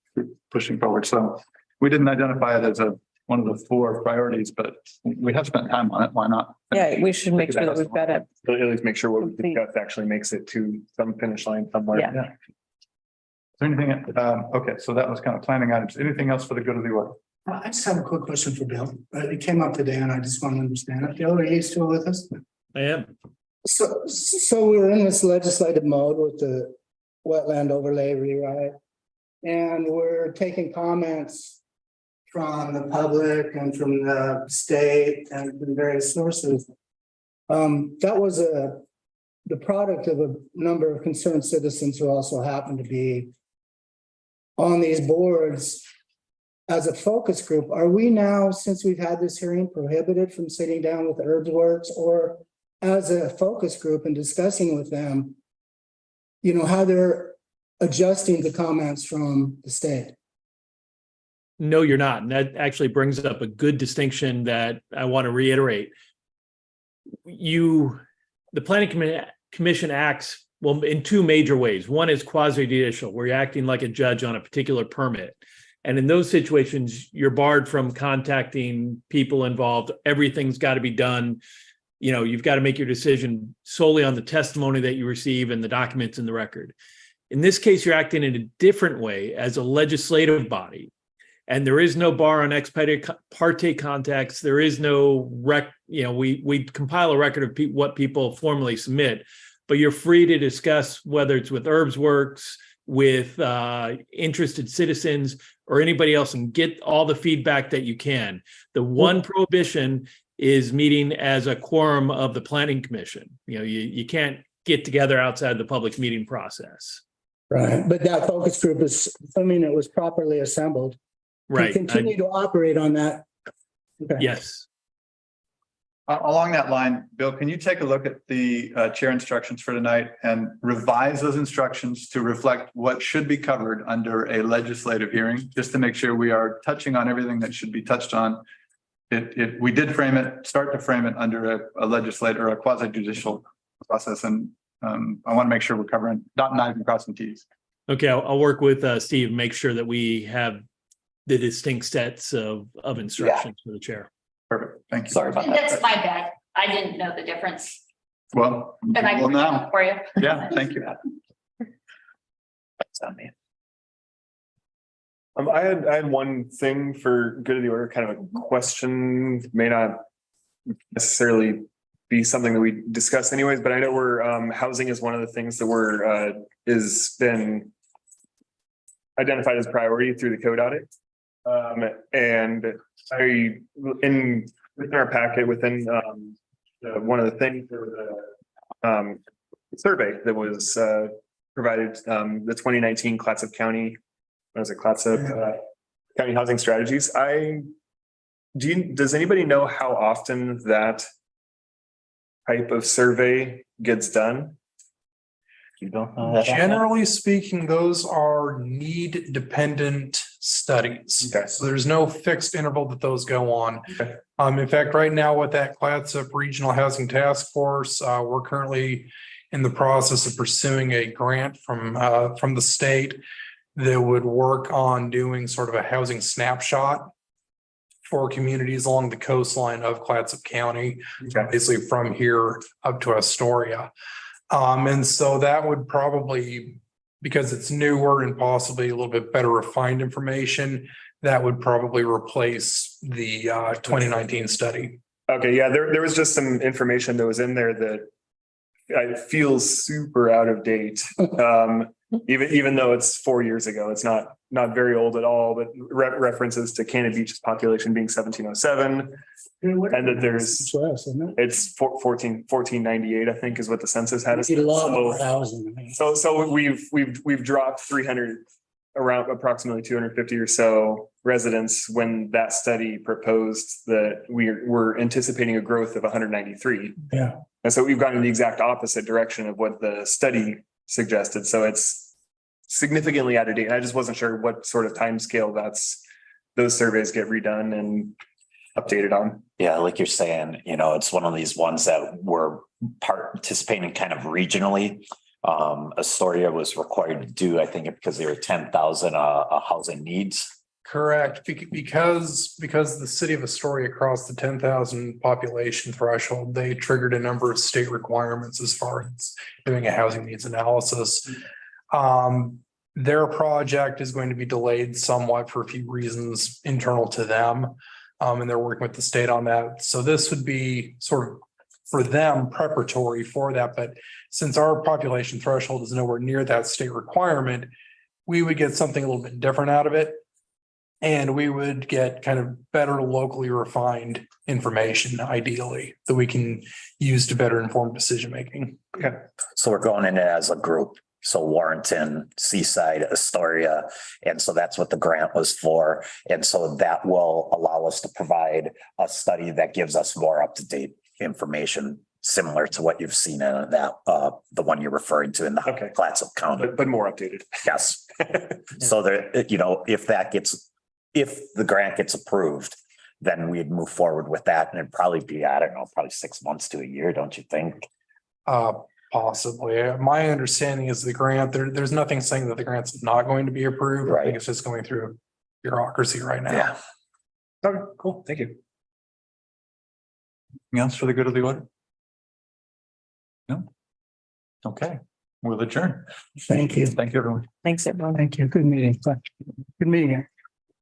Speaker 1: pushing forward. So we didn't identify it as one of the 4 priorities, but we have spent time on it. Why not?
Speaker 3: Yeah, we should make sure that we've got it.
Speaker 9: At least make sure what we discussed actually makes it to some finish line somewhere.
Speaker 3: Yeah.
Speaker 1: Is there anything, okay, so that was kind of planning items. Anything else for the good of the order?
Speaker 8: I just have a quick question for Bill. It came up today and I just want to understand it. Bill, are you still with us?
Speaker 20: I am.
Speaker 8: So we're in this legislative mode with the wetland overlay rewrite. And we're taking comments from the public and from the state and from various sources. That was the product of a number of concerned citizens who also happen to be on these boards as a focus group. Are we now, since we've had this hearing, prohibited from sitting down with Herbsworks or as a focus group and discussing with them, you know, how they're adjusting the comments from the state?
Speaker 20: No, you're not. And that actually brings up a good distinction that I want to reiterate. The Planning Commission acts, well, in 2 major ways. One is quasi-judicial, where you're acting like a judge on a particular permit. And in those situations, you're barred from contacting people involved. Everything's got to be done. You know, you've got to make your decision solely on the testimony that you receive and the documents in the record. In this case, you're acting in a different way as a legislative body. And there is no bar on ex parte contacts. There is no we compile a record of what people formally submit, but you're free to discuss whether it's with Herbsworks, with interested citizens, or anybody else, and get all the feedback that you can. The one prohibition is meeting as a quorum of the Planning Commission. You know, you can't get together outside the public meeting process.
Speaker 8: Right, but that focus group is, I mean, it was properly assembled.
Speaker 20: Right.
Speaker 8: Continue to operate on that. Okay.
Speaker 20: Yes.
Speaker 1: Along that line, Bill, can you take a look at the chair instructions for tonight and revise those instructions to reflect what should be covered under a legislative hearing, just to make sure we are touching on everything that should be touched on. We did start to frame it under a legislative or a quasi judicial process, and I want to make sure we're covering dotting I's and crossing T's.
Speaker 20: Okay, I'll work with Steve, make sure that we have the distinct sets of instructions for the chair.
Speaker 1: Perfect. Thank you.
Speaker 13: Sorry about that.
Speaker 18: That's my bad. I didn't know the difference.
Speaker 1: Well,
Speaker 18: And I can
Speaker 1: now,
Speaker 18: for you.
Speaker 1: yeah, thank you.
Speaker 13: That's on me.
Speaker 9: I had one thing for good of the order, kind of a question, may not necessarily be something that we discuss anyways, but I know we're housing is one of the things that is been identified as priority through the code audit. And within our packet, within one of the things, there was a survey that was provided, the 2019 Clatsop County, County Housing Strategies. Does anybody know how often that type of survey gets done?
Speaker 13: You don't know that?
Speaker 6: Generally speaking, those are need dependent studies.
Speaker 9: Okay.
Speaker 6: So there's no fixed interval that those go on.
Speaker 9: Okay.
Speaker 6: In fact, right now with that Clatsop Regional Housing Task Force, we're currently in the process of pursuing a grant from the state that would work on doing sort of a housing snapshot for communities along the coastline of Clatsop County, basically from here up to Astoria. And so that would probably, because it's newer and possibly a little bit better refined information, that would probably replace the 2019 study.
Speaker 9: Okay, yeah, there was just some information that was in there that feels super out of date. Even though it's 4 years ago, it's not very old at all, but references to Cannon Beach's population being 1707. And that it's 1498, I think, is what the census had. So we've dropped 300 around approximately 250 or so residents when that study proposed that we were anticipating a growth of 193.
Speaker 6: Yeah.
Speaker 9: And so we've gone in the exact opposite direction of what the study suggested. So it's significantly out of date. And I just wasn't sure what sort of timescale those surveys get redone and updated on.
Speaker 13: Yeah, like you're saying, it's one of these ones that we're participating kind of regionally. Astoria was required to do, I think, because there were 10,000 housing needs.
Speaker 6: Correct, because the city of Astoria crossed the 10,000 population threshold, they triggered a number of state requirements as far as doing a housing needs analysis. Their project is going to be delayed somewhat for a few reasons internal to them. And they're working with the state on that. So this would be sort of for them preparatory for that. But since our population threshold is nowhere near that state requirement, we would get something a little bit different out of it. And we would get kind of better locally refined information, ideally, that we can use to better inform decision making.
Speaker 9: Okay.
Speaker 13: So we're going in as a group. So Warrenton, Seaside, Astoria. And so that's what the grant was for. And so that will allow us to provide a study that gives us more up-to-date information, similar to what you've seen in that, the one you're referring to in the Clatsop County.
Speaker 9: But more updated.
Speaker 13: Yes. So there, if the grant gets approved, then we'd move forward with that, and it'd probably be, I don't know, probably 6 months to a year, don't you think?
Speaker 6: Possibly. My understanding is the grant, there's nothing saying that the grant's not going to be approved. I think it's just going through bureaucracy right now.
Speaker 13: Yeah.
Speaker 9: Okay, cool. Thank you.
Speaker 1: Anything else for the good of the order? No? Okay, we'll adjourn.
Speaker 8: Thank you.
Speaker 1: Thank you, everyone.
Speaker 3: Thanks, everyone.
Speaker 8: Thank you. Good meeting. Good meeting.